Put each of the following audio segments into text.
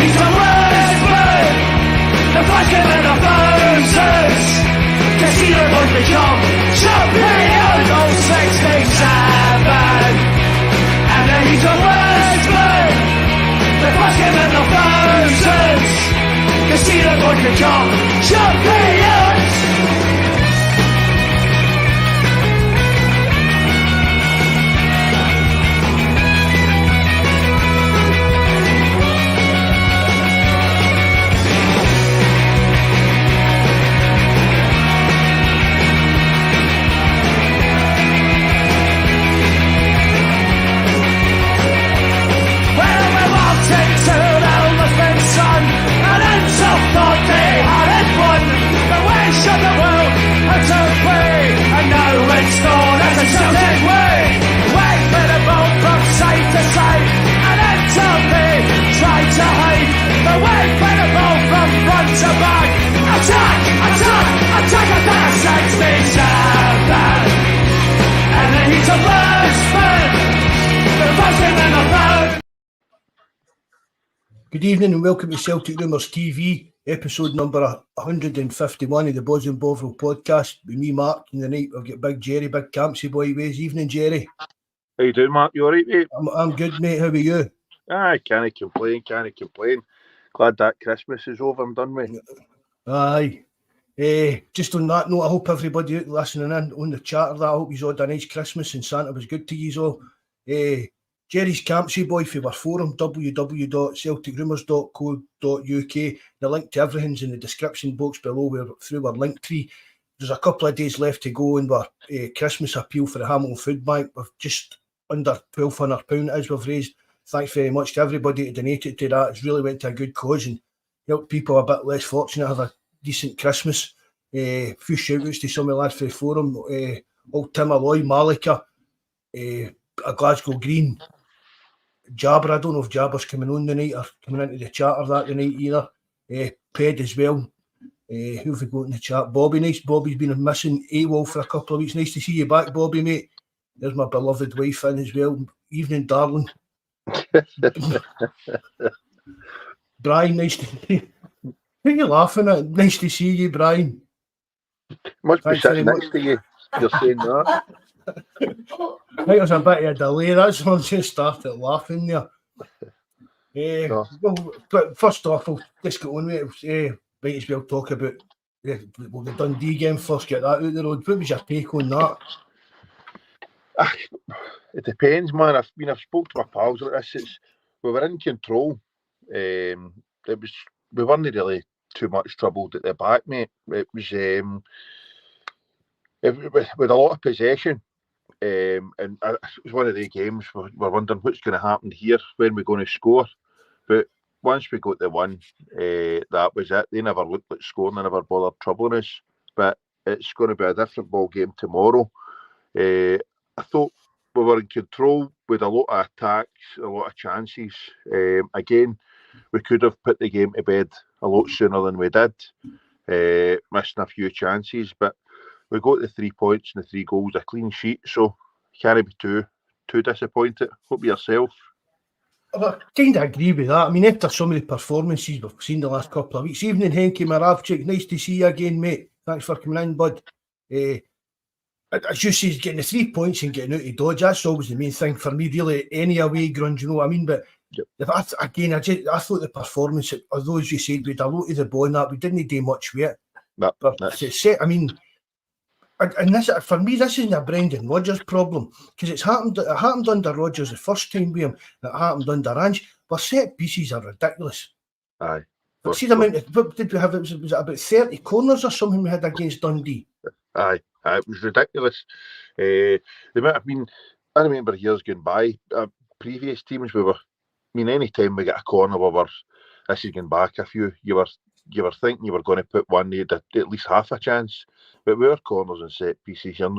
he's the worst man. The first game in the thousands. Casino would become champion. Oh, 67. And then he's the worst man. The first game in the thousands. Casino would become champions. Good evening and welcome to Celtic Rumours TV, episode number 151 of the Bawz and Bovril podcast. With me, Mark, and tonight we've got Big Jerry, Big Campsy boy ways. Evening, Jerry. How you doing, Mark? You alright, mate? I'm good, mate. How are you? Can't complain. Glad that Christmas is over and done with. Aye. Just on that note, I hope everybody out listening in on the chat, I hope you've all had a nice Christmas and Santa was good to you all. Jerry's Campsy boy for our forum, www.celticrumours.co.uk. The link to everything's in the description box below. We're through our link tree. There's a couple of days left to go in our Christmas appeal for the Hamilton Food Bank. We've just under £1,200 as we've raised. Thanks very much to everybody who donated to that. It's really went to a good cause and helped people a bit less fortunate have a decent Christmas. A few shout outs to some of the lads for the forum. Old Tim Alloy, Malika, a Glasgow Green, Jabber. I don't know if Jabber's coming on tonight or coming into the chat or that tonight either. Ped as well. Who have we got in the chat? Bobby, nice. Bobby's been missing AWOL for a couple of weeks. Nice to see you back, Bobby, mate. There's my beloved wife in as well. Evening, darling. Brian, nice to see you. Who are you laughing at? Nice to see you, Brian. Must be sitting next to you. You're saying that. I think there's a bit of a delay. That's why I just started laughing there. No. Well, but first off, I'll just get on with it. Might as well talk about the Dundee game first, get that out the road. What was your take on that? It depends, man. I've spoke to my pals about this. We were in control. We weren't really too much troubled at the back, mate. It was with a lot of possession. And it was one of the games we're wondering what's going to happen here, when we're going to score. But once we got the one, that was it. They never looked like scoring, they never bothered troubling us. But it's going to be a different ball game tomorrow. I thought we were in control with a lot of attacks, a lot of chances. Again, we could have put the game to bed a lot sooner than we did, missing a few chances. But we got the 3 points and the 3 goals, a clean sheet, so can't be too disappointed. Hope yourself. I kind of agree with that. I mean, after some of the performances we've seen the last couple of weeks, evening, Henky Maravchik, nice to see you again, mate. Thanks for coming in, bud. As you say, getting the 3 points and getting out of Dodge, that's always the main thing for me, really. Any away ground, you know what I mean? But yep. I thought the performance, although as you said, we had a lot of the ball and that, we didn't do much with it. No, but it's set, I mean, and this, for me, this isn't a Brendan Rodgers problem, because it happened under Rodgers the first time with him, it happened under Ange, but set pieces are ridiculous. Aye. But see the amount of, what did we have? Was it about 30 corners or something we had against Dundee? Aye, it was ridiculous. They might have been, I remember years going by, previous teams, any time we get a corner, this is going back a few, you were thinking you were going to put one, you had at least half a chance. But with our corners and set pieces, you're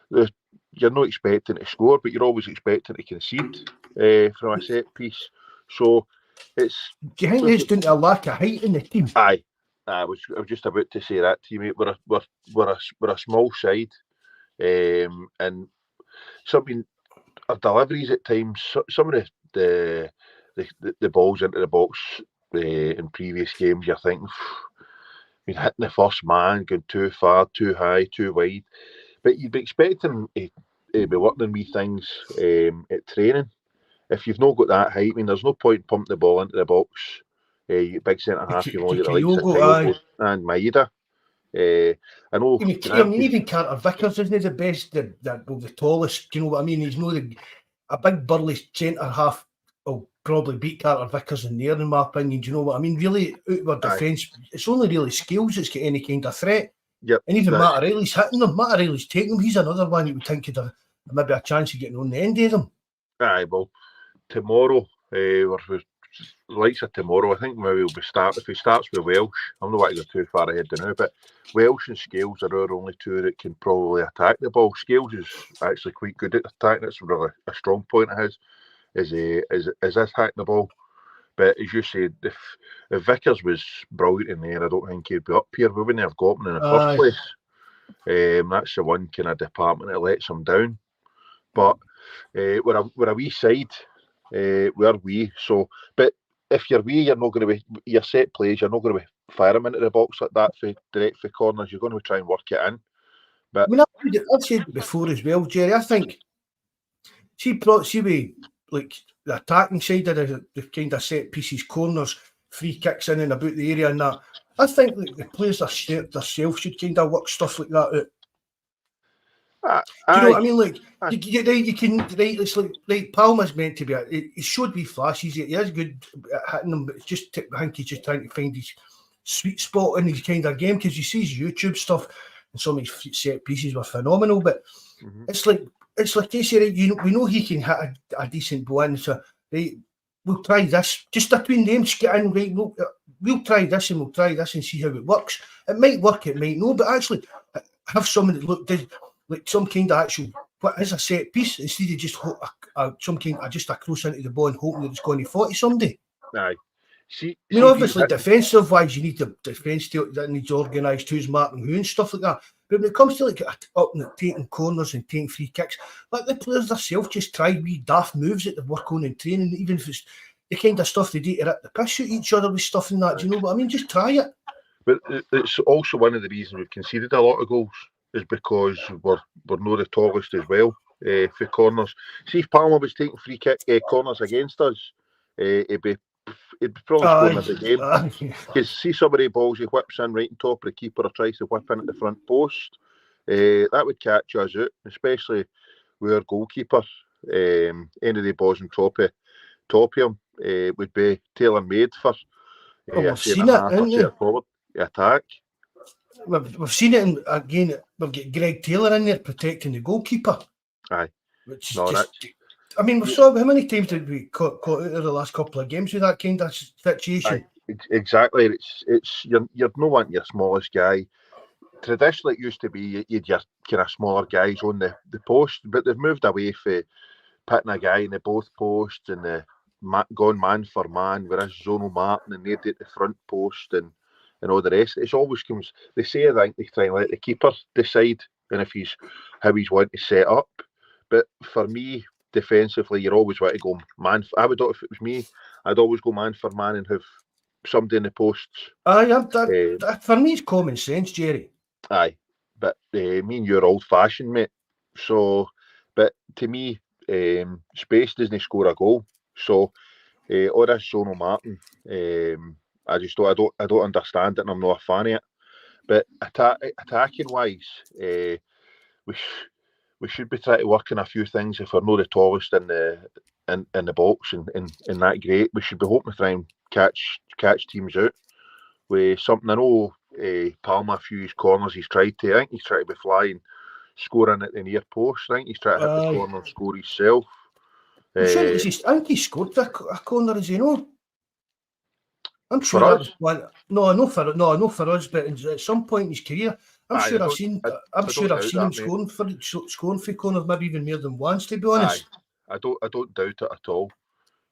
not expecting to score, but you're always expecting to concede from a set piece. So it's. Do you think there's down to a lack of height in the team? Aye, I was just about to say that to you, mate. We're a small side, and something. Our deliveries at times, some of the balls into the box in previous games, you're thinking, been hitting the first man, going too far, too high, too wide. But you'd be expecting to be working wee things at training. If you've not got that height, I mean, there's no point pumping the ball into the box. You big centre half, you've only got the likes of Kyogo and Maeda. I know. Even Carter Vickers isn't the best, the tallest. Do you know what I mean? He's not a big burly centre half will probably beat Carter Vickers in there, in my opinion. Do you know what I mean? Really, outward defence, it's only really Scales that's got any kind of threat. Yep, and even Matt O'Reilly's hitting them. Matt O'Reilly's taking them. He's another one you would think could have maybe a chance of getting on the end of them. Aye, well, tomorrow, likes of tomorrow, I think maybe we'll be if he starts with Welsh. I'm not want to go too far ahead now, but Welsh and Scales are our only two that can probably attack the ball. Scales is actually quite good at attacking. It's really a strong point of his, is attacking the ball. But as you said, if Vickers was brilliant in there, I don't think he'd be up here. We wouldn't have got him in the first place. That's the one kind of department that lets him down. But we're a wee side. We're wee. So, but if you're wee, you're not going to be your set plays. You're not going to be firing into the box like that for direct for corners. You're going to try and work it in. But I mean, I've said it before as well, Jerry. I think see like the attacking side of the kind of set pieces, corners, free kicks in and about the area and that. I think like the players themselves should kind of work stuff like that out. Do you know what I mean? Like you can it's like Palmer's meant to be. He should be flashy. He is good at hitting them, but it's just I think he's just trying to find his sweet spot in his kind of game because you see his YouTube stuff and some of his set pieces were phenomenal. But it's like they say, right, we know he can hit a decent ball in, so right, we'll try this. Just between them, get in, right? We'll try this and we'll try this and see how it works. It might work, it might not, but actually have someone that does like some kind of actual what is a set piece instead of just some kind of just a cross into the ball and hoping that it's going to 40 somebody. Aye. Obviously defensive wise, you need the defence that needs organised, who's marking who and stuff like that. But when it comes to like up and taking corners and taking free kicks, like the players themselves just try wee daft moves that they work on in training, even if it's the kind of stuff they do to rip the piss at each other with stuff and that. Do you know what I mean? Just try it. But it's also one of the reasons we've conceded a lot of goals is because we're not the tallest as well for corners. See if Palmer was taking free kick corners against us, it'd be probably scoring every game. Because see some of the balls he whips in right on top of the keeper or tries to whip in at the front post, that would catch us out, especially with our goalkeeper. Any of the balls on top of him would be tailor-made for we've seen it, forward attack. We've seen it, and again, we've got Greg Taylor in there protecting the goalkeeper. Aye. Which I mean, we saw how many times did we caught out of the last couple of games with that kind of situation? Aye, exactly. It's you're no one your smallest guy. Traditionally, it used to be you'd your kind of smaller guys on the post, but they've moved away from putting a guy in the both posts and gone man for man, whereas zonal marking and they'd at the front post and all the rest. It always comes. They say I think they try and let the keeper decide and if how he's wanting to set up. But for me, defensively, you're always want to go man. I would, if it was me, I'd always go man for man and have somebody in the posts. That for me, it's common sense, Jerry. Aye, but me and you're old fashioned, mate. So, but to me, space doesn't score a goal. So, all this zonal marking, I just don't understand it, and I'm not a fan of it. But attacking wise, we should be trying to work on a few things. If we're not the tallest in the box and that great, we should be hoping to try and catch teams out with something. I know Palmer a few corners he's tried to. I think he's tried to be flying, scoring at the near post. I think he's tried to hit the corner and score himself. I think he scored a corner, as you know. I'm sure that was one. No, not for us, but at some point in his career, I've seen him scoring for corners, maybe even more than once. To be honest, I don't doubt it at all,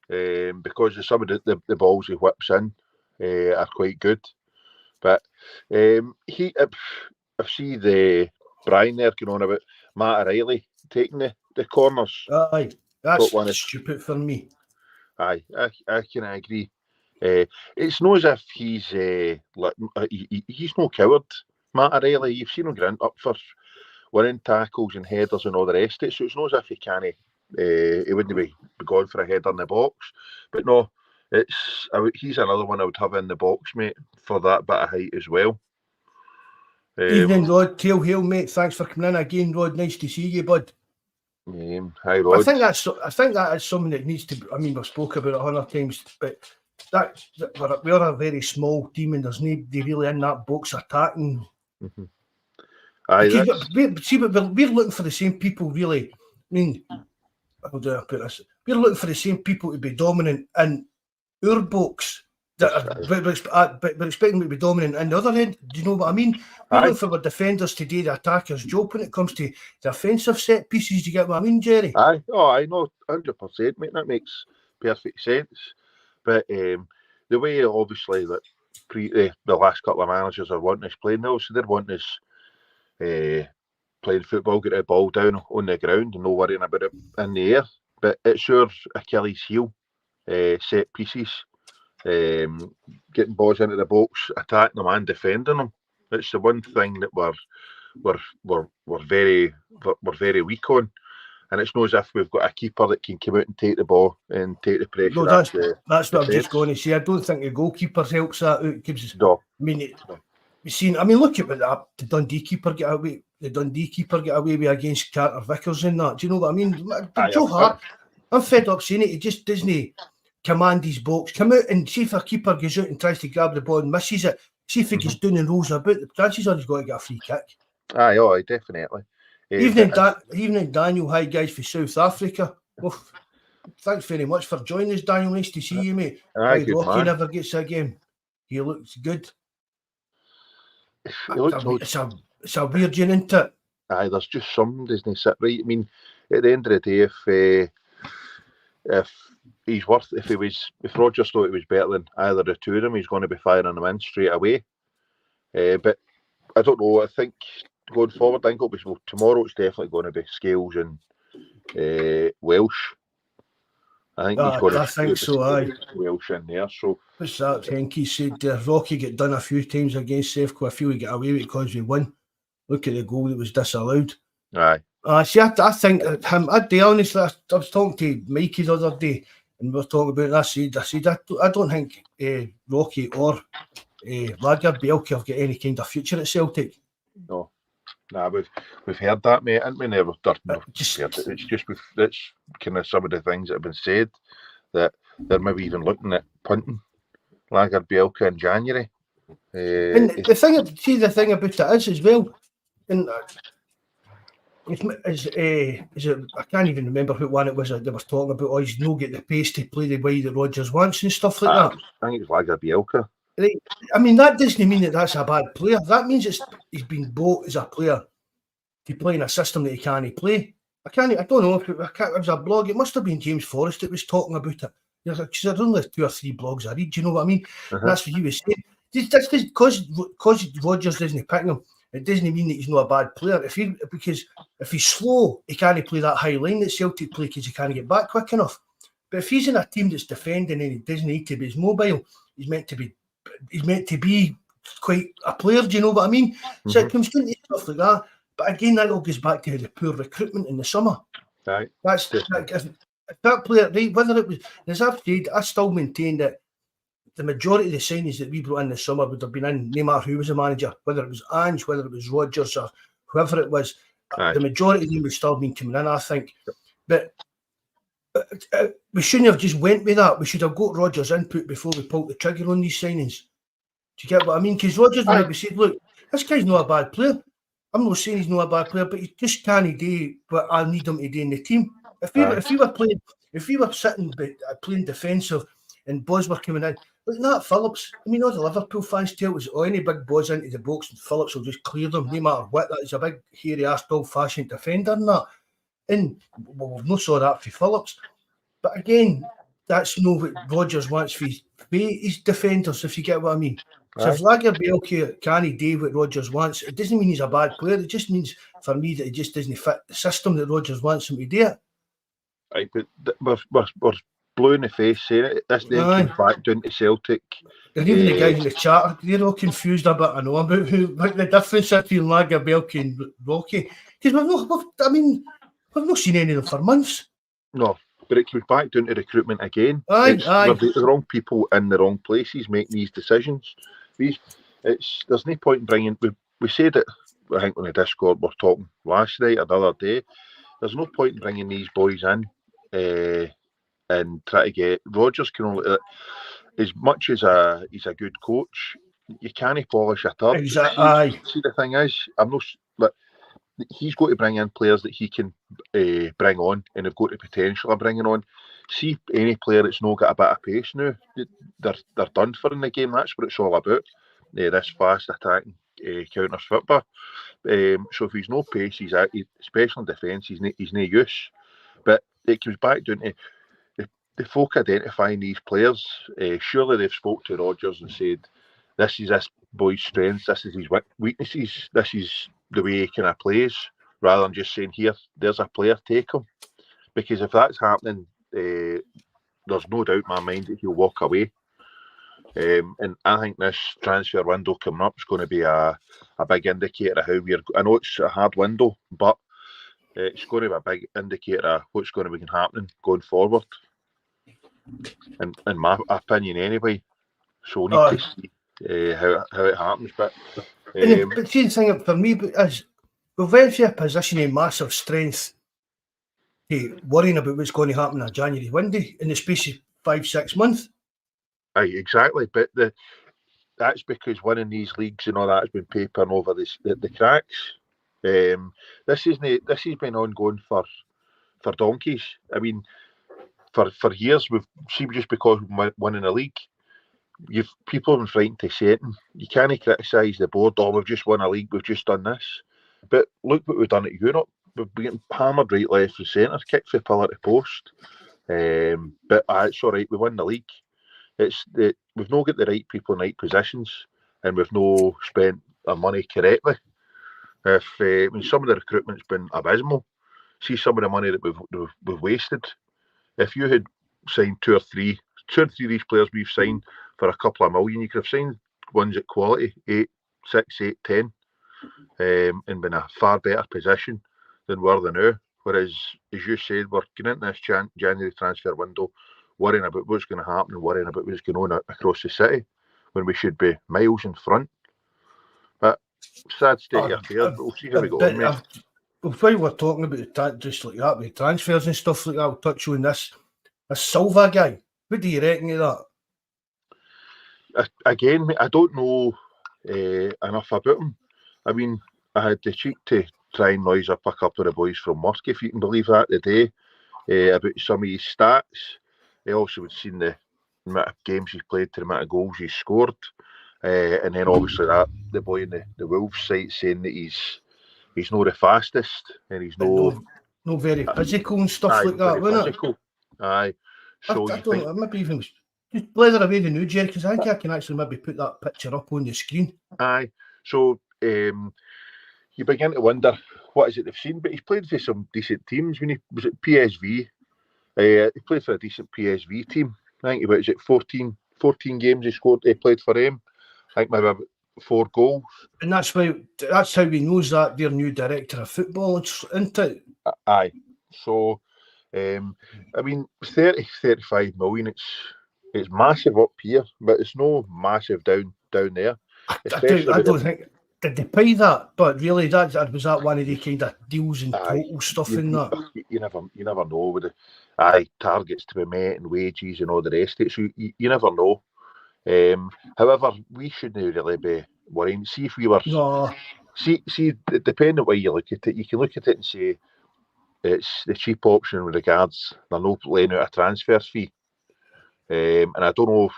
because some of the balls he whips in are quite good. But I've seen the Brian there going on about Matt O'Reilly taking the corners. Aye, that's Got one. stupid for me. Aye, I can agree. It's not as if he's he's no coward, Matt O'Reilly. You've seen him grunt up for winning tackles and headers and all the rest of it. So it's not as if he can't. He wouldn't be going for a header in the box. But no, he's another one I would have in the box, mate, for that bit of height as well. Evening, Rod. Tail hail, mate. Thanks for coming in again, Rod. Nice to see you, bud. Hi, Rod. I think that is something that needs to. I mean, we've spoke about it 100 times, but we are a very small team, and there's nobody really in that box attacking. Mm-hmm. But we're looking for the same people, really. I mean, how do I put this? We're looking for the same people to be dominant in our box. We're expecting to be dominant in the other end. Do you know what I mean? We're looking for the defenders to do the attacker's job when it comes to the offensive set pieces. Do you get what I mean, Jerry? I know, 100%, mate. That makes perfect sense. But the way, obviously, that the last couple of managers are wanting us playing now, so they're wanting us playing football, get the ball down on the ground and no worrying about it in the air. But it's your Achilles heel, set pieces. Getting balls into the box, attacking them and defending them. It's the one thing that we're very weak on, and it's not as if we've got a keeper that can come out and take the ball and take the pressure. No, that's what I'm just going to say. I don't think the goalkeeper helps that out. No. I mean, we've seen. I mean, look at what the Dundee keeper get away. The Dundee keeper get away with against Carter Vickers and that. Do you know what I mean? Joe Hart. I'm fed up saying it. He just doesn't command his box. Come out and see if a keeper goes out and tries to grab the ball and misses it. See if he gets down and rolls about. The chances are he's got to get a free kick. Aye, definitely. Evening, Daniel. Hi, guys, from South Africa. Well, thanks very much for joining us, Daniel. Nice to see you, mate. Rocky never gets a game. He looks good. It's a weird gene, isn't it? Aye, there's just something doesn't sit right. I mean, at the end of the day, if Rodgers thought he was better than either the two of them, he's going to be firing them in straight away. But I don't know. I think going forward, I think tomorrow it's definitely going to be Scales and Welsh. I think he's going to. I think so. Aye. Welsh in there. So what's that? Henke said Rocky get done a few times against Sefco. I feel we get away with it because we won. Look at the goal that was disallowed. Aye. See, I think him. I'd be honest. I was talking to Mikey the other day, and we were talking about it. I said, I don't think Rocky or Lager Bielke have got any kind of future at Celtic. No, we've heard that, mate, and we never heard it. It's just that's kind of some of the things that have been said that they're maybe even looking at punting Lager Bielke in January. And the thing about it is as well, and I can't even remember who one it was that they were talking about. Oh, he's no get the pace to play the way that Rodgers wants and stuff like that. I think it's Lager Bielke. Right. I mean, that doesn't mean that that's a bad player. That means he's been bought as a player to play in a system that he can't play. I don't know if it was a blog. It must have been James Forrest that was talking about it. Because there's only 2 or 3 blogs I read. Do you know what I mean? That's what he was saying. That's because Rodgers isn't picking him. It doesn't mean that he's not a bad player. Because if he's slow, he can't play that high line that Celtic play because he can't get back quick enough. But if he's in a team that's defending and he doesn't need to be as mobile, he's meant to be quite a player. Do you know what I mean? So it comes down to stuff like that. But again, that all goes back to the poor recruitment in the summer. Right. If that player, right, whether it was, as I've said, I still maintain that the majority of the signings that we brought in this summer would have been in, no matter who was the manager, whether it was Ange, whether it was Rodgers or whoever it was. Aye. The majority of them would still have been coming in, I think. But we shouldn't have just went with that. We should have got Rodgers' input before we pulled the trigger on these signings. Do you get what I mean? Because Rodgers would have said, look, this guy's not a bad player. I'm not saying he's not a bad player, but he just can't do what I need him to do in the team. If we were sitting playing defensive and Bawz were coming in, like Nat Phillips, I mean, all the Liverpool fans tell us, any big Bawz into the box and Phillips will just clear them, no matter what. That is a big, hairy-ass, old-fashioned defender and that. And we've not saw that for Phillips. But again, that's not what Rodgers wants for his defenders, if you get what I mean. So if Lagerbielke can't do what Rodgers wants, it doesn't mean he's a bad player. It just means, for me, that he just doesn't fit the system that Rodgers wants him to do it. Right, but we're blue in the face saying it. This then comes back down to Celtic. And even the guys in the chat, they're all confused a bit, I know, about what the difference between Lagerbielke and Rocky. Because we've not seen any of them for months. No, but it comes back down to recruitment again. Aye. The wrong people in the wrong places making these decisions. There's no point in bringing. We said it, I think, on the Discord we're talking last night or the other day. There's no point in bringing these boys in and try to get Rodgers can only, as much as he's a good coach, you can't polish a turd. Exactly. See, the thing is, he's got to bring in players that he can bring on, and they've got the potential of bringing on. See, any player that's not got a bit of pace now, they're done for in the game. That's what it's all about. This fast attacking counters football. So if he's no pace, especially in defence, he's no use. But it comes back down to the folk identifying these players. Surely they've spoke to Rodgers and said, this is this boy's strengths, this is his weaknesses, this is the way he kind of plays, rather than just saying, here, there's a player, take him. Because if that's happening, there's no doubt in my mind that he'll walk away. And I think this transfer window coming up is going to be a big indicator of how I know it's a hard window, but it's going to be a big indicator of what's going to be happening going forward. In my opinion, anyway. So we need to see how it happens. But see, the thing for me is we're very in a position of massive strength to worrying about what's going to happen in January window in the space of 5-6 months. Aye, exactly. But that's because winning these leagues and all that has been papering over the cracks. This has been ongoing for donkeys. I mean, for years we've seen, just because we're winning a league, people have been frightened to say it. You can't criticise the board. We've just won a league, we've just done this. But look what we've done at Europe. We've been hammered right, left, and centre, kicked for pillar to post. But it's all right. We won the league. We've not got the right people in the right positions, and we've not spent our money correctly. Some of the recruitment's been abysmal. See some of the money that we've wasted. If you had signed two or three of these players we've signed for a couple of million, you could have signed ones at quality, 6, 8, 10, and been in a far better position than we're now. Whereas, as you said, we're getting into this January transfer window worrying about what's going to happen and worrying about what's going on across the city when we should be miles in front. But sad state of affairs, but we'll see how we go on, mate. While we're talking about just like that, with transfers and stuff like that, I'll touch on this Silva guy. What do you reckon of that? Again, mate, I don't know enough about him. I mean, I had the cheek to try and noise up a couple of the boys from work, if you can believe that, today, about some of his stats. They also had seen the amount of games he's played to the amount of goals he's scored. And then obviously the boy in the Wolves site saying that he's not the fastest and he's no very physical and stuff like that, wasn't it? Aye. So I don't know, maybe even just blather away the news, Jerry, because I think I can actually maybe put that picture up on the screen. Aye. So you begin to wonder what is it they've seen, but he's played for some decent teams. When he was at PSV, he played for a decent PSV team. I think about 14 games he played for them. I think maybe about 4 goals. And that's how he knows that their new director of football, isn't it? Aye. So, I mean, 30-35 million, it's massive up here, but it's no massive down there. I don't think. Did they pay that? But really, was that one of the kind of deals and total stuff in that? You never know with targets to be met and wages and all the rest of it. So you never know. However, we shouldn't really be worrying. See if we were. No. See, depending on where you look at it, you can look at it and say it's the cheap option with regards they're not laying out a transfer fee. And I don't know.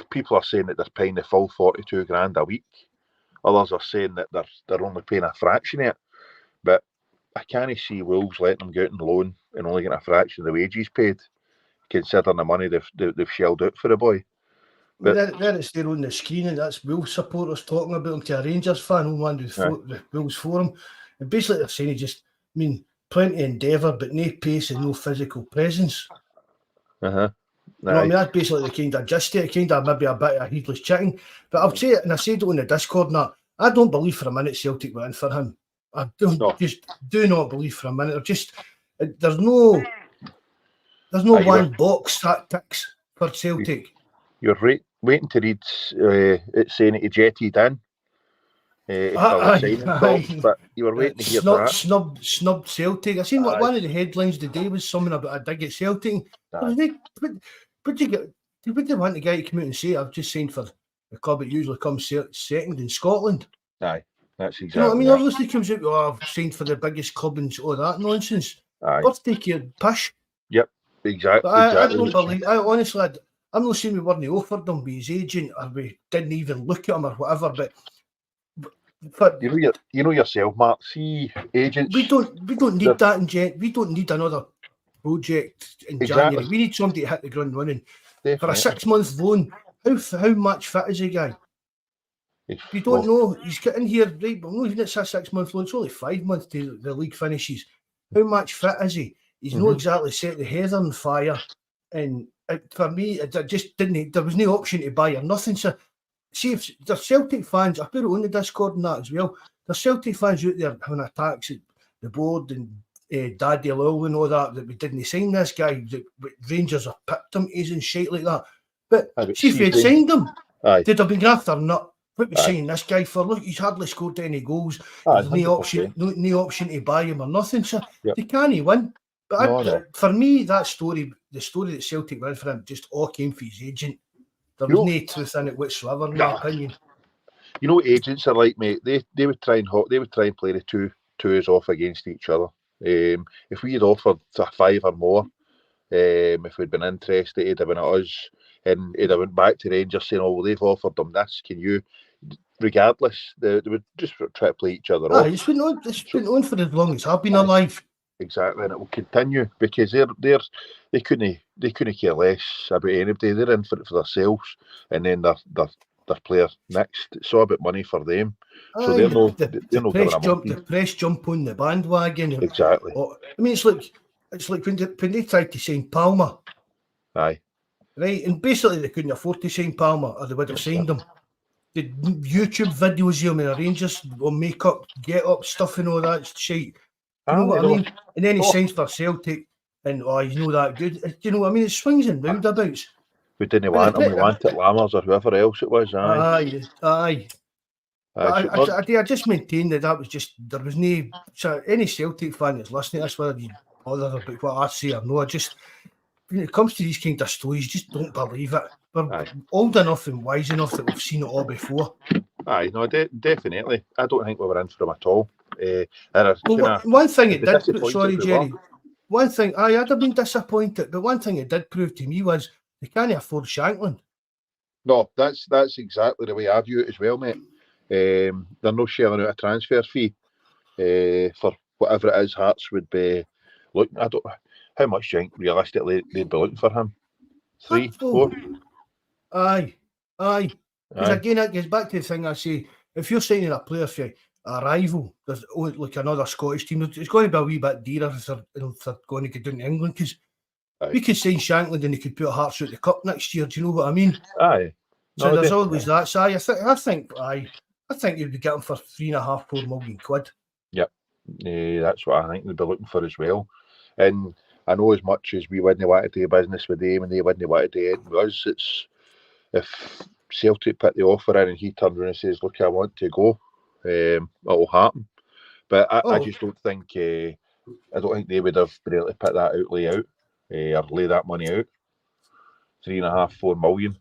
People are saying that they're paying the full 42 grand a week. Others are saying that they're only paying a fraction of it. But I can't see Wolves letting them go out on loan and only getting a fraction of the wages paid, considering the money they've shelled out for the boy. But there it's there on the screen, and that's Wolves supporters talking about him to a Rangers fan who wanted the Wolves for him. And basically they're saying plenty of endeavour, but no pace and no physical presence. uh-huh. You know what I mean? That's basically the kind of gist of it, kind of maybe a bit of heedless chitting. But I'll say it, and I said it on the Discord and that, I don't believe for a minute Celtic were in for him. I just do not believe for a minute. There's no one box that ticks for Celtic. You're waiting to read it saying it jetted in. But you were waiting to hear that. Snubbed Celtic. I seen one of the headlines today was something about a dig at Celtic. What do they want the guy to come out and say? I've just signed for the club that usually comes second in Scotland. Aye, that's exactly. You know what I mean? Obviously, comes out. I've signed for the biggest club and all that nonsense. Aye. Birthday kid, pish. Yep, exactly. I don't believe. Honestly, I'm not saying we weren't offered him with his agent, or we didn't even look at him or whatever. But you know yourself, Mark. See, agents. We don't need that in Jan. We don't need another project in January. We need somebody to hit the ground running. Definitely. For a 6-month loan, how much fit is a guy? We don't know. He's getting here, right? But no, even it's a 6-month loan. It's only 5 months till the league finishes. How much fit is he? He's not exactly set the head on fire. And for me, it just didn't. There was no option to buy or nothing. So, see, if there's Celtic fans, I put it on the Discord and that as well. There's Celtic fans out there having attacks at the board and Daddy Lowell and all that we didn't sign this guy. That Rangers have picked him, he's in shite like that. But see if we had signed him, they'd have been graft or not. What we signing this guy for? Look, he's hardly scored any goals. There's no option to buy him or nothing. So they can't win. But for me, the story that Celtic went for him just all came for his agent. There was no truth in it whatsoever, in my opinion. You know what agents are like, mate? They would try and play the twos off against each other. If we had offered 5 or more, if we'd been interested, it'd have been at us, and it'd have went back to Rangers saying, "Oh, well, they've offered them this. Can you?" Regardless, they would just try to play each other off. It's been on for as long as I've been alive. Exactly, and it will continue because they couldn't care less about anybody. They're in for it for themselves, and then their player next. It's all about money for them. So they're not the press jump on the bandwagon. Exactly. I mean, it's like when they tried to sign Palmer. Aye. Right, and basically they couldn't afford to sign Palmer, or they would have signed him. The YouTube videos of him in Rangers or makeup, get up stuff and all that shit. You know what I mean? And then he signs for Celtic, and he's not that good. You know what I mean? It swings and roundabouts. We didn't want him. We wanted Lammers or whoever else it was. Aye. I just maintain that was just there was no. So any Celtic fan that's listening, that's whether you bother about what I say or no. When it comes to these kind of stories, just don't believe it. We're old enough and wise enough that we've seen it all before. Aye, no, definitely. I don't think we were in for them at all. One thing it did, sorry, Jerry. One thing, I'd have been disappointed, but one thing it did prove to me was they can't afford Shankland. No, that's exactly the way I view it as well, mate. They're not shelling out a transfer fee for whatever it is Hearts would be looking. I don't. How much do you think realistically they'd be looking for him? 3, 4? Aye. Because again, it gets back to the thing I say, if you're signing a player for a rival, there's like another Scottish team, it's going to be a wee bit dearer if they're going to get down to England, because we could sign Shankland and they could put Hearts out the cup next year. Do you know what I mean? Aye. So there's always that. So I think you'd be getting for 3.5, 4 million quid. Yep. That's what I think they'd be looking for as well. And I know as much as we wouldn't want to do business with them and they wouldn't want to do it with us, it's if Celtic put the offer in and he turned around and says, "Look, I want to go," it'll happen. But I just don't think they would have been able to put that outlay out or lay that money out. 3.5, 4 million.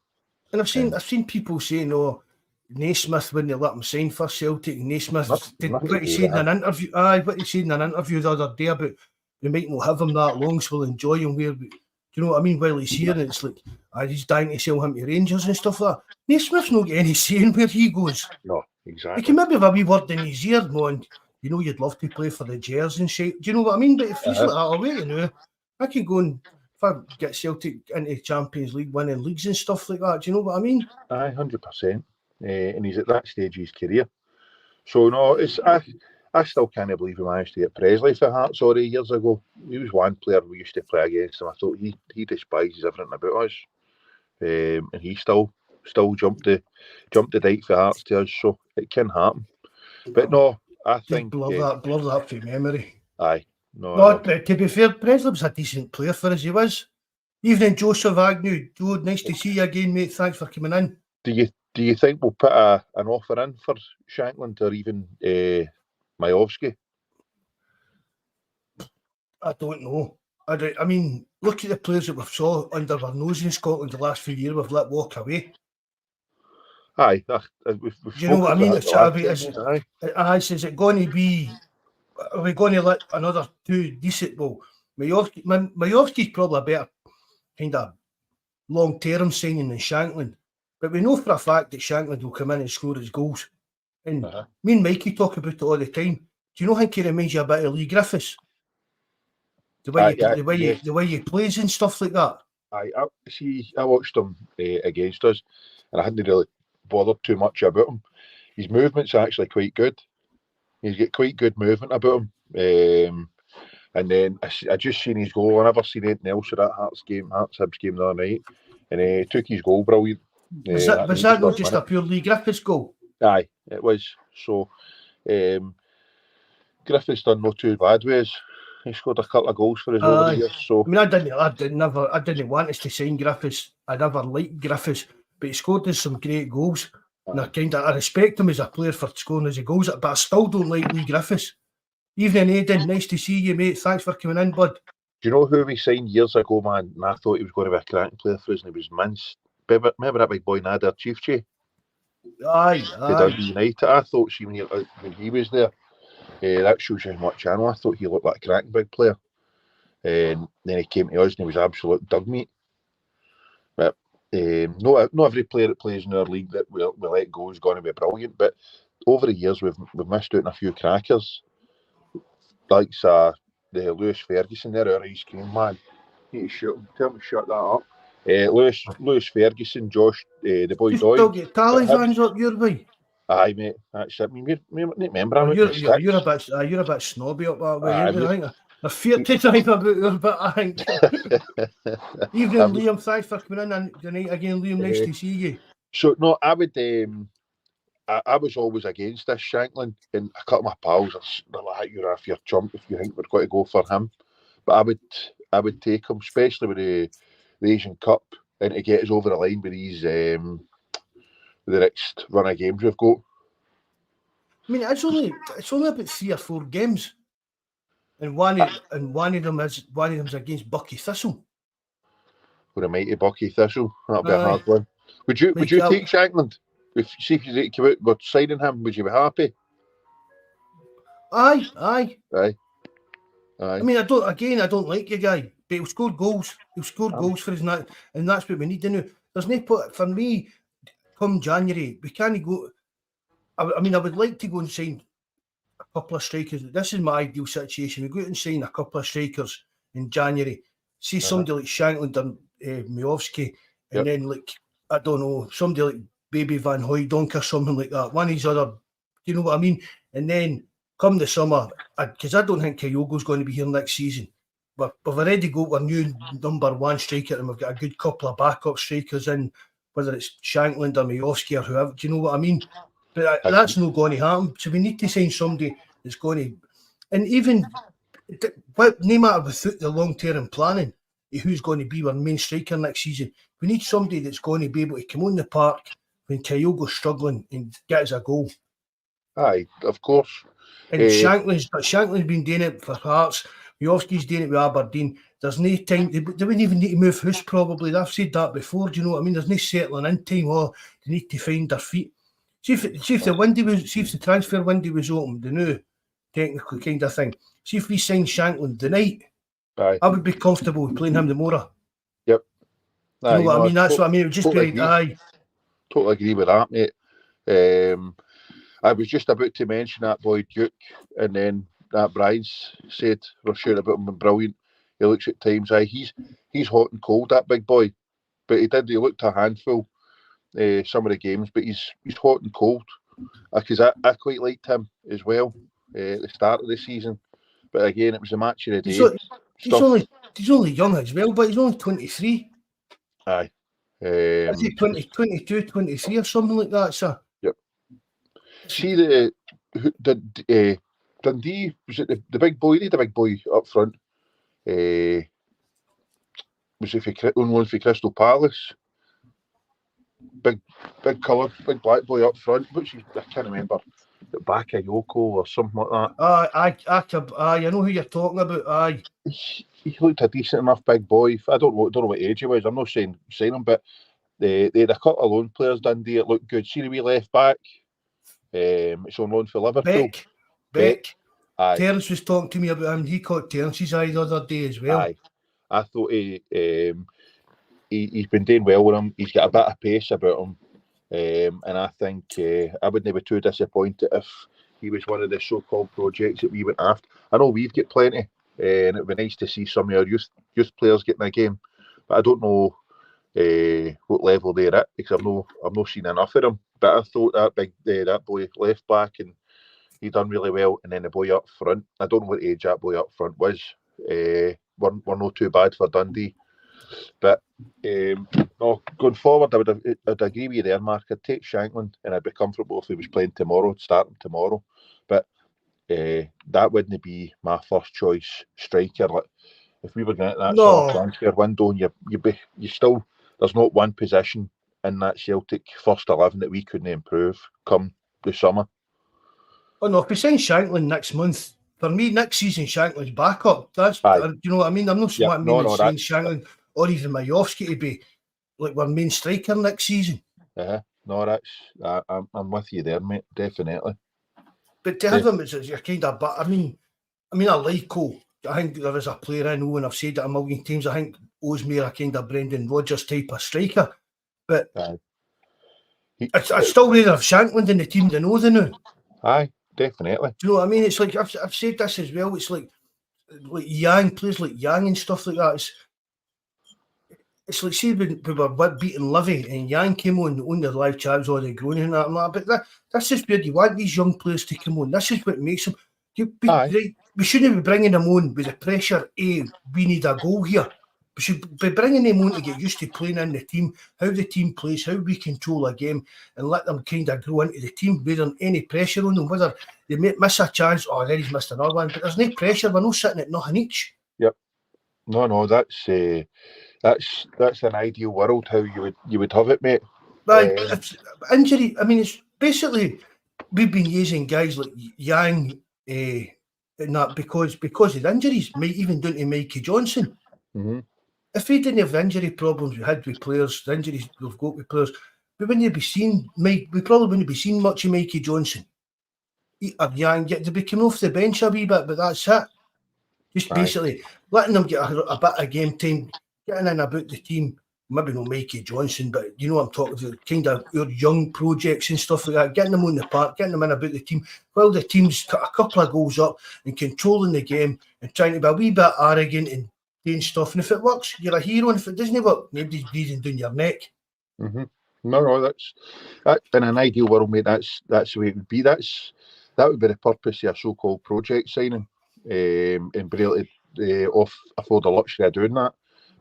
And I've seen people saying, "Oh, Naismith wouldn't let him sign for Celtic." Naismith what he said in an interview. What he said in an interview the other day about we might not have him that long, so we'll enjoy him where we. Do you know what I mean? While he's here, and it's like he's dying to sell him to Rangers and stuff like that. Naismith's not getting any saying where he goes. No, exactly. He can maybe have a wee word in his ear, and you know you'd love to play for the Jers and shit. Do you know what I mean? But if he's like that, I'll wait, I can go and if I get Celtic into Champions League winning leagues and stuff like that, do you know what I mean? Aye, 100%. And he's at that stage of his career. So no, I still can't believe we managed to get Presley for Hearts years ago. He was one player we used to play against him. I thought he despises everything about us. And he still jumped the dike for Hearts to us, so it can happen. But no, I think blur that from memory. Aye, no. To be fair, Presley was a decent player for us. He was. Evening, Joseph Agnew. Joe, nice to see you again, mate. Thanks for coming in. Do you think we'll put an offer in for Shankland or even Majowski? I don't know. I mean, look at the players that we've saw under our nose in Scotland the last few years. We've let walk away. Aye, do you know what I mean? Is it going to be? Are we going to let another two decent? Well, Majowski's probably a better kind of long-term signing than Shankland, but we know for a fact that Shankland will come in and score his goals. And me and Mikey talk about it all the time. Do you know how he reminds you a bit of Lee Griffiths? The way he plays and stuff like that. I watched him against us, and I hadn't really bothered too much about him. His movement's actually quite good. He's got quite good movement about him. And then I just seen his goal. I never seen anything else of that Hearts Hibs game the other night, and he took his goal brilliant. Was that not just a pure Lee Griffiths goal? Aye, it was. So Griffiths done no too bad with us. He scored a couple of goals for us over the years. So I mean, I didn't want us to sign Griffiths. I never liked Griffiths, but he scored us some great goals. And I respect him as a player for scoring us goals, but I still don't like Lee Griffiths. Evening, Aidan. Nice to see you, mate. Thanks for coming in, bud. Do you know who we signed years ago, man? And I thought he was going to be a cracking player for us, and he was mince. Remember that big boy Nader Chiefche? Aye. Dundee United. I thought when he was there. That shows you how much I know. I thought he looked like a cracking big player. And then he came to us and he was absolute dug meat. But not every player that plays in our league that we let go is going to be brilliant. But over the years, we've missed out on a few crackers. Like the Lewis Ferguson there, our ice cream man. Need to tell him to shut that up. Lewis Ferguson, Josh, the boy Doyle. Still get talismans up your way. Aye, mate. That's it. I mean, remember you're a bit snobby up that way. I think they're fear to drive about your bit, I think. Evening, Liam. Thanks for coming in and tonight again, Liam. Nice to see you. So no, I would. I was always against this Shankland, and a couple of my pals are like, "You're off your chump if you think we're going to go for him." But I would take him, especially with the Asian Cup, and to get us over the line with these the next run of games we've got. I mean, it's only about 3 or 4 games, and one of them is against Bucky Thistle. With a mighty Bucky Thistle, that'll be a hard one. Would you take Shankland? See if you come out with signing him, would you be happy? Aye. I mean, I don't like your guy, but he'll score goals. He'll score goals for us, and that's what we need to know. There's no point for me. Come January, we can't go. I mean, I would like to go and sign a couple of strikers. This is my ideal situation. We go out and sign a couple of strikers in January. See somebody like Shankland and Majowski, and then like I don't know, somebody like Baby Van Hooijdonk or something like that. One of these other, you know what I mean? And then come the summer, because I don't think Kyogo's going to be here next season. But we've already got our new number 1 striker, and we've got a good couple of backup strikers in. Whether it's Shankland or Majowski or whoever, do you know what I mean? But that's not going to happen. So we need to sign somebody that's going to, and even no matter without the long-term planning, who's going to be our main striker next season, we need somebody that's going to be able to come on the park when Kyogo's struggling and get us a goal. Aye, of course. And Shankland's been doing it for Hearts. Majowski's doing it with Aberdeen. There's no time. They wouldn't even need to move house, probably. I've said that before. Do you know what I mean? There's no settling in time. Or they need to find their feet. See if the transfer window was open, the new technical kind of thing. See if we signed Shankland tonight. Aye. I would be comfortable with playing him tomorrow. Yep. Do you know what I mean? That's what I mean. It would just be like, aye. Totally agree with that, mate. I was just about to mention that boy Duke, and then that Brian's said we're sure about him and brilliant. he looks at times. He's hot and cold, that big boy. But he looked a handful some of the games, but he's hot and cold. Because I quite liked him as well at the start of the season. But again, it was a match of the day. He's only young as well, but he's only 23. Aye. Is he 22, 23 or something like that, sir? Yep. See Dundee, was it the big boy? The big boy up front. Was it on loan for Crystal Palace? Big coloured, big black boy up front. I can't remember. Bakayoko or something like that. I know who you're talking about. Aye. He looked a decent enough big boy. I don't know what age he was. I'm not saying sign him, but they had a couple of loan players, Dundee, that looked good. See the wee left back? It's on loan for Liverpool. Beck. Aye. Terence was talking to me about him. He caught Terence's eye the other day as well. Aye. I thought he's been doing well with him. He's got a bit of pace about him. And I think I wouldn't be too disappointed if he was one of the so-called projects that we went after. I know we've got plenty, and it would be nice to see some of our youth players getting a game. But I don't know what level they're at, because I've not seen enough of them. But I thought that boy left back, and he done really well. And then the boy up front, I don't know what age that boy up front was. We're not too bad for Dundee. But going forward, I'd agree with you there, Mark. I'd take Shankland, and I'd be comfortable if he was playing tomorrow, starting tomorrow. But that wouldn't be my first choice striker. Like, if we were going to that sort of transfer window, and you still, there's not one position in that Celtic first 11 that we couldn't improve come the summer. Oh no, if we sign Shankland next month, for me, next season Shankland's backup. That's you know what I mean. I'm not saying Shankland or even Majowski to be like our main striker next season. No, I'm with you there, mate. Definitely. But to have him as your kind of, I mean, I like Cole. I think there is a player I know, and I've said that a million times. I think owes me a kind of Brendan Rodgers type of striker. But I still rather have Shankland in the team than Oden now. Aye, definitely. Do you know what I mean? It's like I've said this as well. It's like Yang plays like Yang and stuff like that. It's like, see, we were beating Livy and Yang came on their live chat, was already groaning and that. But that's just weird. You want these young players to come on. This is what makes them. We shouldn't be bringing them on with the pressure, we need a goal here. We should be bringing them on to get used to playing in the team, how the team plays, how we control a game, and let them kind of grow into the team without any pressure on them. Whether they miss a chance, there he's missed another one. But there's no pressure. We're not sitting at nothing each. Yep. No, that's an ideal world, how you would have it, mate. Injury, I mean, it's basically we've been using guys like Yang and that because of the injuries, even down to Mikey Johnson. Mm-hmm. If we didn't have the injury problems we had with players, the injuries we've got with players, we wouldn't be seeing we probably wouldn't be seeing much of Mikey Johnson or Yang get to be coming off the bench a wee bit, but that's it. Just basically letting them get a bit of game time, getting in about the team. Maybe not Mikey Johnson, but you know what I'm talking about, kind of your young projects and stuff like that, getting them on the park, getting them in about the team, while the team's got a couple of goals up and controlling the game and trying to be a wee bit arrogant and doing stuff. And if it works, you're a hero, and if it doesn't work, nobody's breathing down your neck. Mm-hmm. No, that's in an ideal world, mate. That's the way it would be. That would be the purpose of a so-called project signing, and be able to afford the luxury of doing that.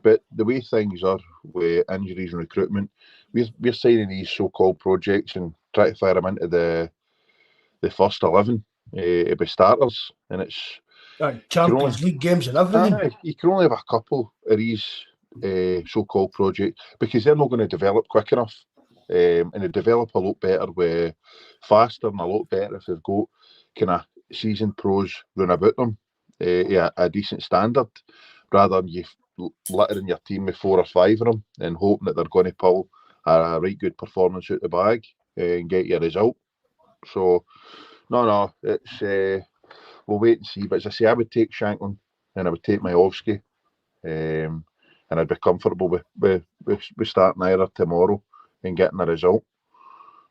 But the way things are with injuries and recruitment, we're signing these so-called projects and trying to fire them into the first 11 to be starters, and it's Champions League games and everything. You can only have a couple of these so-called projects because they're not going to develop quick enough, and they develop a lot better, faster and a lot better if they've got kind of seasoned pros run about them, a decent standard, rather than you littering your team with 4 or 5 of them and hoping that they're going to pull a right good performance out the bag and get you a result. So, no, it's we'll wait and see. But as I say, I would take Shankland and I would take Majowski, and I'd be comfortable with starting either tomorrow and getting a result.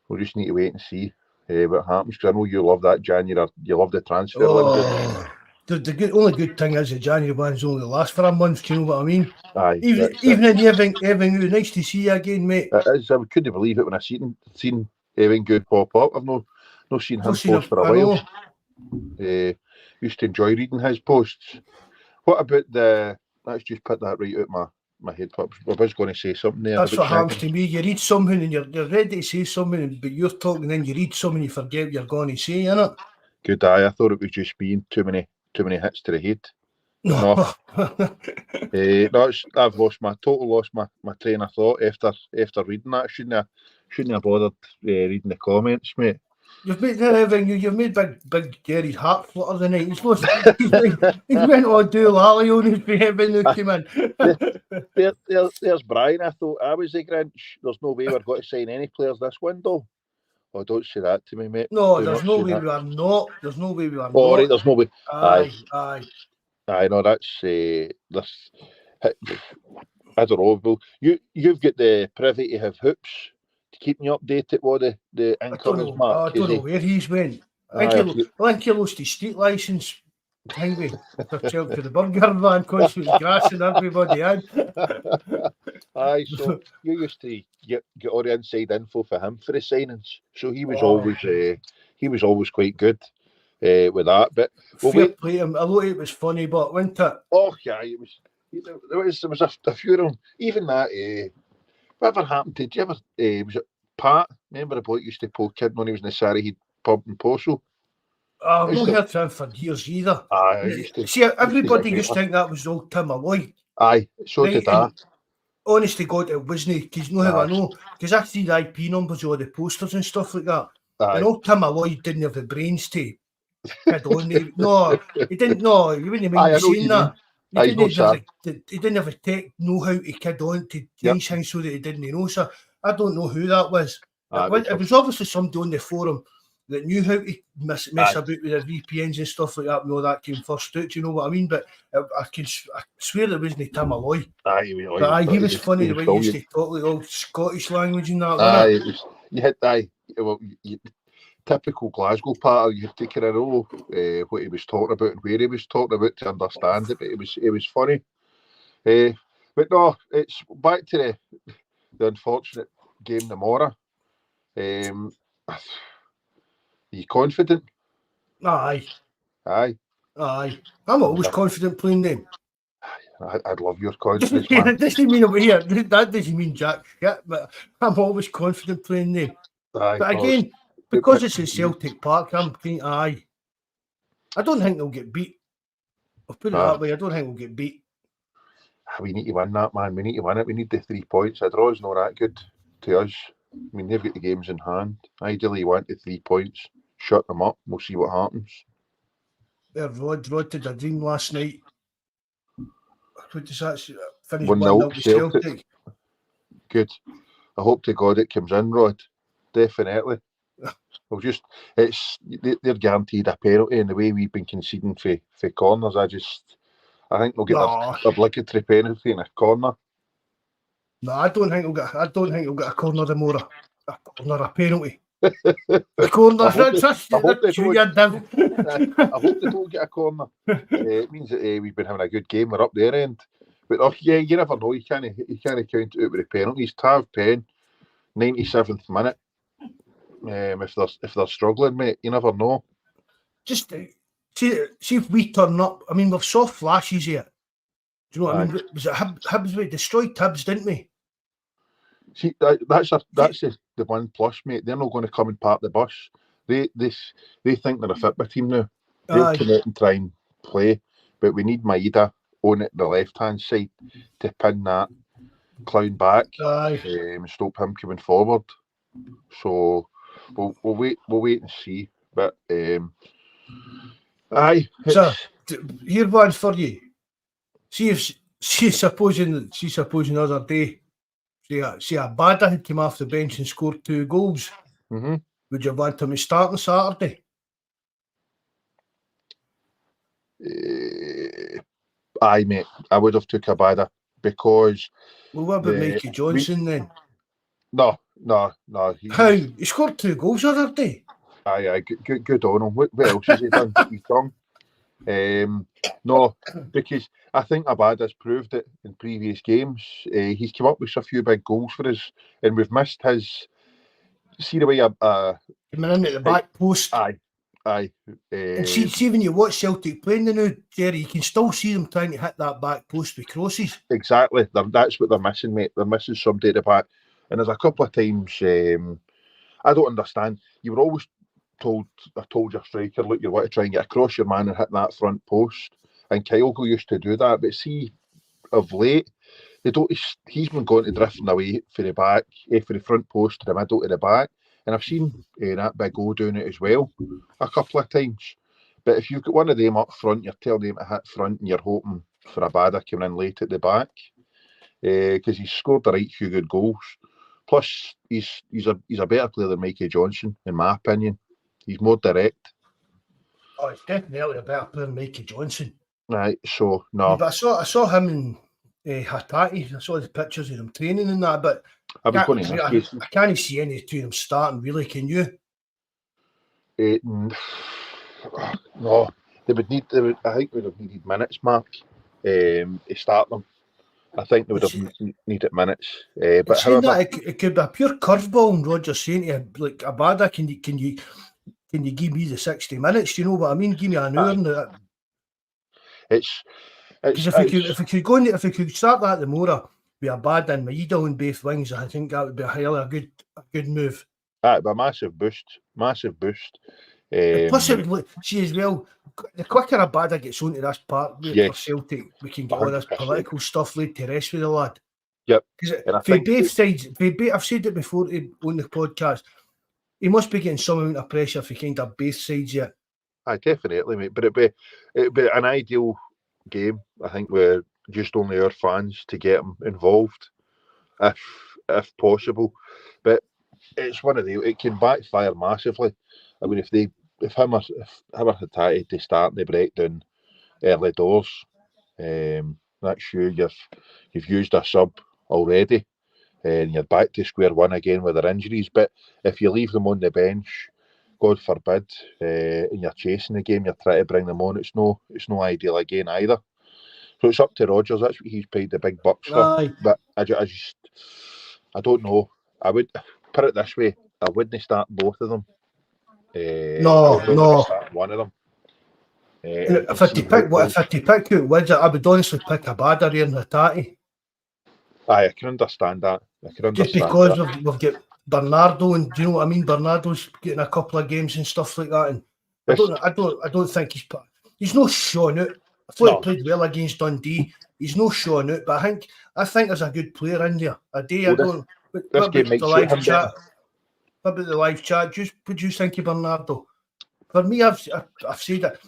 We'll just need to wait and see what happens, because I know you love that, Jan. You love the transfer window. the only good thing is the January ones only last for a month. Do you know what I mean? Aye, Even in Evan, nice to see you again, mate. it is. I couldn't believe it when I seen Evan Good pop up. I've not seen him post for a while. Used to enjoy reading his posts. What about let's just put that right out my head. I was going to say something there. That's what happens to me. You read something and you're ready to say something, but you're talking and you read something, you forget what you're going to say, innit? Good eye. I thought it was just being too many hits to the head. No. I've lost my train of thought after reading that. Shouldn't have bothered reading the comments, mate. You've made big Gary's heart flutter the night. He's went on do lally on his behead when they came in. There's Brian. I thought I was the Grinch. There's no way we're going to sign any players this window. Oh, don't say that to me, mate. No, there's no way we are not. There's no way we are not. Oh, right, there's no way. Aye. I know that's this. I don't know. Well, you've got the privy to have hoops to keep me updated. What the income is, Mark? I don't know where he's went. I think he lost his street licence. Anyway, to the burger van, constantly grassing everybody in. Aye, so you used to get all the inside info for him for the signings. So he was always quite good with that. But fair play to him. I thought it was funny, but wasn't it? Oh yeah, it was. There was a few of them. Even that. Whatever happened to? Did you ever? Was it Pat? Remember the bloke used to poke kid when he was in the Sarri pub in Postal? I've not heard from him for years either. See, everybody used to think that was old Tim Alloy. Aye, so did I. Honest to God, it wasn't. Because you know how I know? Because I see the IP numbers of all the posters and stuff like that. And old Tim Alloy didn't have the brains to kid on. He didn't. No, you wouldn't mind saying that. He didn't have a tech know how to kid on to change things so that he didn't know. So I don't know who that was. It was obviously somebody on the forum that knew how to mess about with their VPNs and stuff like that. No, that came first out. You know what I mean? But I swear it wasn't Tim Alloy. He was funny the way he used to talk like old Scottish language and that. You had typical Glasgow part. You had to kind of know what he was talking about and where he was talking about to understand it. But it was funny. But no, it's back to the unfortunate game tomorrow. Are you confident? Aye. I'm always confident playing them. I'd love your confidence, man. That doesn't mean over here. That doesn't mean jack shit, but I'm always confident playing them. But again, because it's in Celtic Park, I'm thinking, I don't think they'll get beat. I'll put it that way. I don't think we'll get beat. We need to win that, man. We need to win it. We need the 3 points. A draw is not that good to us. I mean, they've got the games in hand. Ideally, you want the 3 points. Shut them up. We'll see what happens. Rod did a dream last night. What does that finish 1-0 Celtic? Good. I hope to God it comes in, Rod. Definitely. They're guaranteed a penalty, and the way we've been conceding for corners, I think they'll get their obligatory penalty in a corner. No, I don't think they'll get a corner tomorrow. A penalty. A corner. I hope they don't get a corner. It means that we've been having a good game. We're up their end. But you never know. You can't count it out with the penalties. Tav Penn, 97th minute. If they're struggling, mate, you never know. Just see if we turn up. I mean, we've soft flashes here. Do you know what I mean? Was it Hibs? We destroyed Hibs, didn't we? See, that's the one plus, mate. They're not going to come and park the bus. They think they're a football team now. They'll come out and try and play, but we need Maeda on it, the left-hand side, to pin that clown back. Stop him coming forward. So we'll wait and see. But So here one for you. Supposing the other day, see a Bada had come off the bench and scored 2 goals. Mm-hmm. Would you want him to start on Saturday? Aye, mate. I would have took a Bada because. Well, what about Mikey Johnson then? No. He scored 2 goals the other day. Aye. Good on him. What else has he done? He's done. No, because I think Abad has proved it in previous games. He's come up with a few big goals for us, and we've missed his. See the way Coming in at the back post. Aye. And see when you watch Celtic playing the now, Jerry, you can still see them trying to hit that back post with crosses. Exactly. That's what they're missing, mate. They're missing somebody at the back. And there's a couple of times I don't understand. You were always told your striker, look, you want to try and get across your man and hit that front post. And Kyogo used to do that, but see, of late, they don't. He's been going to drifting away for the back, for the front post to the middle to the back. And I've seen that Big O doing it as well a couple of times. But if you've got one of them up front, you're telling them to hit front and you're hoping for a Abada coming in late at the back. Because he's scored the right few good goals. Plus, he's a better player than Mikey Johnson, in my opinion. He's more direct. Oh, he's definitely a better player than Mikey Johnson. Right, so, no. Yeah, but I saw him and Hattati. I saw the pictures of them training and that, but I can't see any two of them starting, really, can you? No, I think we would have needed minutes, Mark, to start them. I think they would have needed minutes. But however, that, it could be a pure curveball, and Roger's saying to you, like, Abada, can you give me the 60 minutes? You know what I mean? Give me an hour. Because if we could start that tomorrow with Abada and Maida on both wings, I think that would be a good move. That'd be a massive boost. Plus, it would see as well. The quicker Abada gets onto this part for Celtic, we can get all this political stuff laid to rest with the lad. Yep. Because for both sides, I've said it before on the podcast, he must be getting some amount of pressure for kind of both sides yet. Aye, definitely, mate. But it'd be an ideal game, I think, with just only our fans to get them involved, if possible. But it's one of the. It can backfire massively. I mean, if him or Hattati to start the breakdown early doors, that's you've used a sub already, and you're back to square one again with their injuries. But if you leave them on the bench, God forbid, and you're chasing the game, you're trying to bring them on. It's no ideal again either. So it's up to Rodgers. That's what he's paid the big bucks for. Aye. But I don't know. I would put it this way: I wouldn't start both of them. No. Start one of them. If I had to pick who it was, I would honestly pick Abada here and Hattati. Aye, I can understand that. Just because we've got Bernardo, and do you know what I mean? Bernardo's getting a couple of games and stuff like that, and I don't think he's no showing out. I thought he played well against Dundee. He's no showing out, but I think there's a good player in there. What about the live chat? Would you think of Bernardo? For me, I've said it.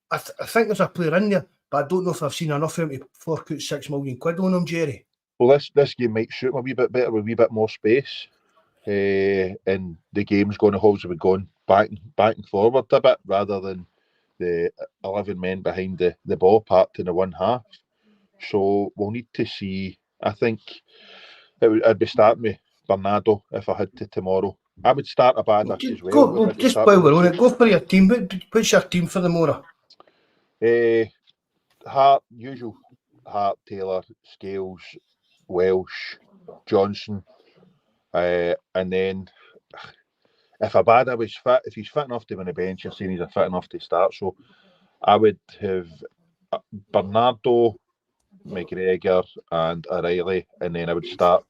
I think there's a player in there, but I don't know if I've seen enough of him to fork out £6 million on him, Jerry. Well, this game might suit him a wee bit better with a wee bit more space. And the game's going to hopefully be going back and forward a bit rather than the 11 men behind the ball parked in the one half. So we'll need to see. I think I'd be starting with Bernardo if I had to tomorrow. I would start Abada as well. Just while we're on it, go for your team. What's your team for tomorrow? Hart, Taylor, Scales, Welsh, Johnson, and then if Abada was fit, if he's fit enough to win the bench, you're saying he's fit enough to start. So I would have Bernardo, McGregor, and O'Reilly, and then I would start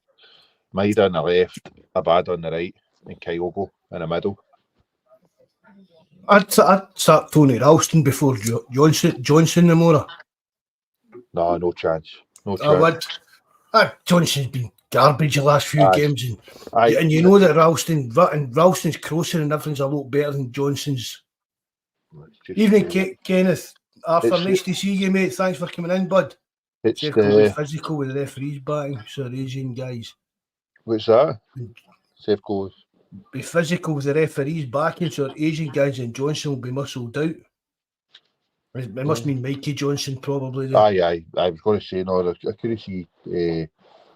Maida on the left, Abada on the right, and Kyogo in the middle. I'd start Tony Ralston before Johnson tomorrow. No chance. I would. Johnson's been garbage the last few games, and you know that Ralston's crossing and everything's a lot better than Johnson's. Evening, Kenneth. Arthur, nice to see you, mate. Thanks for coming in, bud. It's physical with the referees batting, so Asian guys. What's that? Safe goals. Be physical with the referees backing, so Asian guys and Johnson will be muscled out. It must mean Mikey Johnson probably. Though. Aye. I was going to say no. I couldn't see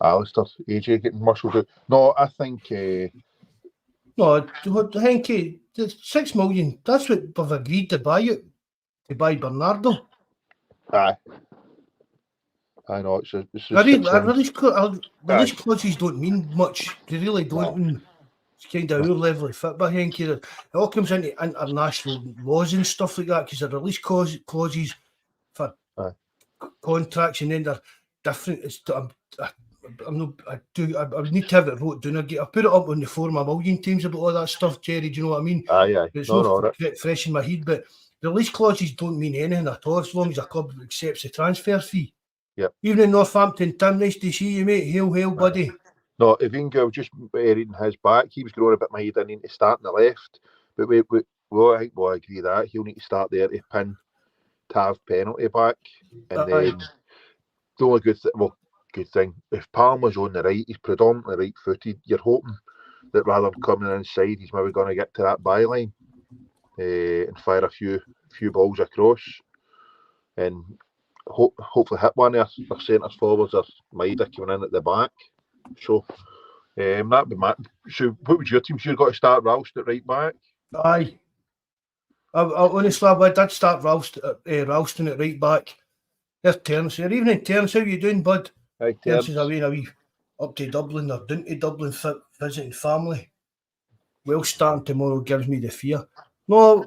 Alistair AJ getting muscled out. No, I think. No, Henky, the $6 million. That's what we've agreed to buy it to buy Bernardo. Aye. I know, it's Release clauses don't mean much. They really don't. No. It's kind of our level of football, Henky. It all comes into international laws and stuff like that because the release clauses for contracts and then they're different. I need to have it wrote down. I put it up on the forum a million times about all that stuff, Jerry. Do you know what I mean? Aye. It's not fresh in my head, but release clauses don't mean anything at all as long as a club accepts the transfer fee. Yep. Even in Northampton, Tim, nice to see you, mate. Hail, buddy. No, if Ingo just reading his back, he was growing a bit. I need to start on the left, but I think we'll agree that he'll need to start there to pin Tav penalty back, and then the only good thing if Palmer's on the right, he's predominantly right-footed. You're hoping that rather than coming inside, he's maybe going to get to that byline and fire a few balls across, and hopefully hit one of their centres forwards or Maida coming in at the back. So that'd be my. So what would your team? So you've got to start Ralston at right back. Aye. Honestly, I did start Ralston at right back. There's Terence here. Evening, Terence. How you doing, bud? Hi, Terence is away a wee up to Dublin or down to Dublin visiting family. Well, starting tomorrow gives me the fear. No,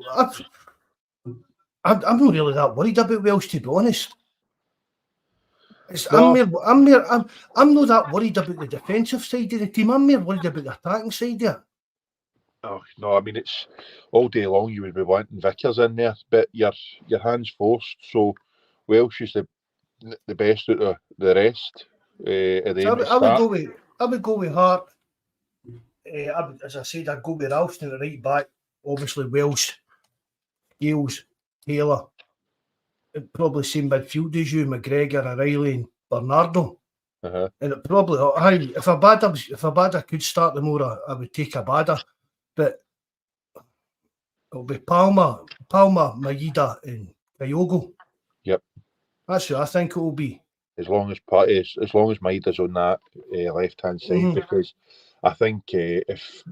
I'm not really that worried about Welsh, to be honest. I'm not that worried about the defensive side of the team. I'm more worried about the attacking side there. Oh no, I mean it's all day long you would be wanting Vickers in there, but your hands forced. So Welsh is the best out of the rest. I would go with Hart. As I said, I'd go with Ralston at right back. Obviously Welsh, Gales, Taylor. Probably same midfield as you, McGregor, O'Reilly, and Bernardo. And it probably, if Abada could start the more, I would take Abada, but it'll be Palmer, Maida, and Kyogo. Yep, that's who I think it will be. As long as Maida's on that left hand side, because I think if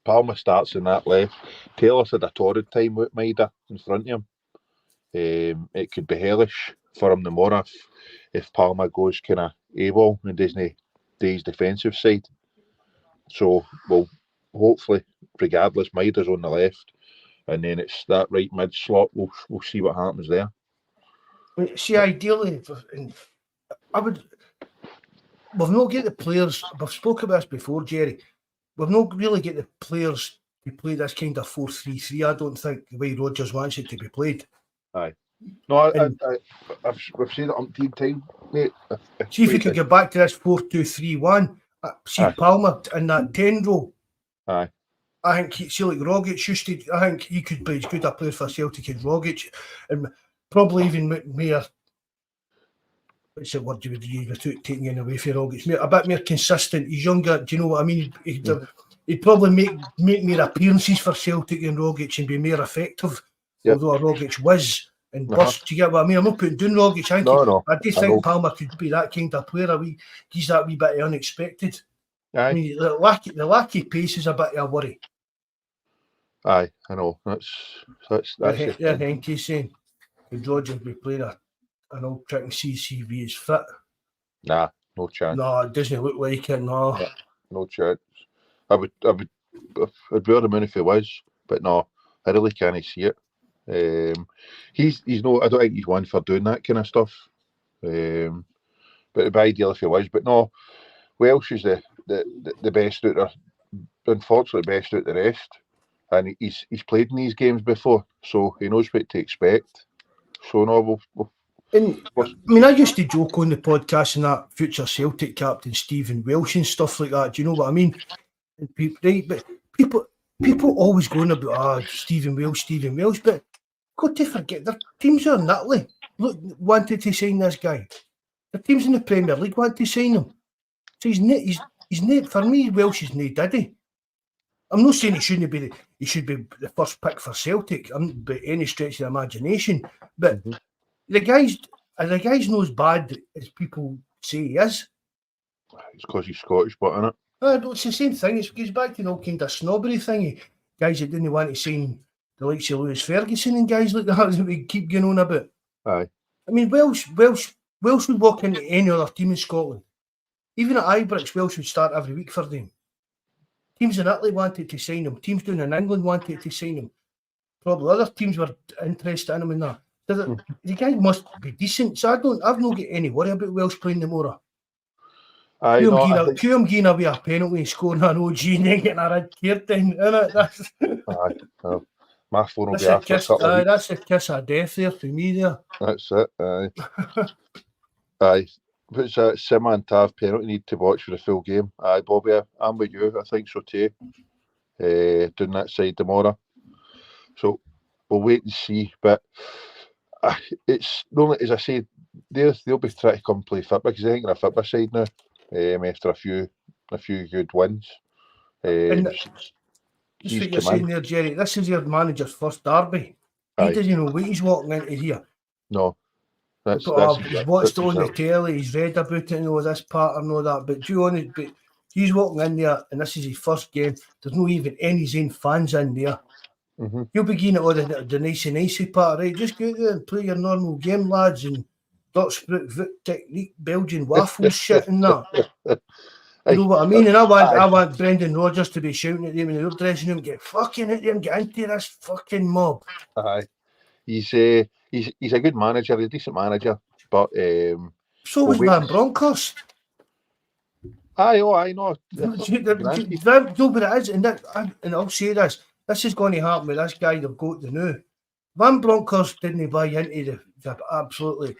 Palmer starts in that left, Taylor's had a torrid time with Maida in front of him. It could be hellish for him tomorrow if Palmer goes kind of AWOL and doesn't do his defensive side. So, well, hopefully, regardless, Maida's on the left, and then it's that right mid slot. We'll see what happens there. See, ideally, we've not get the players. We've spoken about this before, Jerry. We've not really get the players to play this kind of 4-3-3. I don't think the way Rodgers wants it to be played. Aye. No, I've seen it umpteen time, mate. See if we could get back to this 4-2-3-1. See Palmer in that 10 role. Aye. I think like Rogic used to. I think he could be as good a player for Celtic as Rogic, and probably even more. What's the word you would use without taking any away from Rogic? A bit more consistent. He's younger. Do you know what I mean? He'd probably make more appearances for Celtic than Rogic and be more effective. Yep. Although a Rogic whiz and bust, do you get what I mean? I'm not putting down Rogic. I just think Palmer could be that kind of player. He's that wee bit unexpected. Aye. I mean, the lack of pace is a bit of a worry. Aye, I know. That's Henke's saying could Rodgers be playing an old trick and CCV is fit? Nah, no chance. No, it doesn't look like it. No, yeah, no chance. I'd wear him in if he was, but no, I really can't see it. He's no. I don't think he's one for doing that kind of stuff. But it'd be ideal if he was. But no, Welsh is the best out of, unfortunately, best out the rest. And he's played in these games before, so he knows what to expect. So no, I used to joke on the podcast and that future Celtic captain Stephen Welsh and stuff like that. Do you know what I mean? And people always going about Stephen Welsh, but got to forget their teams are nutty. Look, wanted to sign this guy. The teams in the Premier League want to sign him. So he's not for me. Welsh is no daddy. I'm not saying he should be the first pick for Celtic. By any stretch of the imagination, but the guy's not as bad as people say he is. It's because he's Scottish, but isn't it? But it's the same thing. It goes back to the old kind of snobbery thing. Guys that didn't want to sign the likes of Lewis Ferguson and guys like that we keep going on about. Aye. I mean, Welsh would walk into any other team in Scotland. Even at Ibrox, Welsh would start every week for them. Teams in Italy wanted to sign him. Teams down in England wanted to sign him. Probably other teams were interested in him and that. So the guy must be decent. So I've not got any worry about Welsh playing the Mora. Cue him getting away a penalty and scoring an OG and then getting a red card then, innit? My phone will be after a couple of weeks. That's a kiss of death there for me there. That's it, aye. Aye. What's that Sima and Tav penalty need to watch for the full game? Aye, Bobby, I'm with you. I think so too. Doing that side tomorrow. So we'll wait and see. But it's normally, as I say, they'll be trying to come play football because I think they're a football side now. After a few good wins. Just what you're saying there, Jerry, this is your manager's first derby. He doesn't know what he's walking into here. No. He's watched on the telly, he's read about it and all this part and all that, but he's walking in there and this is his first game. There's no even any Zane fans in there. Mm-hmm. You'll begin at all the nicey part, right? Just go out there and play your normal game, lads, and Dutch technique, Belgian waffles shit and that. You know what I mean? And I want Brendan Rodgers to be shouting at them in the dressing room, get fucking at them, get into this fucking mob. Aye. He's a good manager, a decent manager, but so was Van Bronckhorst. I know. No, but it is, and I'll say this is going to happen with this guy they've got to know. Van Bronckhorst didn't buy into the absolutely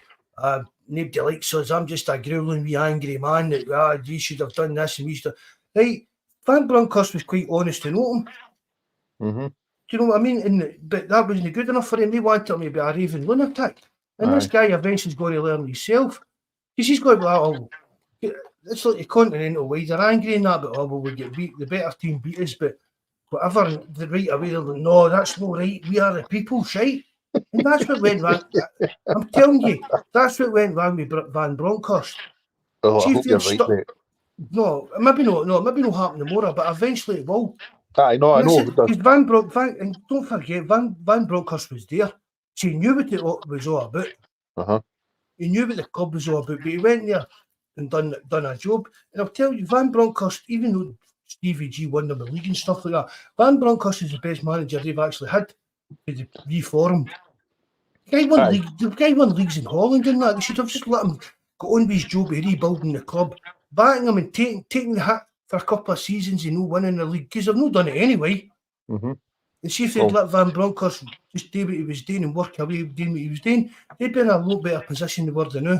nobody likes us. I'm just a growling wee angry man that you should have done this and we should have. Right, Van Bronckhorst was quite honest and open. Mm-hmm. Do you know what I mean? But that wasn't good enough for him. They wanted him to be a raving lunatic. And this guy eventually is going to learn himself. Because he's going to be it's like the continental way. They're angry in that, but we get beat. The better team beat us, but whatever, the right away, they're like, no, that's not right. We are the people, shite. And that's what went wrong. I'm telling you, that's what went wrong with Van Bronckhorst. Oh, I hope you're right, mate. No, maybe not happen tomorrow, but eventually it will. I know. Because and don't forget, Van Bronckhorst was there. So he knew what it was all about. Uh-huh. He knew what the club was all about, but he went there and done a job. And I'll tell you, Van Bronckhorst, even though Stevie G won them the league and stuff like that, Van Bronckhorst is the best manager they've actually had. He's reformed. The guy won leagues in Holland and that. They should have just let him go on with his job of rebuilding the club, backing him and taking the hit for a couple of seasons and no winning the league because they've not done it anyway. Mm-hmm. And see if they'd let Van Bronckhorst just do what he was doing and work away doing what he was doing, they'd be in a lot better position than they now.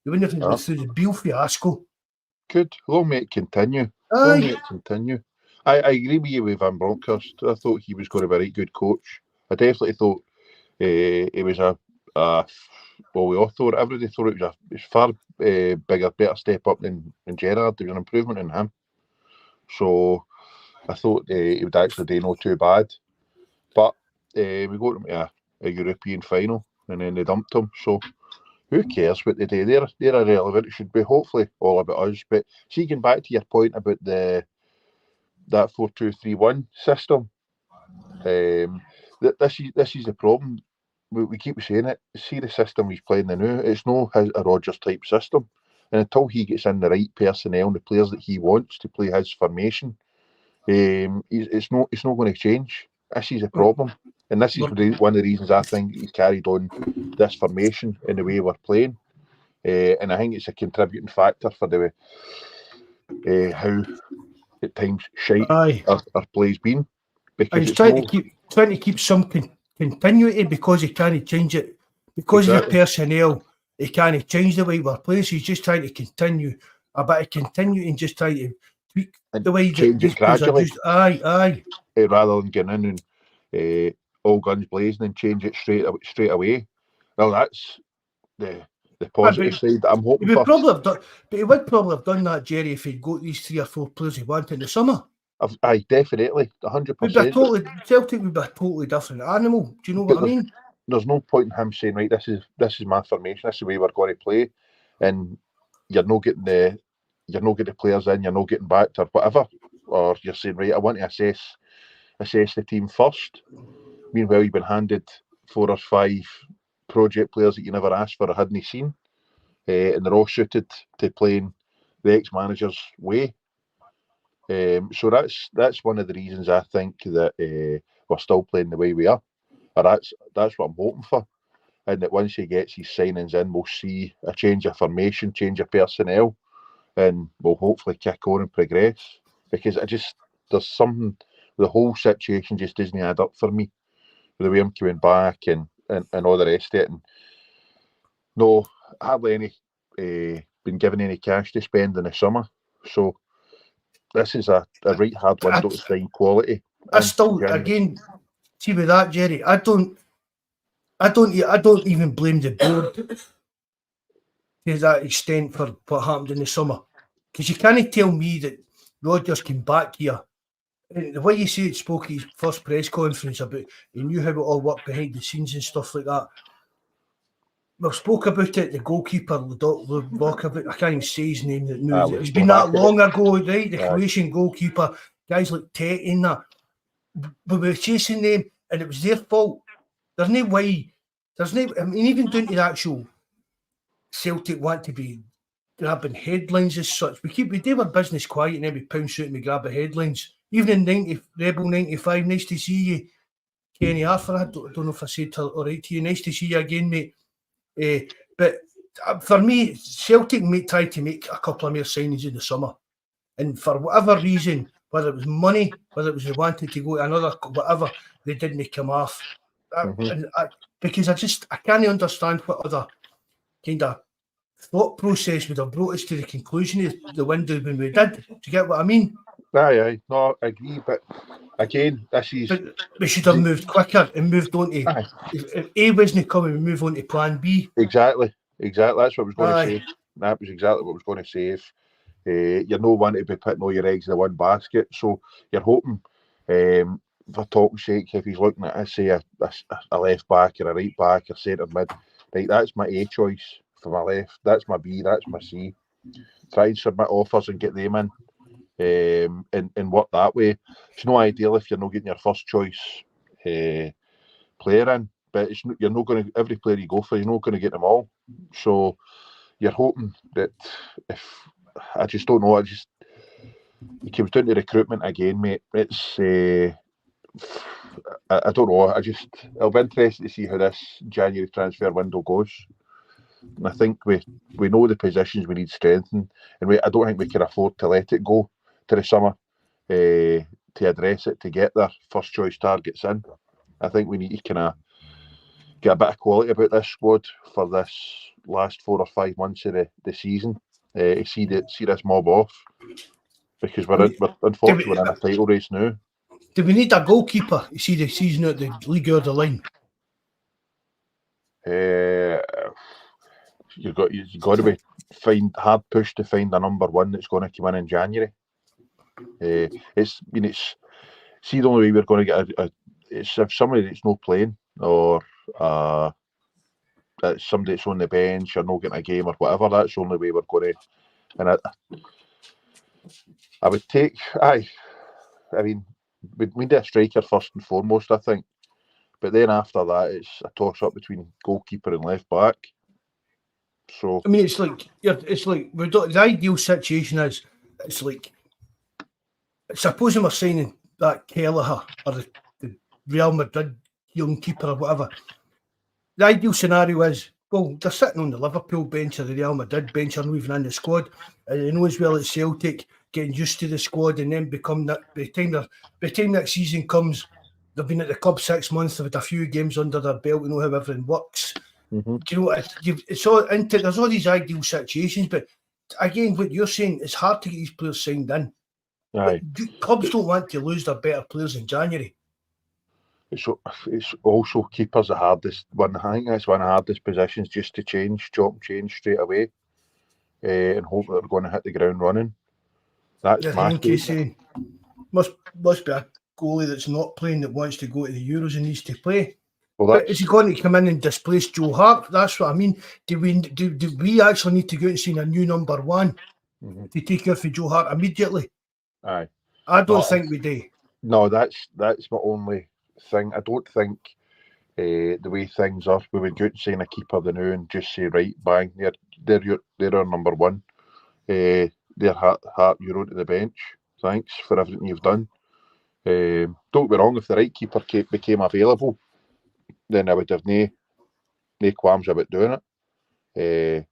They wouldn't have gone through the Beale fiasco. Good. Long may it continue. Aye. I agree with you with Van Bronckhorst. I thought he was going to be a right good coach. I definitely thought he was we all thought, everybody thought it was a far bigger, better step up than Gerrard. There was an improvement in him. So I thought he would actually do not too bad. But we got him to a European final and then they dumped him. So who cares what they do? They're irrelevant. It should be hopefully all about us. But see, getting back to your point about that 4-2-3-1 system, this is the problem. We keep saying it. See the system he's playing now. It's no a Rodgers type system, and until he gets in the right personnel and the players that he wants to play his formation, it's not going to change. This is a problem, and this is one of the reasons I think he's carried on this formation in the way we're playing, and I think it's a contributing factor for the how at times shite our play's been. Because he's trying to keep some continuity because he can't change it. Because of the personnel, he can't change the way we're playing. So he's just trying to continue a bit of continuity and just trying to tweak the way change it gradually. Aye. Rather than getting in and all guns blazing and change it straight away. Well, that's the positive side that I'm hoping for. But he would probably have done that, Jerry, if he'd got these 3 or 4 players he wanted in the summer. Aye, definitely, 100%. Celtic would be a totally different animal. Do you know what I mean? There's no point in him saying, right, this is my formation, this is the way we're going to play, and you're not getting the players in, you're not getting backed or whatever, or you're saying, right, I want to assess the team first. Meanwhile, you've been handed 4 or 5 project players that you never asked for or hadn't seen, and they're all suited to playing the ex-manager's way. So that's one of the reasons I think that we're still playing the way we are. Or that's what I'm hoping for. And that once he gets his signings in, we'll see a change of formation, change of personnel, and we'll hopefully kick on and progress. Because there's something, the whole situation just doesn't add up for me. The way I'm coming back and all the rest of it. And no, hardly any been given any cash to spend in the summer. So this is a right hard window to find quality. I still, again, see with that, Jerry, I don't even blame the board to that extent for what happened in the summer. Because you can't tell me that Rodgers came back here. And the way you say it spoke at his first press conference about he knew how it all worked behind the scenes and stuff like that. We've spoke about it, the goalkeeper, I can't even say his name. It's been that long ago, right? The Croatian goalkeeper, guys like Tet and that. We were chasing them and it was their fault. There's no way. I mean, even down to the actual Celtic want to be grabbing headlines as such. We do our business quiet and then we pounce out and we grab the headlines. Even in Rebel 95, nice to see you, Kenny Arthur. I don't know if I said all right to you. Nice to see you again, mate. But for me, Celtic tried to make a couple of more signings in the summer. And for whatever reason, whether it was money, whether it was they wanted to go to another, whatever, they didn't come off. Because I can't understand what other kind of thought process would have brought us to the conclusion of the window when we did. Do you get what I mean? Aye. No, I agree. But again, this is... But we should have moved quicker and moved on to... If A wasn't coming, we move on to plan B. Exactly. That's what I was going to say. That was exactly what I was going to say. If you're no one to be putting all your eggs in the one basket. So you're hoping, for talk's sake, if he's looking at, say, a left back or a right back or centre mid, right, that's my A choice for my left. That's my B, that's my C. Try and submit offers and get them in. And work that way. It's no ideal if you're not getting your first choice player in, but you're not going to, every player you go for, you're not going to get them all. So you're hoping that I just don't know. It comes down to recruitment again, mate. It's I don't know. It'll be interesting to see how this January transfer window goes. And I think we know the positions we need strengthening, and I don't think we can afford to let it go to the summer to address it, to get their first choice targets in. I think we need to kind of get a bit of quality about this squad for this last 4 or 5 months of the season to see this mob off, because we're unfortunately in a title race now. Do we need a goalkeeper to see the season at the league or the line? You've got to be hard pushed to find a number one that's going to come in January. See, the only way we're going to get it's if somebody that's not playing, or somebody that's on the bench or not getting a game or whatever. That's the only way we're going to. And I would take. I mean, we need a striker first and foremost, I think. But then after that, it's a toss up between goalkeeper and left back. So I mean, it's like the ideal situation is it's like, supposing we're signing that Kelleher or the Real Madrid young keeper or whatever. The ideal scenario is, well, they're sitting on the Liverpool bench or the Real Madrid bench or not even in the squad, and they know as well as Celtic getting used to the squad, and then become that by the time next season comes, they've been at the club 6 months, they've had a few games under their belt, they know how everything works. Mm-hmm. Do you know what? There's all these ideal situations, but again, what you're saying, it's hard to get these players signed in. Aye. Clubs don't want to lose their better players in January. It's also keepers the hardest one. I think that's one of the hardest positions, just to chop and change straight away, and hope that they're going to hit the ground running. That's my case. Must be a goalie that's not playing that wants to go to the Euros and needs to play. Well, is he going to come in and displace Joe Hart? That's what I mean. Do we actually need to go and see a new number one to take off for Joe Hart immediately? Aye. I don't think we do. No, that's my only thing. I don't think the way things are, we would go out and sign a keeper the now and just say, right, bang, they're our number one. They're heart you're onto the bench. Thanks for everything you've done. Don't get me wrong, if the right keeper became available, then I would have no qualms about doing it.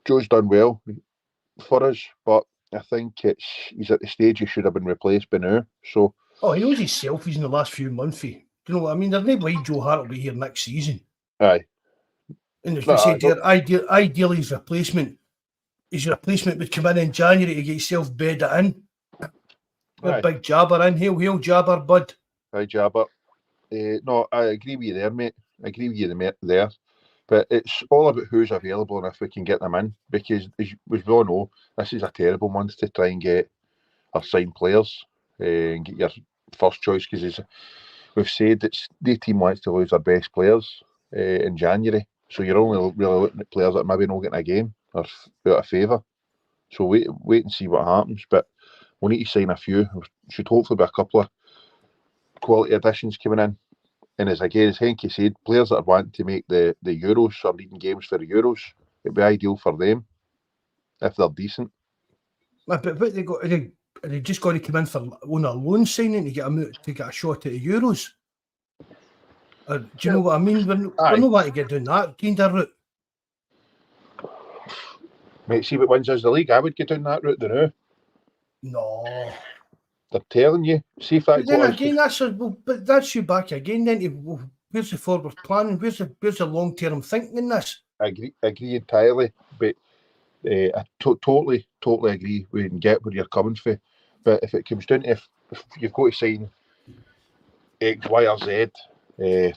Joe's done well for us, but I think he's at the stage he should have been replaced by now. So, he owes his selfies in the last few months. Do you know what I mean? There's no way Joe Hart will be here next season. Aye. And as we said there, ideally his replacement would come in January to get himself bedded in. A big jabber in. Hail jabber, bud. Aye, jabber. No, I agree with you there, mate. I agree with you there. But it's all about who's available and if we can get them in. Because, as we all know, this is a terrible month to try and get or sign players and get your first choice. Because we've said the team wants to lose their best players in January. So you're only really looking at players that maybe not getting a game or out of favour. So wait and see what happens. But we need to sign a few. Should hopefully be a couple of quality additions coming in. And as Henke said, players that are wanting to make the Euros or leading games for the Euros, it'd be ideal for them if they're decent. But they just got to come in on a loan signing to get a shot at the Euros. Do you know what I mean? We're not want to get down that kind of route. Mate, see what wins us the league. I would get down that route now. No. They're telling you. See if that. But then again, that's you back again. Then where's the forward planning? Where's the long term thinking in this? I agree entirely, but I totally agree. We can get where you're coming from, but if it comes down to if you've got to sign X, Y, or Z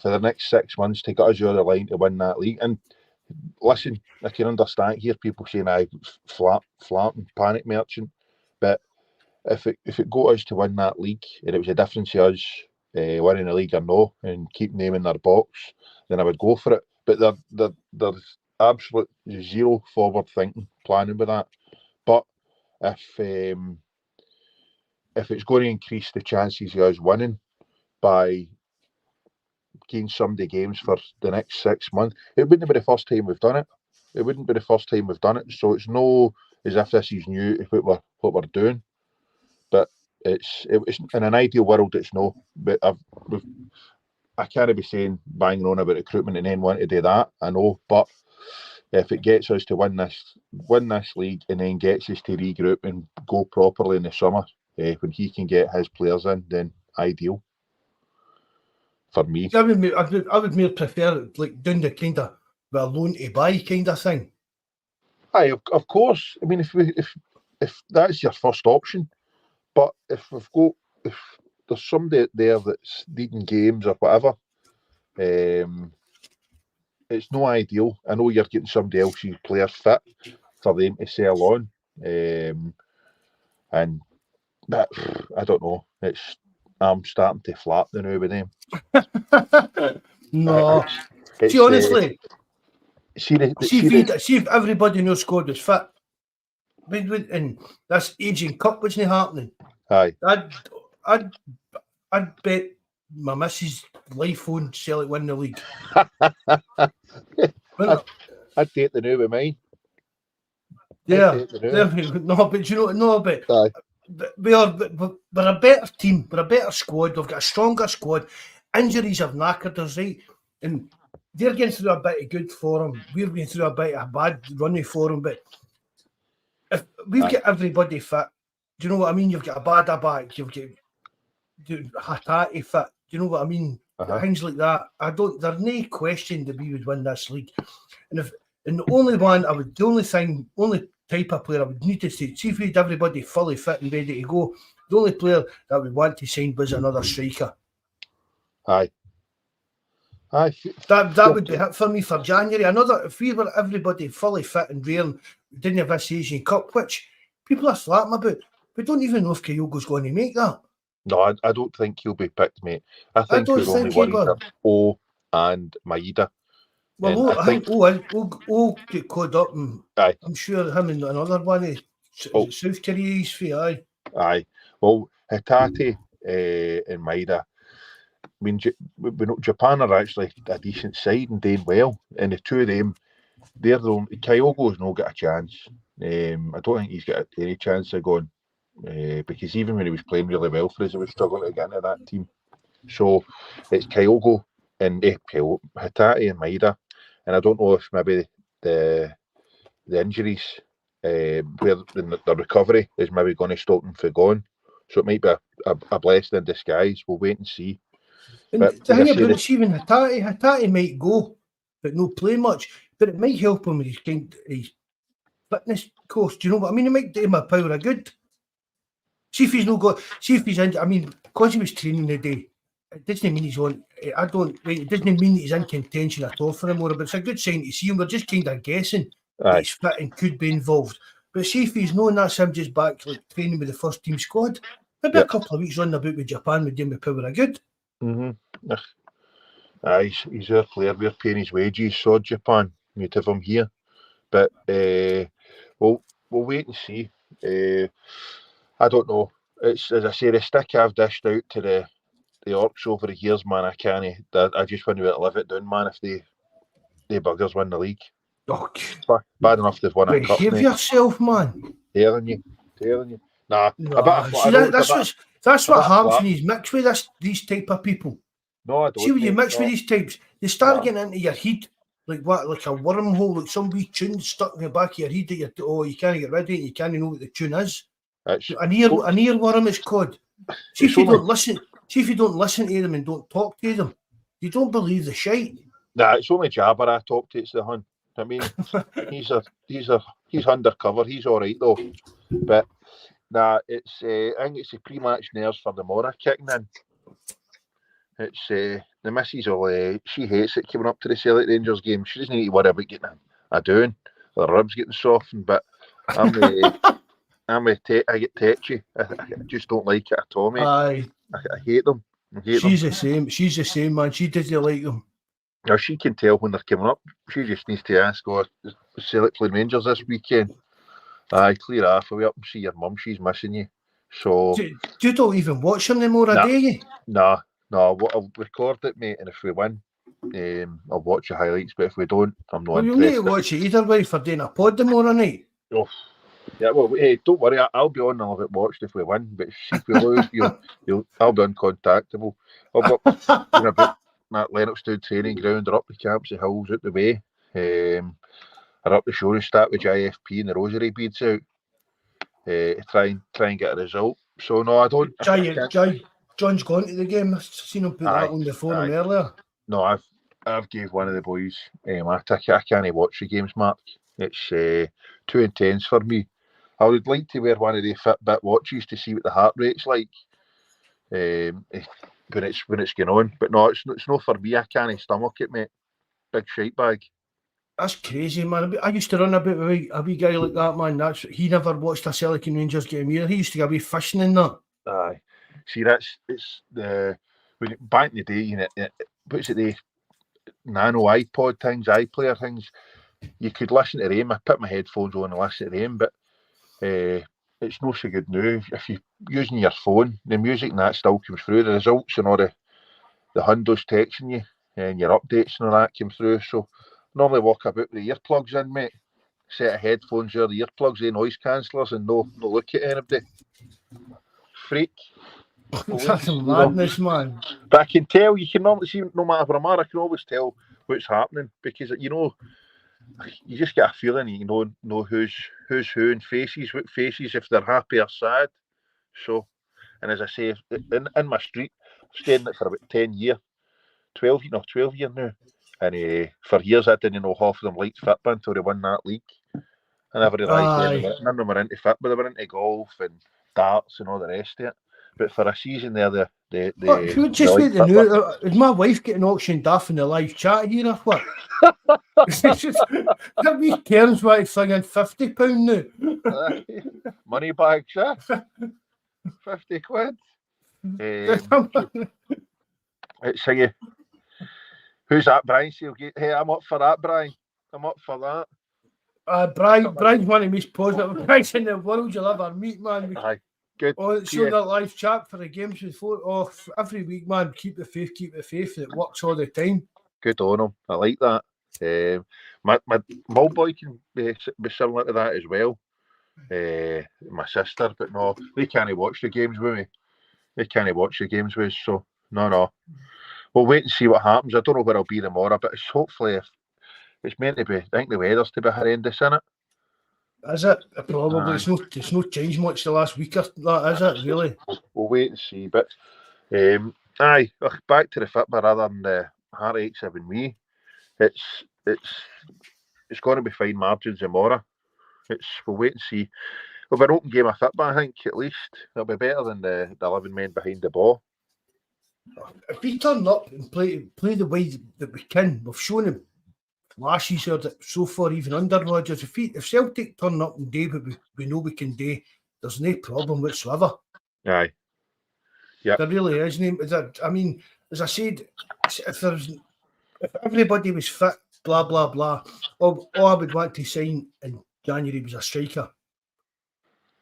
for the next 6 months to get us over the line to win that league, and listen, I can understand here people saying I flat and panic merchant, but if it got us to win that league and it was a difference of us winning the league or no and keep them in their box, then I would go for it. But there's absolute zero forward thinking planning with that. But if it's going to increase the chances of us winning by getting somebody games for the next 6 months, it wouldn't be the first time we've done it. So it's no as if this is new to what we're doing. But it's in an ideal world, it's no. But I can't be saying banging on about recruitment and then want to do that. I know, but if it gets us to win this league and then gets us to regroup and go properly in the summer, when he can get his players in, then ideal for me. I would more prefer like doing the kind of loan to buy kind of thing. Aye, of course. I mean, if that's your first option. But if there's somebody there that's leading games or whatever, it's no ideal. I know you're getting somebody else's players fit for them to sell on, and that I don't know. I'm starting to flap now with them. No, see honestly, see if everybody in your squad was fit. And this aging cup wasn't happening. Aye. I'd bet my missus' life phone Celtic win the league. I'd take the new with mine. Yeah. But we're a better team. We're a better squad. We've got a stronger squad. Injuries have knackered us, right? And they're getting through a bit of good form. We're going through a bit of bad running form, but if we've got everybody fit, do you know what I mean? You've got a Bada back, you've got Hatati fit, do you know what I mean? Things like that. There's no question that we would win this league. And the only type of player I would need to see if we had everybody fully fit and ready to go, the only player that we want to sign was another striker. Aye. That would be it for me for January. If we were everybody fully fit and real, didn't have this Asian Cup, which people are flapping about. We don't even know if Kyogo's going to make that. No, I don't think he'll be picked, mate. I think we're only worried about O and Maeda. Well, I think O get caught up, and aye. I'm sure him and another one South Korea's for Aye. Well, Hatati and Maeda, mean, Japan are actually a decent side and doing well, and the two of them, they're the only. Kyogo's not got a chance. I don't think he's got any chance of going, because even when he was playing really well for us, he was struggling to get into that team. So it's Kyogo and Hitati and Maeda, and I don't know if maybe the injuries, where the recovery is maybe going to stop them from going. So it might be a blessing in disguise. We'll wait and see. And But the thing about it's even Hitati might go, but not play much. But it might help him with his fitness course. Do you know what I mean? It might do him a power of good. See if he's not got. See if he's in. I mean, because he was training today, it doesn't mean he's on. I don't. It doesn't mean that he's in contention at all for him, but it's a good sign to see him. We're just kind of guessing that he's fit and could be involved. But see if he's known that's him just back like training with the first team squad. Maybe a couple of weeks running about with Japan would do him a power of good. He's our player. We're paying his wages, so Japan, we'd have him here. But we'll wait and see. I don't know. It's, as I say, the stick I've dished out to the Orcs over the years, man. I can't. I just want to live it down, man. If they buggers win the league, bad enough they've won a cup. Behave yourself, man. Telling you. Nah. That's what happens when you mix with these type of people. No, I don't. See, when you mix with these types, they start getting into your head like a wormhole, like some wee tune stuck in the back of your head that you can't get rid of it, you can't know what the tune is. An earworm is called. See if you don't listen to them and don't talk to them, you don't believe the shite. Nah, it's only Jabber I talk to. It's the Hun. I mean, he's undercover. He's all right though. But nah, it's I think it's the pre-match nerves for the Mora kicking in. It's the missus she hates it coming up to the Celtic Rangers game. She doesn't need to worry about getting a doing. Her ribs getting softened, but I get tetchy. I just don't like it at all, mate. I hate them. She's the same. She's the same, man. She doesn't like them. Now she can tell when they're coming up. She just needs to ask, is Celtic playing Rangers this weekend? Clear off. Away up and see your mum. She's missing you. So you don't even watch them anymore, do you? Nah. No, I'll record it, mate, and if we win, I'll watch the highlights. But if we don't, I'm not interested. You'll need to watch it either way for doing a pod tomorrow night. Oh, yeah. Well, hey, don't worry. I'll be on. I'll have it watched if we win. But if we lose, I'll be uncontactable. I'll be up that Lennoxtown training ground, or up the Campsie Hills out the way, or up the shore and start with GIFP and the rosary beads out. Try and get a result. So no, I don't. John's gone to the game. I've seen him put that on the forum earlier. No, I've gave one of the boys my ticket. I can't watch the games, Mark. It's too intense for me. I would like to wear one of the Fitbit watches to see what the heart rate's like when it's going on. But no, it's not for me. I can't stomach it, mate. Big shite bag. That's crazy, man. I used to run a bit with a wee guy like that, man. He never watched a Celtic and Rangers game either. He used to go away fishing in that. Aye. See, it's the back in the day, what's it, the nano iPod things, iPlayer things. You could listen to them. I put my headphones on and listen to them, but it's not so good now. If you're using your phone, the music and that still comes through. The results and all the hundos texting you and your updates and all that come through. So normally walk about with the earplugs in, mate. Set of headphones or the earplugs, the noise cancellers, and no look at anybody. Freak. That's madness, man. But I can tell, you can normally see, no matter where I'm at, I can always tell what's happening because you just get a feeling, you know who's who and what faces if they're happy or sad. So, and as I say, in my street, I've stayed in it for about 12 years now. And for years I didn't know half of them liked Fitbit until they won that league. I never realised none of them were into Fitbit, they were into golf and darts and all the rest of it. But for a season there, is my wife getting auctioned off in the live chat here or what? That wee Cairns wife singing £50 now. Money bags, yeah. 50 quid. It's singing. Who's that, Brian? Hey, I'm up for that, Brian. I'm up for that. Brian's one of the most positive guys in the world you'll ever meet, man. Aye. Good. Oh, it's on that live chat for the games before. Oh, every week, man, keep the faith. It works all the time. Good on him. I like that. My boy can be similar to that as well. My sister, but no, they can't watch the games with me. They can't watch the games with us, so no. We'll wait and see what happens. I don't know where I'll be tomorrow, but it's hopefully if it's meant to be. I think the weather's to be horrendous, isn't it? Is it? Probably. It's no changed much the last week or that, is it? Really? We'll wait and see. But back to the football rather than the heartaches having me. It's going to be fine margins tomorrow. We'll wait and see. We'll have an open game of football, I think, at least. It'll be better than the 11 men behind the ball. If we turn up and play the way that we can, we've shown them flashes of it so far, even under Rodgers. If Celtic turn up and do what we know we can do, there's no problem whatsoever. Aye. Yeah. There really isn't. I mean, as I said, if everybody was fit, blah, blah, blah, all I would want to sign in January was a striker.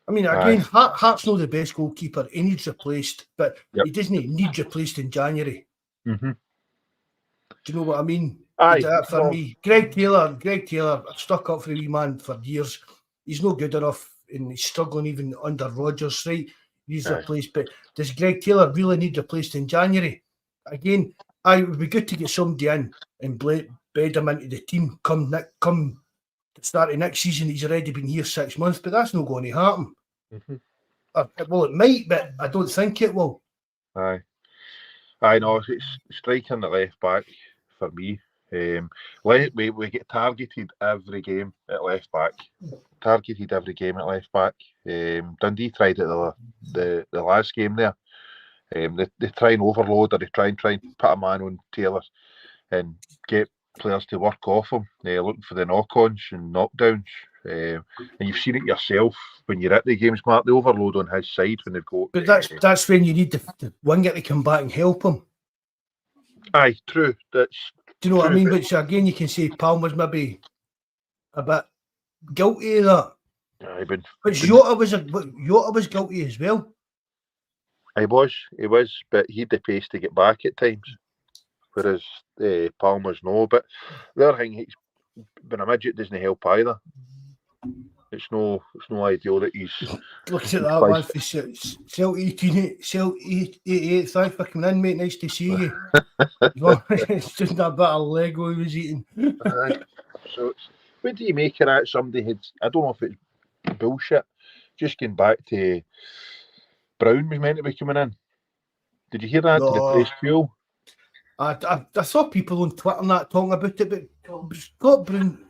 I mean, again, Hart's not the best goalkeeper. He needs replaced, but he doesn't need replaced in January. Mm-hmm. Do you know what I mean? Aye. For me, Greg Taylor, I've stuck up for the wee man for years. He's not good enough, and he's struggling even under Rodgers, right? He's replaced, but does Greg Taylor really need replaced in January? Again, it would be good to get somebody in and bed him into the team come the start of next season. He's already been here 6 months, but that's not going to happen. Mm-hmm. Well, it might, but I don't think it will. Aye. I know it's striking the left back for me. We get targeted every game at left back. Dundee tried it the last game there. They try and overload, or they try and put a man on Taylor and get players to work off him, looking for the knock-ons and knockdowns. And you've seen it yourself when you're at the games, Mark. They overload on his side when they've got. But that's when you need the winger to come back and help him. Aye, true. Do you know what I mean? Which again, you can say Palmer's maybe a bit guilty of that. Aye, but Jota was guilty as well. He was, but he had the pace to get back at times, whereas Palmer's no. But the other thing, he's been a midget doesn't help either. It's no ideal that he's. Look at that one for Cell 88. Thanks for coming in, mate. Nice to see you. It's just a bit of Lego he was eating. So, what do you make of that? Somebody had, I don't know if it's bullshit. Just getting back to Brown was meant to be coming in. Did you hear that? No. To replace Fuel? I saw people on Twitter and that talking about it, but Scott Brown.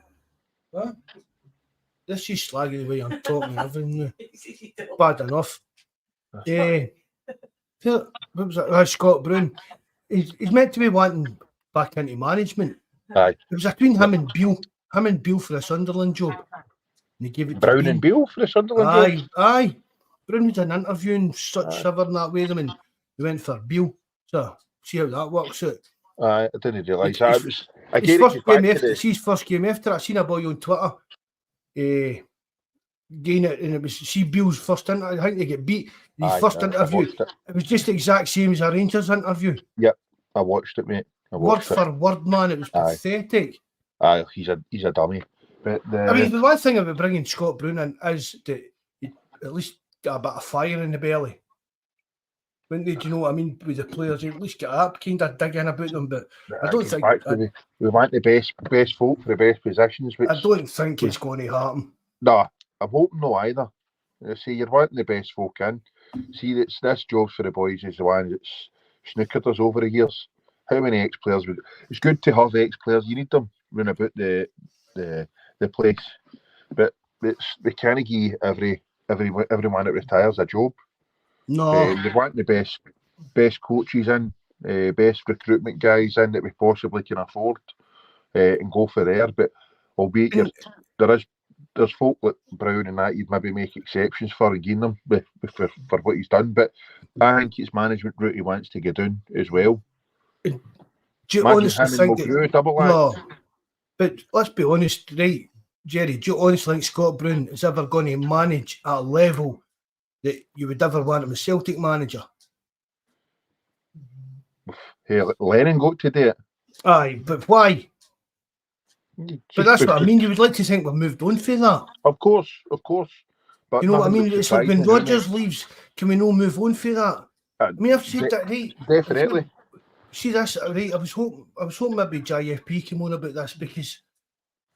What? This is slagging the way I'm talking. Everything bad enough. What was that? Scott Brown. He's meant to be wanting back into management. Aye. It was between him and Beale for the Sunderland job. And they gave it Brown and Beale for the Sunderland job? Aye. Brown was an interview and such shivering that way, and they went for Beale. So see how that works out. I didn't realise that. It's his first game after. I seen a boy on Twitter. Gain it, and it was Beale's first interview. I think they get beat. His first interview. It was just the exact same as a Rangers interview. Yep, I watched it, mate. Word for word, man. It was pathetic. Aye, he's a dummy. But I mean, the one thing about bringing Scott Brown in is that he at least got a bit of fire in the belly. When they, do you know what I mean, with the players, they at least get up, kind of digging about them. But I don't think we want the best folk for the best positions. Which I don't think it's going to happen. No, I'm hoping no either. See, you're wanting the best folk in. See, this job for the boys is the one that's snookered us over the years. How many ex-players would? It's good to have ex-players. You need them round about the place, but they can't give everyone that retires a job. No, they want the best coaches in, best recruitment guys in that we possibly can afford, and go for there. But albeit there's folk like Brown and that you'd maybe make exceptions for and gain them for what he's done. But I think it's management route he wants to get down as well. Do you honestly think no? But let's be honest, right, Jerry? Do you honestly think Scott Brown is ever going to manage at a level that you would ever want him as Celtic manager? Hey, Lennon got to do it. Aye, but why? But that's what I mean. You would like to think we've moved on from that. Of course. But you know what I mean? It's like when surprising, Rodgers leaves, can we not move on from that? I mean, I've said that, right? Definitely. See this, right? I was hoping maybe JFP came on about this, because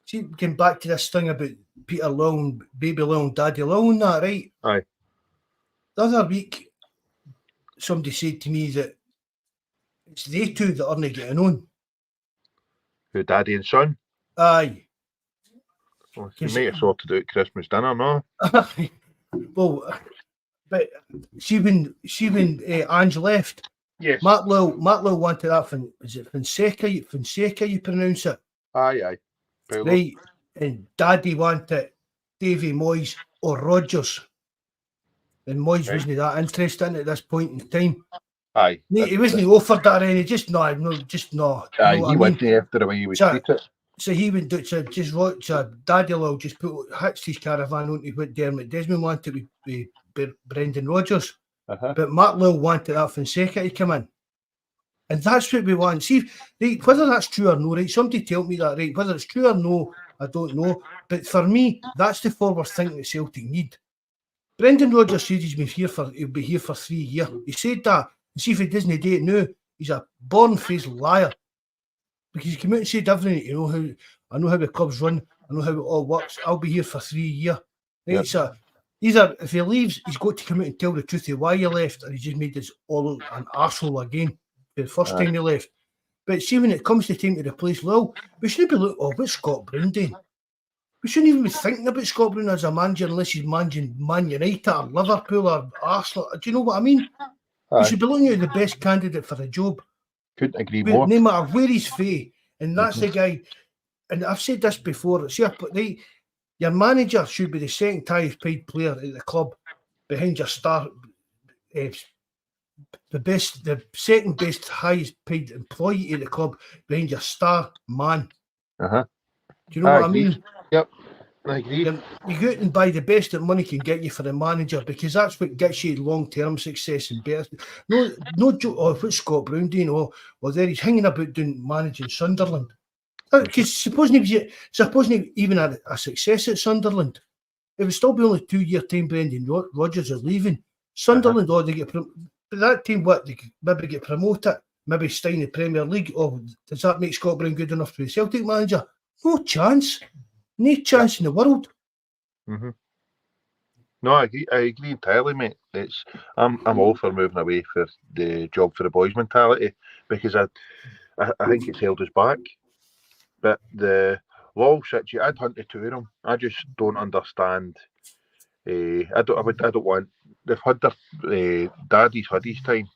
see, getting back to this thing about Peter Long, Baby Long, Daddy Long, and that, right? Aye. The other week, somebody said to me that it's they two that aren't getting on. Who, Daddy and son? Aye. Well, you might have sorted out Christmas dinner, no? Well, but see when Ange left, yes. Matt Lowe wanted that from, is it Fonseca you pronounce it? Aye. Paulo. Right. And Daddy wanted Davy Moyes or Rodgers. And Moyes wasn't that interested in it at this point in time. Aye. He wasn't offered that any, just no. Aye, he went after the way he was treated. So he would do, so Daddy Lowe just hitched his caravan onto what Dermot Desmond wanted with Brendan Rodgers. But Matt Lowe wanted that Fonseca to come in. And that's what we want. See, right, whether that's true or no, right? Somebody tell me that, right? Whether it's true or no, I don't know. But for me, that's the forward thinking that Celtic need. Brendan Rodgers said he'll be here for 3 years. He said that. And see if he doesn't do it now, he's a born-faced liar. Because he came out and said everything, I know how the clubs run, I know how it all works, I'll be here for 3 years. Right? Yep. So either if he leaves, he's got to come out and tell the truth of why he left, or he just made us all an arsehole again for the first time he left. But see, when it comes to time to replace Lowe, we shouldn't be looking, what's Scott Brown doing? We shouldn't even be thinking about Scott Brown as a manager unless he's managing Man United or Liverpool or Arsenal. Do you know what I mean? We should be looking at the best candidate for the job. Couldn't agree more. No matter where he's from. And that's the guy. And I've said this before. See, your manager should be the second highest paid player at the club behind your star. The second best highest paid employee at the club behind your star man. Do you know what I mean? Yep. I agree. You go out and buy the best that money can get you for the manager, because that's what gets you long-term success and better. No joke. Oh, what's Scott Brown doing? Well, there he's hanging about doing managing Sunderland. Because supposing he even had a success at Sunderland, it would still be only 2 year time. Brendan Rodgers is leaving Sunderland. Or they get that team. What, they maybe get promoted, maybe stay in the Premier League. Or does that make Scott Brown good enough to be Celtic manager? No chance. No chance in the world. No, I agree entirely, mate. I'm all for moving away for the job for the boys mentality, because I think it's held us back. But the Law situation, I'd hunt the two of them. I just don't understand. I don't want. They've had their Daddy's had his time.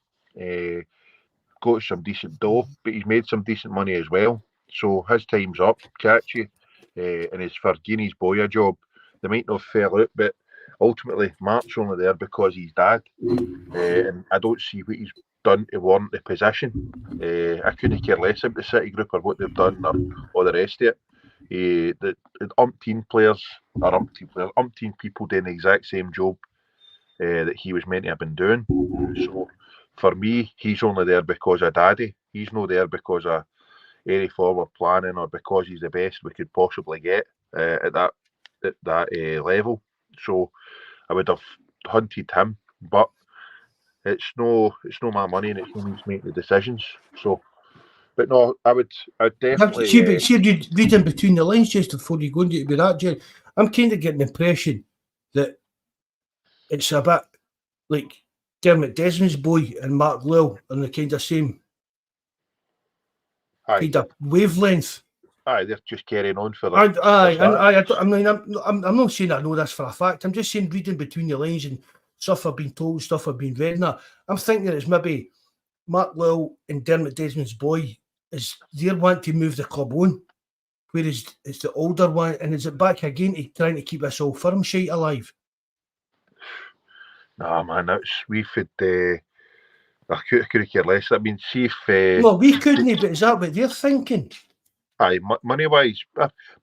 Got some decent dough, but he's made some decent money as well. So his time's up. Catch you. And it's for Guinea's boy a job. They might not fell out, but ultimately Mark's only there because he's dad. And I don't see what he's done to warrant the position. I couldn't care less about the City Group or what they've done or the rest of it. The umpteen people doing the exact same job that he was meant to have been doing. So for me, he's only there because of Daddy. He's not there because of any forward planning or because he's the best we could possibly get at that level. So I would have hunted him, but it's no my money and it's no me to make the decisions. So, but no, I'd definitely. See, reading between the lines just before you go into that, Jerry, I'm kind of getting the impression that it's a bit like Dermot Desmond's boy and Mark Lowe are the kind of same. Kind of wavelength. Aye, they're just carrying on for that. I'm not saying I know this for a fact. I'm just saying, reading between the lines and stuff I've been told, stuff I've been reading. I'm thinking it's maybe Mark Lowe and Dermot Desmond's boy is they want to move the club on, whereas it's the older one, and is it back again to trying to keep this old firm shite alive? Nah, man, we could. I could care less. I mean, see if... well, we couldn't, but is that what they're thinking? Aye, money-wise,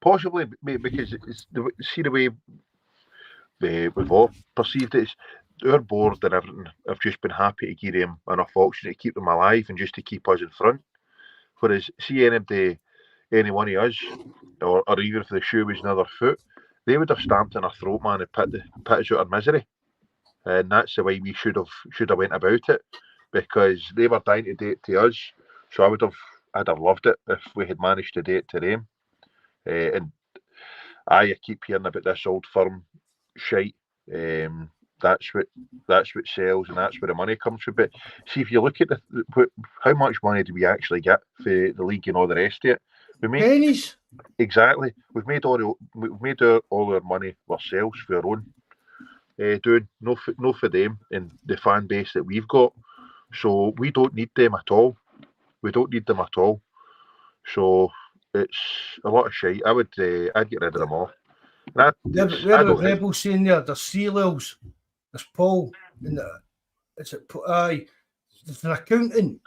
possibly, because it's see the way we've all perceived it. our board and everything have just been happy to give him enough oxygen to keep them alive and just to keep us in front. Whereas, see any one of us, or even if the shoe was another foot, they would have stamped in our throat, man, and put us out of misery. And that's the way we should have went about it, because they were dying to do it to us. So I'd have loved it if we had managed to do it to them. And I keep hearing about this Old Firm shite. That's what sells, and that's where the money comes from. But see, if you look at how much money do we actually get for the league and all the rest of it? We make pennies. Exactly. We've made all our money ourselves for our own doing. No for them and the fan base that we've got. So we don't need them at all. We don't need them at all. So it's a lot of shite. I'd get rid of them all. They're rebels saying there's C-Lils, there's Paul, and there's an accountant.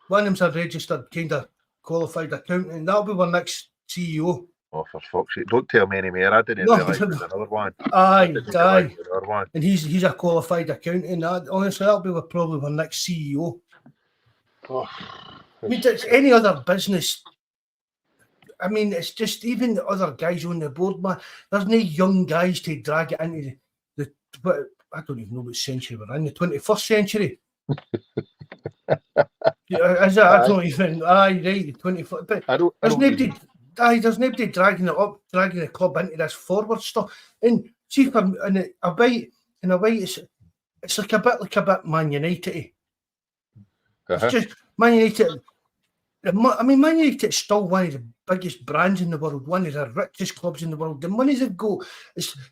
One of them's a registered kind of qualified accountant. That'll be our next CEO. Oh, for fuck's sake! Don't tell me any more. I didn't realise there was another one. Aye. And he's a qualified accountant. Honestly, that'll be probably our next CEO. Oh, I mean, it's any other business. I mean, it's just even the other guys on the board, man. There's no young guys to drag it into the I don't even know what century we're in, the 21st century. Is that? I don't even. Right, the 21st. But there's nobody dragging it up, dragging the club into this forward stuff. And see, in a way, it's like a bit Man United. It's just Man United. I mean, Man United is still one of the biggest brands in the world, one of the richest clubs in the world. The money they've got,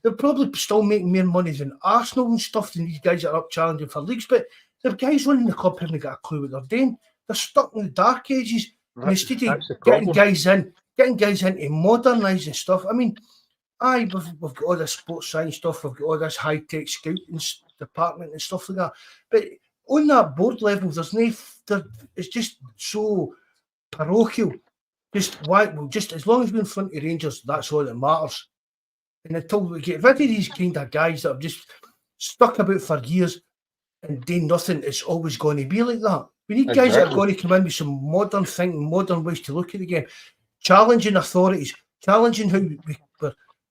they're probably still making more money than Arsenal and stuff than these guys that are up challenging for leagues. But the guys running the club haven't got a clue what they're doing. They're stuck in the dark ages. And instead of getting guys into modernising stuff. I mean, we've got all this sports science stuff, we've got all this high-tech scouting department and stuff like that. But on that board level, it's just so parochial. Just as long as we're in front of Rangers, that's all that matters. And until we get rid of these kind of guys that have just stuck about for years and doing nothing, it's always going to be like that. We need guys that are going to come in with some modern thinking, modern ways to look at the game, challenging authorities, challenging how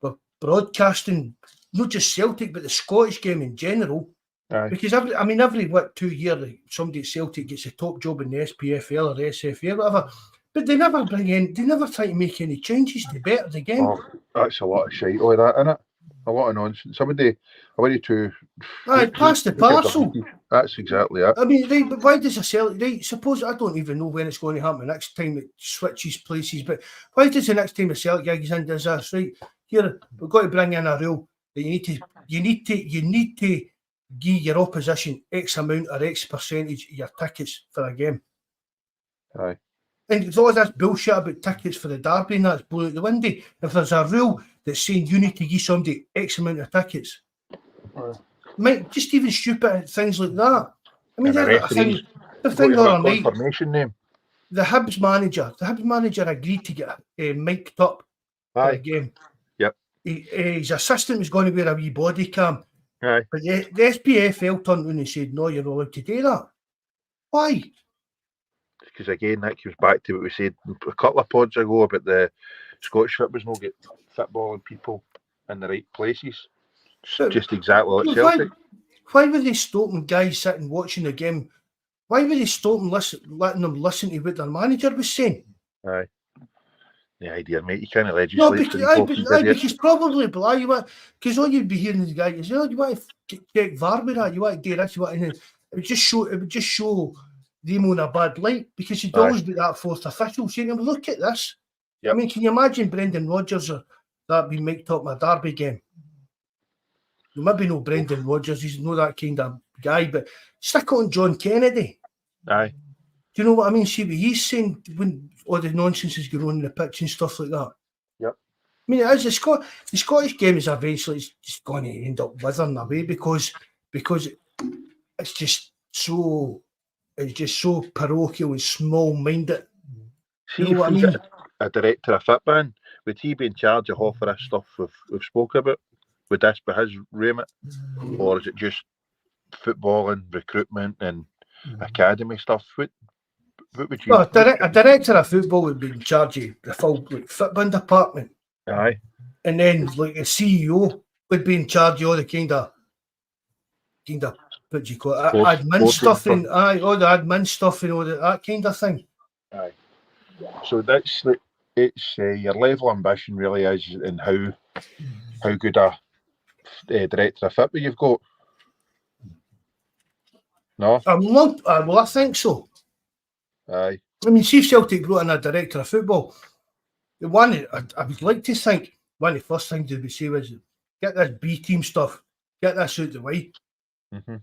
we're broadcasting, not just Celtic, but the Scottish game in general. Aye. Because every 2 years, somebody at Celtic gets a top job in the SPFL or the SFA, whatever. But they never try to make any changes to better the game. Oh, that's a lot of shite like that, isn't it? A lot of nonsense. Somebody, I went to. Pass the parcel. That's exactly it. I mean, right, but why does a Celtic? Right, suppose I don't even know when it's going to happen. The next time it switches places, but why does the next time a Celtic guy goes in does this? Right here, we've got to bring in a rule that you need to give your opposition X amount or X percentage of your tickets for a game. Aye. And all this bullshit about tickets for the derby and that's blown out the window. If there's a rule that's saying you need to give somebody X amount of tickets, just even stupid things like that. I mean, the thing on night, confirmation name. The Hibs manager agreed to get mic'd up for the game. Yep. His assistant was going to wear a wee body cam. Aye. But the SPFL turned around and said, no, you're not allowed to do that. Why? Because again, that comes back to what we said a couple of pods ago about the Scottish football's not get footballing people in the right places. It's just exactly like Celtic. Why were they stopping guys sitting watching the game? Why were they stopping letting them listen to what their manager was saying? Aye. The idea, mate, you can't legislate. Because probably because all you'd be hearing is the guy is, you want to check VAR with that, you want to do this, it would just show them on a bad light, because you'd always be that fourth official saying, look at this. Yep. I mean, can you imagine Brendan Rodgers or that being mic'd up in a derby game? Maybe no Brendan Rodgers, he's not that kind of guy, but stick on John Kennedy. Aye. Do you know what I mean? See what he's saying when all the nonsense is going on in the pitch and stuff like that. Yep. I mean, the Scottish game is eventually just going to end up withering away because it's just so parochial and small-minded. See, you know what I mean? A director of football, would he be in charge of half of this stuff we've spoke about? Would this be his remit, or is it just footballing, recruitment, and academy stuff. What would you? Well, a director of football would be in charge of the full football department. Aye. And then, like, the CEO would be in charge of all the kind of what do you call it, admin stuff and all the admin stuff and all that kind of thing. Aye. So that's like, it's your level of ambition really is in how good a director of football you've got. No? Well, I think so. Aye. I mean, see if Celtic brought in a director of football, the one I would like to think one of the first things they would say was, get this B team stuff, get this out the way. Mm-hmm.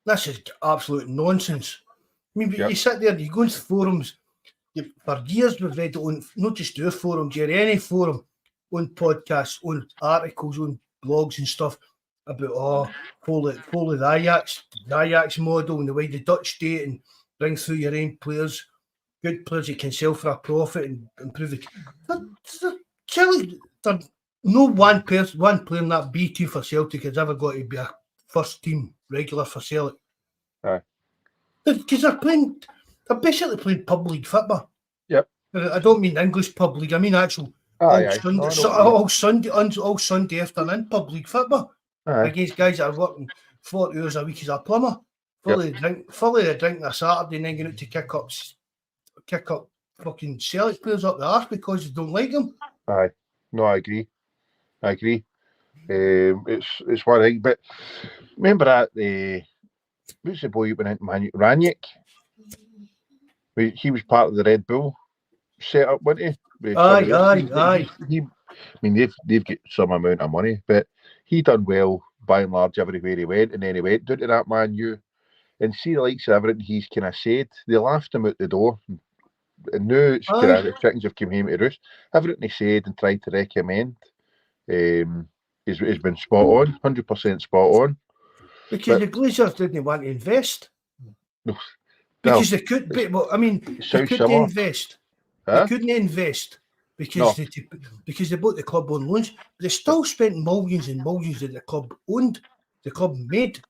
This is absolute nonsense. I mean, you sit there, you go into forums. For years we've read on not just our forum, Jerry, any forum, on podcasts, on articles, on blogs and stuff about follow the Ajax model and the way the Dutch do it and bring through your own players, good players you can sell for a profit and improve it. No one player in that B team for Celtic has ever got to be a first team regular for Celtic. Aye. Because they're basically playing pub league football. Yep. I don't mean English pub league. I mean actual all Sunday afternoon pub league football against guys that are working 40 hours a week as a plumber, fully drinking a Saturday and then going out to kick up fucking Celtic players up the arse because they don't like them. Aye. No, I agree. It's one thing, but remember that who's the boy who went into Man Ranić? He was part of the Red Bull setup, wasn't he? Aye. I mean, they've got some amount of money, but he done well by and large everywhere he went, and then he went down to that Man U, and see the likes of everything he's kind of said. They laughed him out the door, and now it's kind of the chickens have come home to roost. Everything he said and tried to recommend has been spot on, 100% spot on. Because the Glazers didn't want to invest. Because they couldn't. They couldn't invest. Huh? They couldn't invest because they bought the club on loans. But they still spent millions and millions that the club owned, the club made.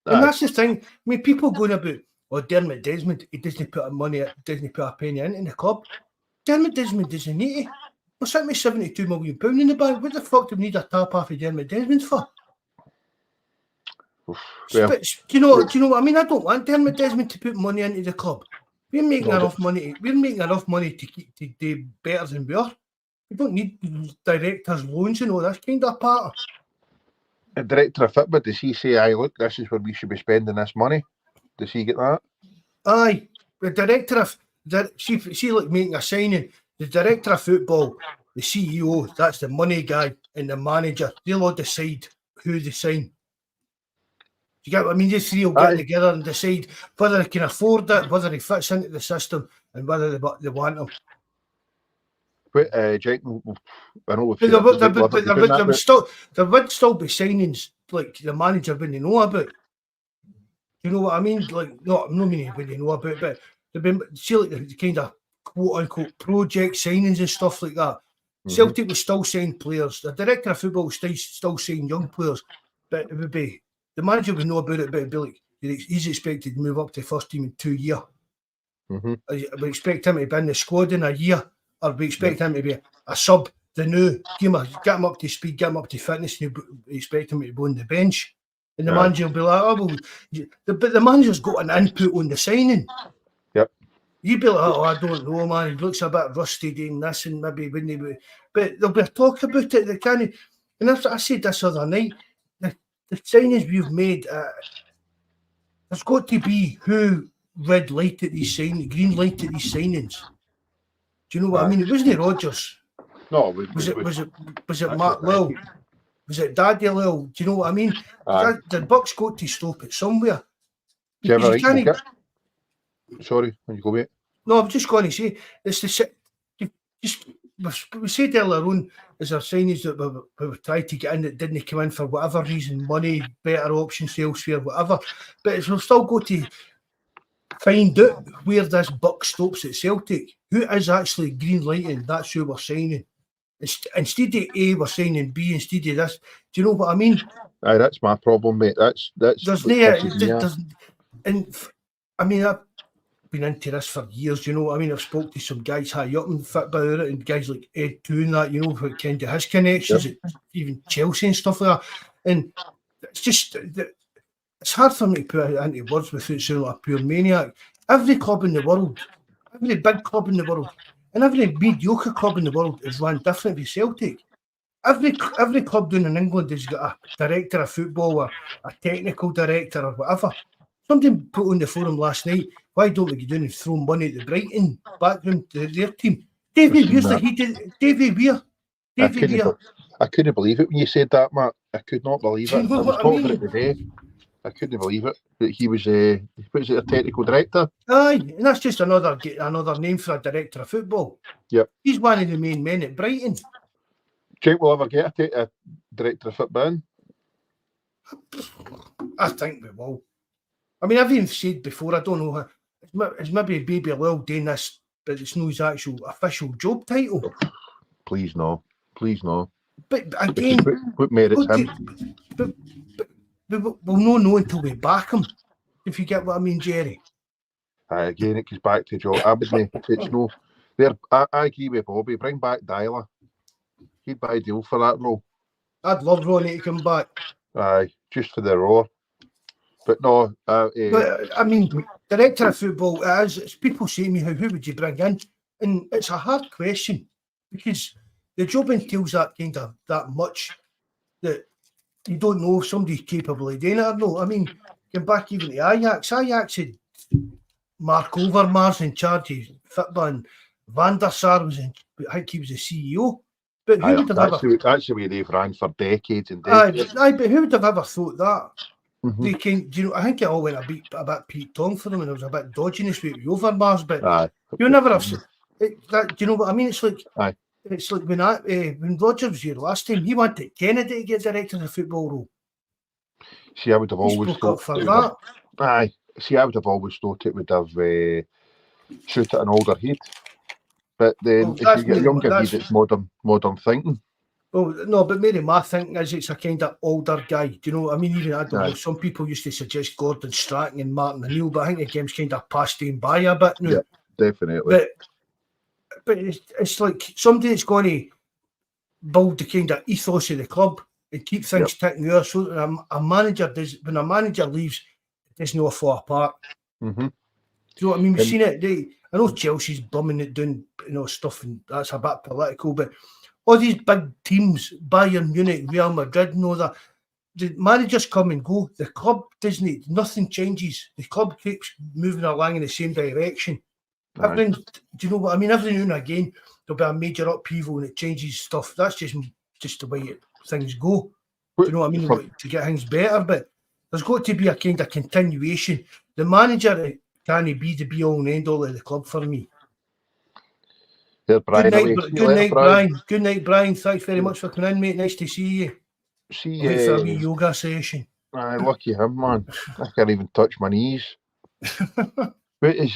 And that's the thing. I mean, people going about, Dermot Desmond, he doesn't put a penny in the club. Dermot Desmond doesn't need it. We're sitting with £72 million in the bank. What the fuck do we need a tap off of Dermot Desmond for? Well, do you know what I mean? I don't want Dermot Desmond to put money into the club. We're making enough money. We're making enough money to do better than we are. We don't need directors' loans and all that kind of part. The director of football, does he say, "Aye, look, this is where we should be spending this money"? Does he get that? Aye, the director of see like making a signing. The director of football, the CEO, that's the money guy, and the manager. They'll all decide who they sign. You get what I mean? These three will get together and decide whether they can afford it, whether he fits into the system, and whether they want him. But Jenkins, I know there would still be signings like the manager wouldn't know about. You know what I mean? Like, I'm not meaning wouldn't know about, but there'd be like the kind of quote unquote project signings and stuff like that. Mm-hmm. Celtic would still sign players. The director of football would still sign young players, but it would be. The manager would know about it, but it'd be like he's expected to move up to first team in 2 years. Mm-hmm. We expect him to be in the squad in a year, or we expect him to be a sub. The new game, get him up to speed, get him up to fitness, and we expect him to go on the bench. And the manager will be like, but the manager's got an input on the signing. Yep. You'd be like, I don't know, man. He looks a bit rusty doing this, and maybe wouldn't he? But there'll be a talk about it. They can't. And I said this other night. The signings we've made, there's got to be who red lighted these signings, green lighted these signings. Do you know what I mean? It wasn't Rodgers. No, was it Mark Lill? Was it Daddy Lill? Do you know what I mean? The buck's got to stop it somewhere. Sorry, when you go back. No, I'm just going to say we said earlier on, is there signings that we tried to get in that didn't come in for whatever reason, money, better options elsewhere, whatever. But we've still got to find out where this buck stops at Celtic. Who is actually green lighting? That's who we're signing. Instead of A, we're signing B instead of this. Do you know what I mean? Aye, that's my problem, mate. That's There's what no, pisses me off. there's, and I mean, I've been into this for years. You know what I mean? I've spoke to some guys high up in football about it, and guys like Ed Too and that. You know, who kind of his connections, even Chelsea and stuff like that. And it's just it's hard for me to put it into words without sounding like a pure maniac. Every club in the world, every big club in the world, and every mediocre club in the world is run different with Celtic. Every club down in England has got a director of football or a technical director or whatever. Somebody put on the forum last night, why don't we get down and throw money at the Brighton backroom to their team? David Weir's like he did. David Weir. I couldn't believe it when you said that, Matt. I could not believe Do you it. know I was what I talking mean? about it today. I couldn't believe it that he was a technical director. Aye, and that's just another name for a director of football. Yep. He's one of the main men at Brighton. Do you think we'll ever get a director of football in? I think we will. I mean, I've even said before, I don't know how, it's maybe Baby Lil doing this, but it's not his actual official job title. Please no. Please no. But again, What merits him? But we'll not know until we back him, if you get what I mean, Jerry. Again, it goes back to Joe. It's no. I agree with Bobby. Bring back Dyler. He'd buy a deal for that role. I'd love Ronnie to come back. Aye, just for the roar. But no. But I mean, director of football, it's people say to me, who would you bring in? And it's a hard question because the job entails that much that you don't know if somebody's capable of doing it or not. I mean, going back even to Ajax had Mark Overmars in charge of football and Van der Sar was I think he was the CEO. But who would have that's the way they've ran for decades and decades. Aye, but who would have ever thought that? Mm-hmm. They came, do you know, I think it all went a bit Pete Tong for them and there was a bit dodginess with Overmars, but you never have seen that. Do you know what I mean? It's like it's like when Rodgers was here last time, he wanted Kennedy to get director of the football role. See, I would have always thought for that. Aye. See, I would have always thought it would have suited an older head. But then if you get a younger head, it's modern thinking. Well, no, but maybe my thinking is it's a kind of older guy. Do you know what I mean? Even I don't know. Some people used to suggest Gordon Strachan and Martin O'Neill, but I think the game's kind of passed him by a bit now. Yeah, definitely. But it's like somebody that's going to build the kind of ethos of the club and keep things ticking there. So when a manager leaves, it does not fall apart. Mm-hmm. Do you know what I mean? We've seen it. I know Chelsea's bumming it down, stuff, and that's a bit political, but all these big teams, Bayern Munich, Real Madrid, and all that, the managers come and go. The club nothing changes. The club keeps moving along in the same direction. Do you know what I mean? Every now and again, there'll be a major upheaval and it changes stuff. That's just the way things go. Do you know what I mean? To get things better, but there's got to be a kind of continuation. The manager can't be the be-all and end-all of the club for me. Good night, Brian. Good night, Brian. Thanks very much for coming in, mate. Nice to see you. For a wee yoga session. Aye, lucky him, man. I can't even touch my knees. What is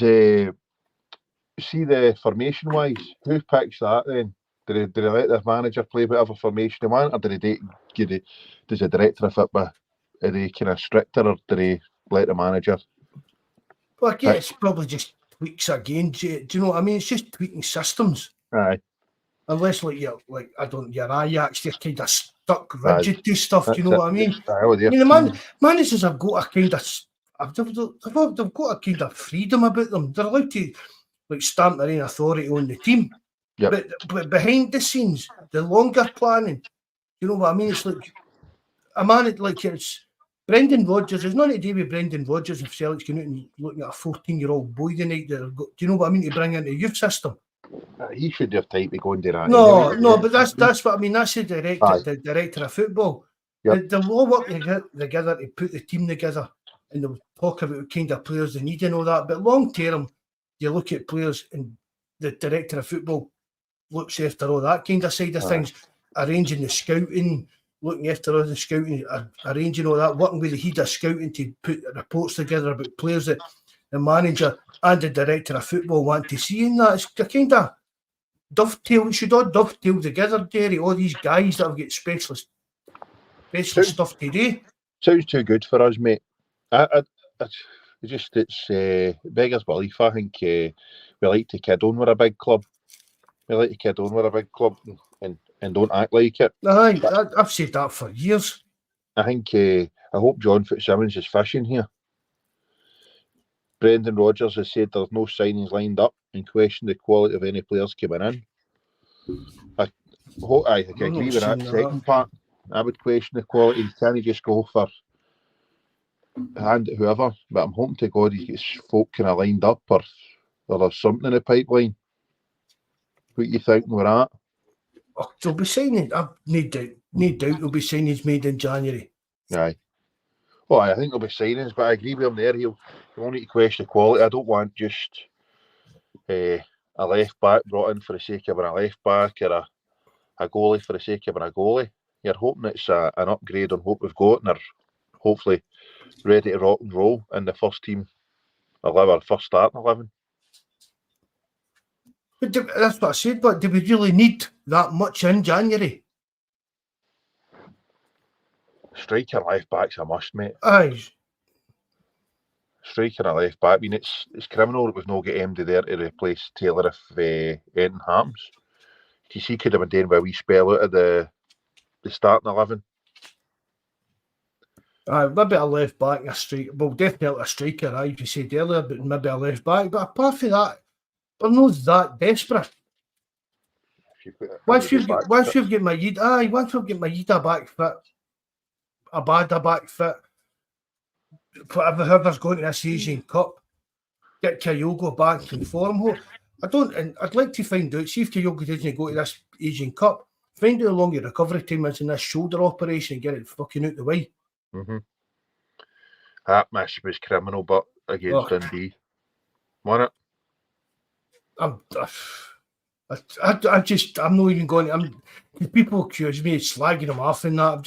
see the formation wise? Who picks that then? Do they let their manager play whatever formation they want, or does the director of football are they kind of stricter, or do they let the manager? Well, I guess it's probably just tweaks again. Do you know what I mean? It's just tweaking systems. Aye. Unless your Ajax, you're kind of stuck rigid to stuff. Do you know what I mean? The managers have got a kind of they've got a kind of freedom about them. They're allowed to stamp their own authority on the team. Yep. But behind the scenes, the longer planning, you know what I mean? It's like a man it's Brendan Rodgers. There's nothing to do with Brendan Rodgers if Celtic's going out and looking at a 14-year-old boy tonight. Do you know what I mean? To bring into the youth system. He should have time to go and do that. No, but that's what I mean. That's the director of football. Yep. They'll all work together to put the team together, and they'll talk about what kind of players they need and all that. But long term, you look at players, and the director of football looks after all that kind of side of things, arranging the scouting, looking after all the scouting, arranging all that, working with the head of scouting to put reports together about players that the manager and the director of football want to see in that. It's kind of dovetail. It should all dovetail together, Jerry. All these guys that have got specialist stuff to do. Sounds too good for us, mate. It's beggars belief. I think we like to kid on we're a big club. And don't act like it. Aye, I've said that for years. I think I hope John Fitzsimmons is fishing here. Brendan Rodgers has said there's no signings lined up and questioned the quality of any players coming in. I agree with that second part. I would question the quality. Can he just go for hand at whoever? But I'm hoping to God he gets folk kind of lined up or there's something in the pipeline. What you think we're at? Oh, they'll be signing. No doubt there'll be signings made in January. Aye. Well, I think there'll be signings, but I agree with him there. He'll need to question the quality. I don't want just a left back brought in for the sake of being a left back or a goalie for the sake of being a goalie. You're hoping it's an upgrade on what we've got and are hopefully ready to rock and roll in the first team 11 or first starting 11. But that's what I said, but do we really need that much in January? Striker left back's a must, mate. Aye. Striker and left back. I mean, it's criminal that we've not got MD there to replace Taylor if anything happens. He could have been doing a wee spell out of the starting 11. Aye, maybe a left back and a striker. Well, definitely a striker, aye, you said earlier, but maybe a left back. But apart from that, we're not that desperate. Once we've got Maeda back fit, Abada back fit, whoever's going to this Asian Cup, get Kyogo back in form. I'd like to find out, see if Kyogo doesn't go to this Asian Cup, find out how long your recovery time is in this shoulder operation and get it fucking out the way. Mm-hmm. That match was criminal, but against Dundee. Won it? I'm not even going. People accuse me of slagging him off and that.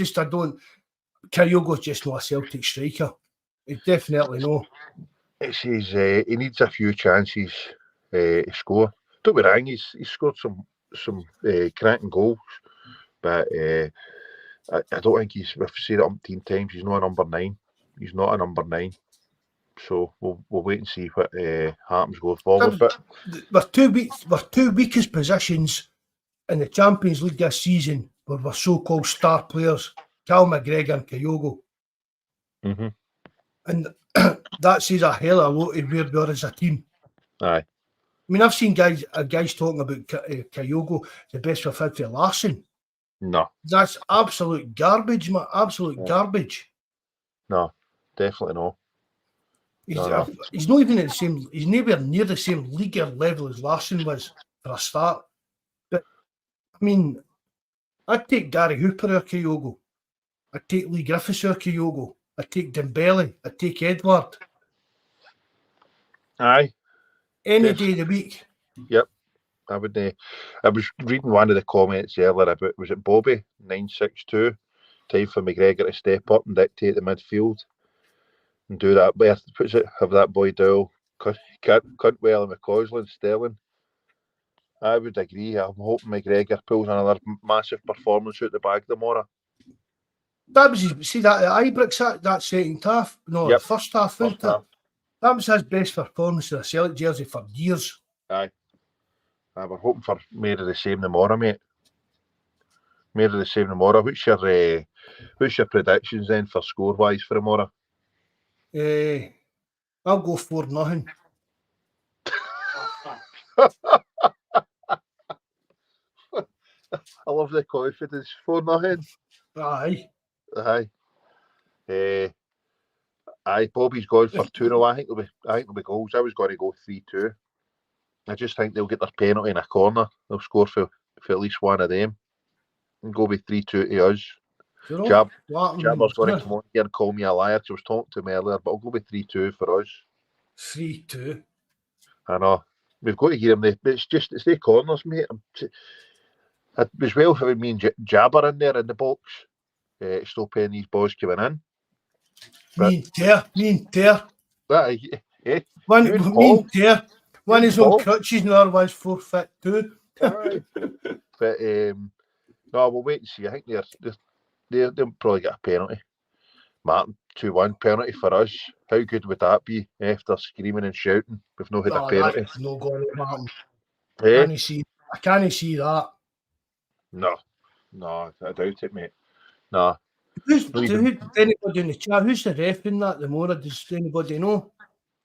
Kyogo's just not a Celtic striker. He's definitely no. It's his. He needs a few chances to score. Don't be wrong. He's scored some cracking goals, but I don't think we've seen it umpteen times. He's not a number 9. He's not a number 9. So we'll wait and see what happens going forward. But we're two weakest positions in the Champions League this season with our so-called star players, Cal McGregor and Kyogo. Mm-hmm. And that says a hell of a lot of where we are as a team. Aye. I mean, I've seen guys talking about Kyogo, the best we've had for Larson. No. That's absolute garbage, man. Absolute garbage. No, definitely no. He's not even at the same. He's nowhere near the same league or level as Larson was for a start. But I mean, I'd take Gary Hooper or Kyogo. I'd take Lee Griffiths or Kyogo. I'd take Dembele. I'd take Edward. Aye. Any day of the week. Yep. I would. I was reading one of the comments earlier about, was it Bobby 962? Time for McGregor to step up and dictate the midfield and do that. Have that boy Doyle, Cantwell and McCausland and Sterling. I would agree. I'm hoping McGregor pulls another massive performance out the bag tomorrow. That was that at Ibrox, that second half. No, yep. The first half. That was his best performance in a Celtic jersey for years. Aye. We're hoping for more of the same tomorrow, mate. More of the same tomorrow. What's your predictions then for score-wise for tomorrow? I'll go 4-0. I love the confidence. 4-0. Aye. Aye. Bobby's gone for 2-0. I think there'll be goals. I was going to go 3-2. I just think they'll get their penalty in a corner. They'll score for at least one of them. And go with 3-2 to us. Jabber's going to come on here and call me a liar. I was talking to him earlier, but I'll go with 3-2 for us. 3-2. I know. We've got to hear him. It's the corners, mate. It was well having me and Jabber in there in the box, stopping these boys coming in. Me and Tear. Me and Tear. One is on crutches and the other one's 4'2". Aye. But no, we'll wait and see. I think they'll probably get a penalty. Martin, 2-1 penalty for us. How good would that be after screaming and shouting? We've not had a penalty. That's no going to happen. Eh? I can't see that. No, I doubt it, mate. No. Anybody in the chat? Who's the ref in that? The Mora? Does anybody know?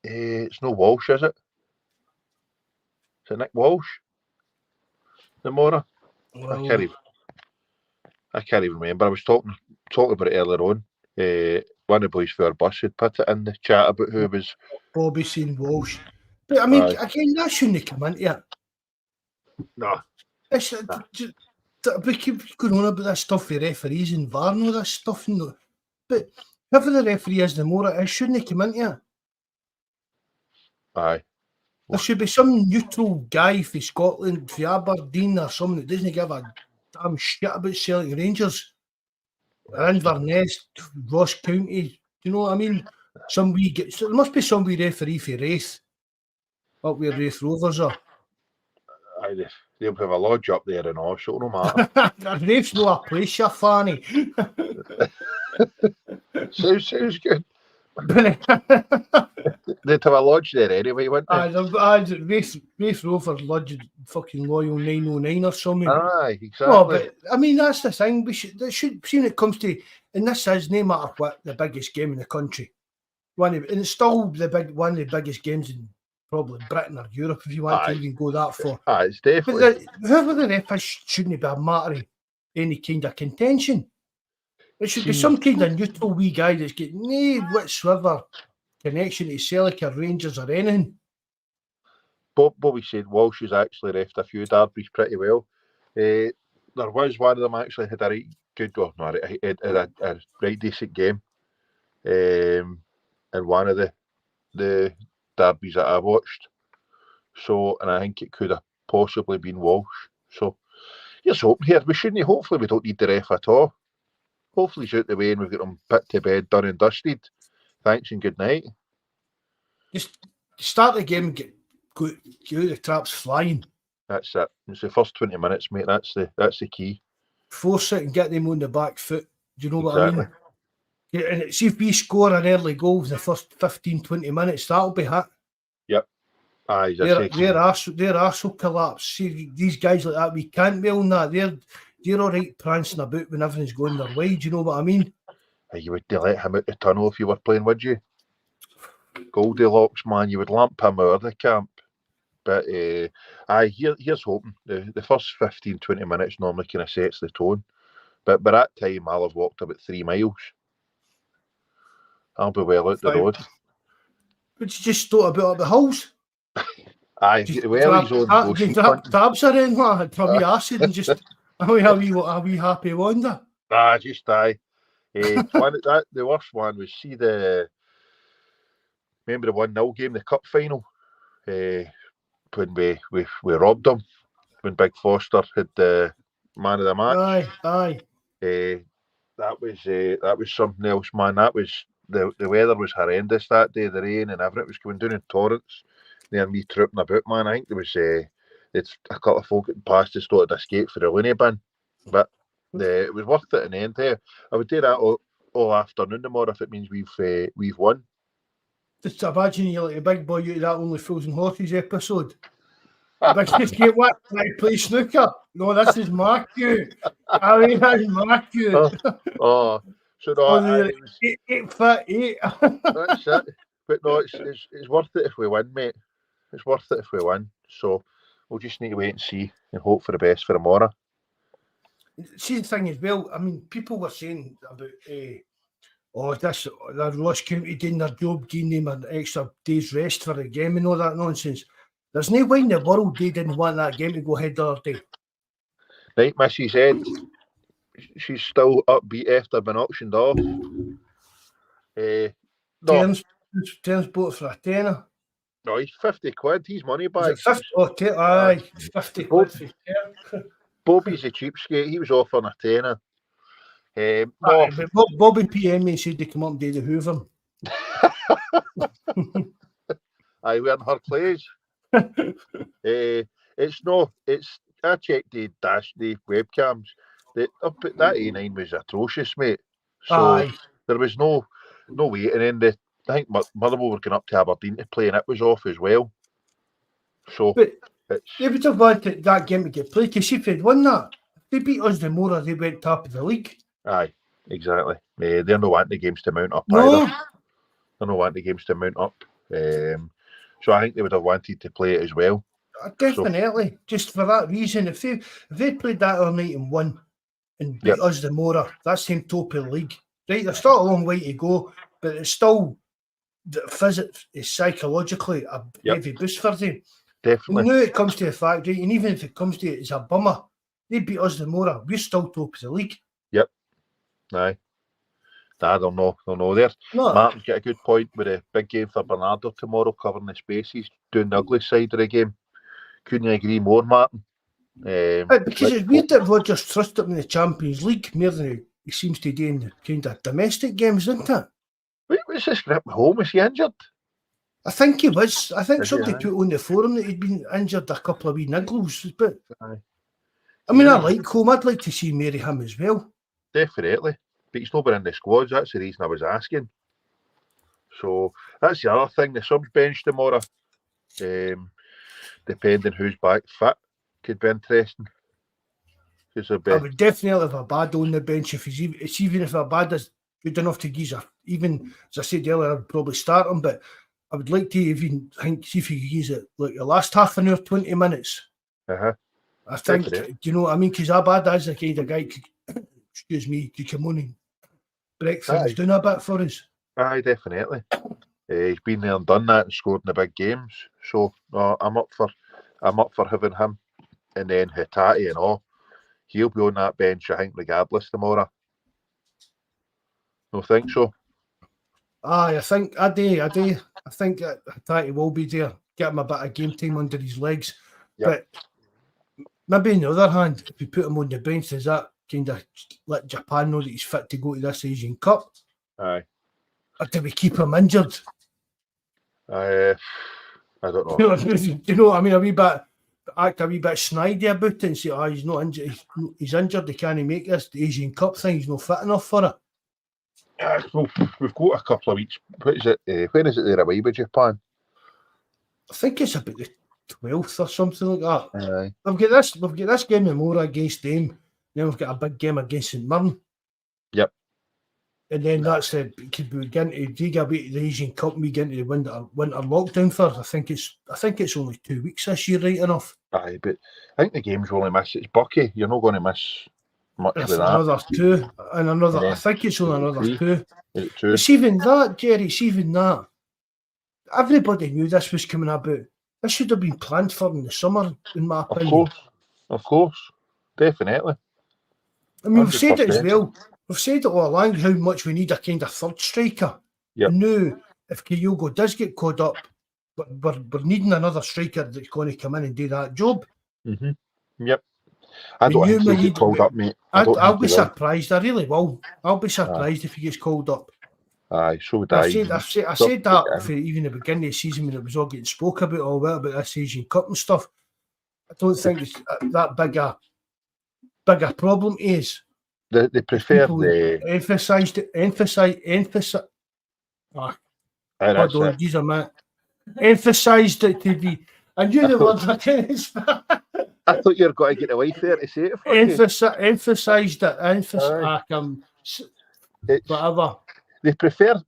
It's no Walsh, is it? Is it Nick Walsh? The Mora? Well, I can't even remember. I was talking about it earlier on. One of the boys for our bus had put it in the chat about who was Bobby seen Walsh. But I mean, again, that shouldn't come into it. No. We keep going on about this stuff with referees and VAR and all this stuff. But whoever the referee is, the more it shouldn't come into it. Aye. There should be some neutral guy from Scotland, from Aberdeen or someone that doesn't give a damn shit about Celtic Rangers. Or Inverness, Ross County. Do you know what I mean? There must be some wee referee for Wraith. Up where Wraith Rovers are. Aye, they'll have a lodge up there and all, so it don't matter. Wraith's not a place, you fanny. Sounds good. They'd have a lodge there anyway, wouldn't they? Wraith Rovers lodge fucking Loyal 909 or something. Aye, exactly. No, but I mean that's the thing. We should see when it comes to, and this is no matter what, the biggest game in the country. And it's still one of the biggest games in probably Britain or Europe, if you want to even go that far. Aye, it's definitely. But whoever the ref is shouldn't be a matter of any kind of contention. It should be some kind of neutral wee guy that's got no whatsoever connection to Celtic or Rangers or anything. Bobby said Walsh has actually refed a few derbies pretty well. There was one of them actually had a right good, a right decent game. In one of the derbies that I watched. So, and I think it could have possibly been Walsh. So, here's hoping here. Hopefully we don't need the ref at all. Hopefully he's out the way and we've got him put to bed, done and dusted. Thanks and good night. Just start the game and get out the traps flying. That's it. It's the first 20 minutes, mate. That's the key. Force it and get them on the back foot. Do you know what I mean? Yeah, and see if we score an early goal in the first 15-20 minutes, that'll be hit. Yep. Aye, their arse will collapse. See, these guys like that, we can't be on that. They're all right prancing about when everything's going their way. Do you know what I mean? You would let him out the tunnel if you were playing, would you? Goldilocks, man, you would lamp him out of the camp. But here's hoping. The first 15-20 minutes normally kind of sets the tone. But by that time, I'll have walked about 3 miles. I'll be well out the road. But you just thought about the hills? Aye, tabs are in, man. Probably acid and just are we happy wonder? Just aye. The worst one was remember the 1-0 game, the cup final, when we robbed them, when Big Foster had the man of the match. Aye. That was something else, man. That was the weather was horrendous that day. The rain and everything was coming down in torrents. Near me tripping about, man. I think there was it's a couple of folk getting past us thought to escape for the loony bin, but it was worth it in the end. I would do that all afternoon tomorrow if it means we've won. Just imagine you're like a big boy out of that Only Fools and Horses episode. Biggest game, what? Can I play snooker? No, this is my cue. I mean, that's my cue. So no, 8 foot 8. That's it. But no, it's worth it if we win, mate. It's worth it if we win. So we'll just need to wait and see and hope for the best for tomorrow. See, the thing as well, I mean, people were saying about the Ross County doing their job, giving them an extra day's rest for the game and all that nonsense. There's no way in the world they didn't want that game to go ahead the other day. Right, Mrs. Ed, she's still upbeat after being auctioned off. Terms bought for a tenner. No, he's 50 quid. He's money back. 50 quid for Terms. Bobby's a cheapskate. He was offering a tenner. Bobby PM me said they come up and do the Hoover. Aye, we're in her place. It's I checked the webcams. That A9 was atrocious, mate. So Aye. there was no waiting in the. I think Motherwell were going up to Aberdeen to play, and it was off as well. So But it's they would have wanted that game to get played, because if they'd won that, if they beat us the more, they went top of the league. aye, exactly. They're not wanting the games to mount up No. either. They're not wanting the games to mount up. So I think they would have wanted to play it as well. Definitely, just for that reason. If they played that all night and won and beat us the more, that's him top of the league. Right, there's still a long way to go, but it's still psychologically a heavy boost for them. Definitely. And now it comes to the fact, right, and even if it comes to it, it's a bummer. They beat us the more, we're still top of the league. Yep. Aye. I don't know. There. No. Martin's got a good point with a big game for Bernardo tomorrow, covering the spaces, doing the ugly side of the game. Couldn't agree more, Martin. Because it's weird that Rodgers trusted him in the Champions League more than he seems to do in the kind of domestic games, isn't it? Wait, what's this grip at home? Is he injured? I think he was. I think Is somebody he, put on the forum that he'd been injured a couple of wee niggles. But Aye. I mean, I like home. I'd like to see marry him as well. Definitely. But he's not been in the squads. That's the reason I was asking. So that's the other thing. The subs bench tomorrow, depending who's back fit, could be interesting. I would definitely have a bad on the bench if even if a bad is good enough to give even as I said earlier, I'd probably start him, but I would like to even see if you could use it like the last half an hour, 20 minutes. Uh-huh. I think, do you know what I mean? Because Abad is the kind of guy could come on and break things down a bit for us. Aye, definitely. He's been there and done that and scored in the big games. So I'm up for having him, and then Hitati and all. He'll be on that bench, I think, regardless tomorrow. No, think so. Aye, I think I do. I think Hitati will be there. Get him a bit of game time under his legs. Yep. But maybe on the other hand, if you put him on the bench, does that kind of let Japan know that he's fit to go to this Asian Cup? Aye. Or do we keep him injured? I don't know. Do you know what I mean? Act a wee bit snidey about it and say, he's not injured. He's injured. He can't make this the Asian Cup thing. He's not fit enough for it. Well, we've got a couple of weeks. What is it? When is it they're away with Japan? I think it's about the 12th or something like that. Aye. We've got this game in Mora against them. Then we've got a big game against St Mirren. Yep. And then that's it. Could we get into the Asian Cup and we get into the winter lockdown first? I think it's only 2 weeks this year, right enough. Aye, but I think the games will only miss. It's Bucky. You're not going to miss much of that. Another two and another. And I think it's only another two. It's even that, Jerry. It's even that. Everybody knew this was coming about. This should have been planned for in the summer, in my opinion. Of course, definitely. I mean, we've said it as well. We've said it all along how much we need a kind of third striker. Yep. Now, if Kyogo does get caught up, we're needing another striker that's going to come in and do that job. Mm-hmm. Yep. I don't think he'll get called up, mate. I'll be surprised. I really will. I'll be surprised if he gets called up. Aye, so would I. I said that for even the beginning of the season when it was all getting spoke about about this Asian Cup and stuff. I don't think it's that bigger problem is. They prefer emphasise. Emphasised it to be. I knew the words I can't. I thought you were going to get away there to say it. Emphasised it. Whatever. They prefer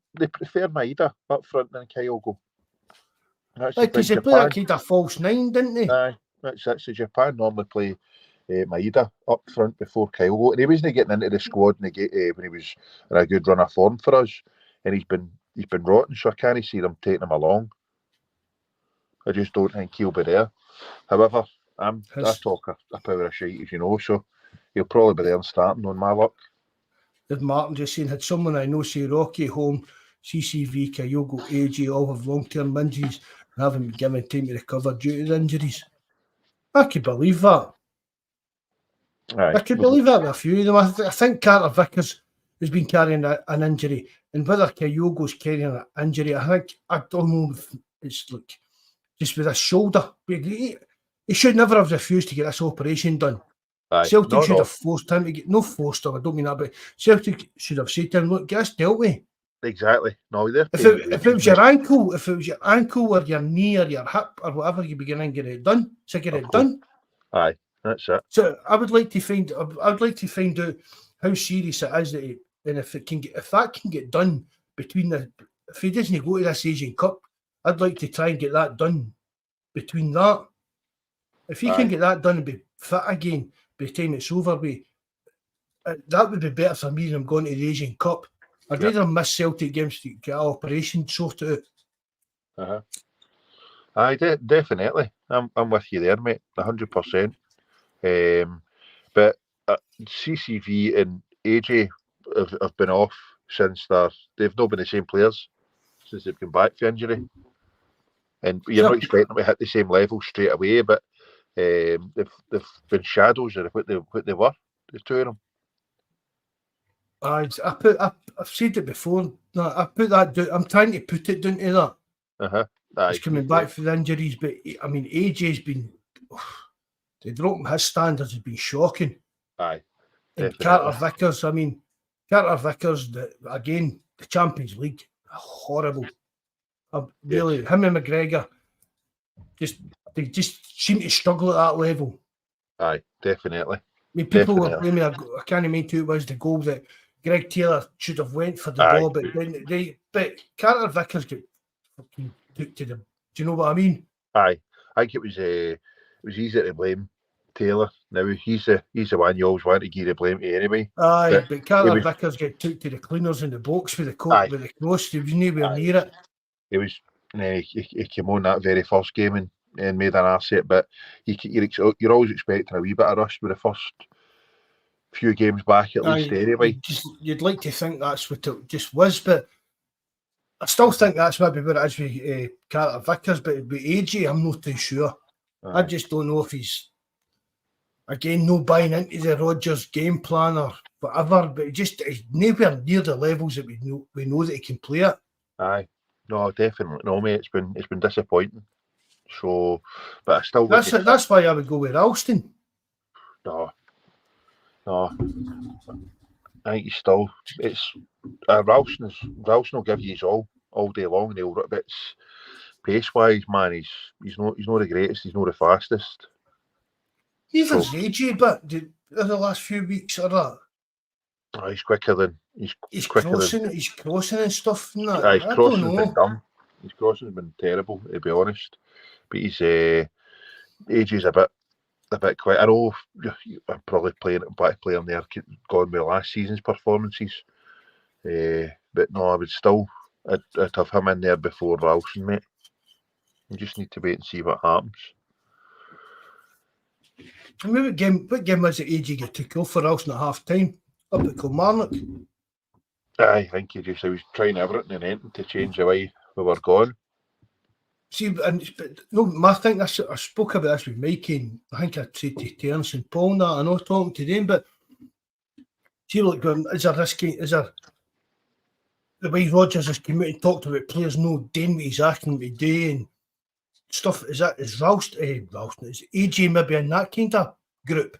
Maeda up front than Kyogo. Because they play that kind of false nine, didn't they? Aye, that's the Japan normally play Maeda up front before Kyogo, and he wasn't getting into the squad when he was in a good run of form for us, and he's been rotten. So I can't see them taking him along. I just don't think he'll be there. However, I talk a power of shite, as you know, so he'll probably be there and starting on my luck. Did Martin just saying, had someone I know say Rocky, Home, CCV, Kyogo, AJ all have long-term injuries and haven't been given time to recover due to the injuries? I could believe that. Aye. I could believe that with a few of them. I think Carter Vickers has been carrying an injury, and whether Kyogo's carrying an injury, I don't know if it's like just with his shoulder. He should never have refused to get this operation done. Aye. Celtic should have forced him to get, no forced him, I don't mean that, but Celtic should have said to him, look, get this dealt with. Exactly. No, they're If it was your ankle, or your knee or your hip or whatever, you begin and get it done. So get it done. Aye, that's it. So I would like to find out how serious it is that and if that can get done if he doesn't go to this Asian Cup, I'd like to try and get that done between that. If he can get that done and be fit again by the time it's over, that would be better for me than him going to the Asian Cup. I'd rather miss Celtic games to get an operation sorted out. Aye, definitely. I'm with you there, mate. 100%. But CCV and AJ have been off since they've not been the same players since they've come back from injury. And you're not expecting them to hit the same level straight away, but they've been shadows of what they were, the two of them. I've said it before. No, I put that down. I'm trying to put it down to that. He's coming back from the injuries, but I mean, AJ's been the drop in his standards has been shocking. Aye, and Carter Vickers. I mean, Carter Vickers. Again, the Champions League, horrible. Really, him and McGregor, they just seem to struggle at that level. Aye, definitely. I mean, people were blaming. I can't remember who it was the goal that Greg Taylor should have went for the ball, but Carter Vickers got fucking took to them. Do you know what I mean? Aye, I think it was easy to blame Taylor. Now he's the one you always want to give the blame to anyway. Aye, but Carter Vickers got took to the cleaners in the box with the coat with the cross. He was nowhere near it. He was. He came on that very first game and made an asset, but you're always expecting a wee bit of rush with the first few games back at least anyway. You'd like to think that's what it just was, but I still think that's maybe what it is with Carter Vickers, but with AJ, I'm not too sure. I just don't know if he's, again, no buying into the Rodgers game plan or whatever, but he's nowhere near the levels that we know that he can play at. Aye. No, definitely. No, mate, it's been disappointing. So, but I still... That's why I would go with Ralston. No. I think he's still... Ralston will give you his all day long. But it's pace-wise, man, he's not the greatest. He's not the fastest. Neither's AJ, but in the last few weeks or that. Oh, he's quicker than... He's crossing and stuff. And that. His crossing's been dumb. His crossing's been terrible, to be honest. But he's AJ's a bit quick. I know I'm probably back playing there, gone with last season's performances. But no, I would still I'd have him in there before Ralston, mate. You just need to wait and see what happens. I mean, what game was it AJ get took off for Ralston at half time up at Kilmarnock? I think he was trying everything and anything to change the way we were going. See, I think I spoke about this with Mikey, and I think I said to Terence and Paul and that, I know talking to them, but see, look, is there the way Rodgers has come out and talked about players no doing what he's asking them to do and stuff, is Ralston, is AJ maybe in that kind of group?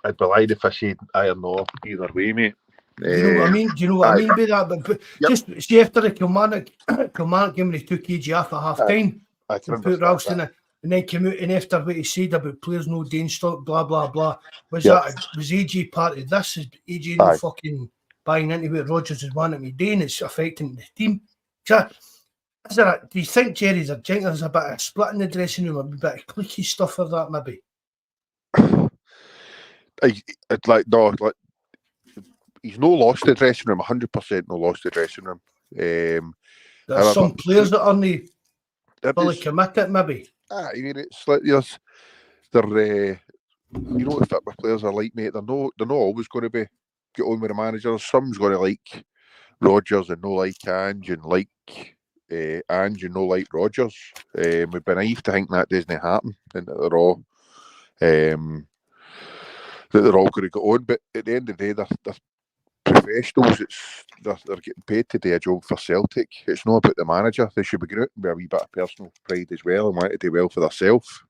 I'd be lying if I said I don't know either way, mate. Do you know what I mean? Do you know what I mean by that? But just see after the Kilmarnock game when he took AJ off at half time and put Ralston in, and then came out and after what he said about players no doing stuff, blah blah blah. Was AJ part of this? Is AJ no fucking buying into what Rodgers is wanting me doing? It's affecting the team. Do you think there's a bit of split in the dressing room, a bit of cliquey stuff or that maybe? He's no lost the dressing room, 100% no lost the dressing room. There's some players that aren't fully committed, maybe. I mean, it's like they're you know what football players are like, mate. They're not always going to get on with the managers. Some's going to like Rodgers and no like Ange, and like Ange and no like Rodgers. We'd be naive to think that doesn't happen, and that they're all going to go on. But at the end of the day, they're professionals. They're getting paid to do a job for Celtic. It's not about the manager. They should be going out with a wee bit of personal pride as well and want to do well for themselves.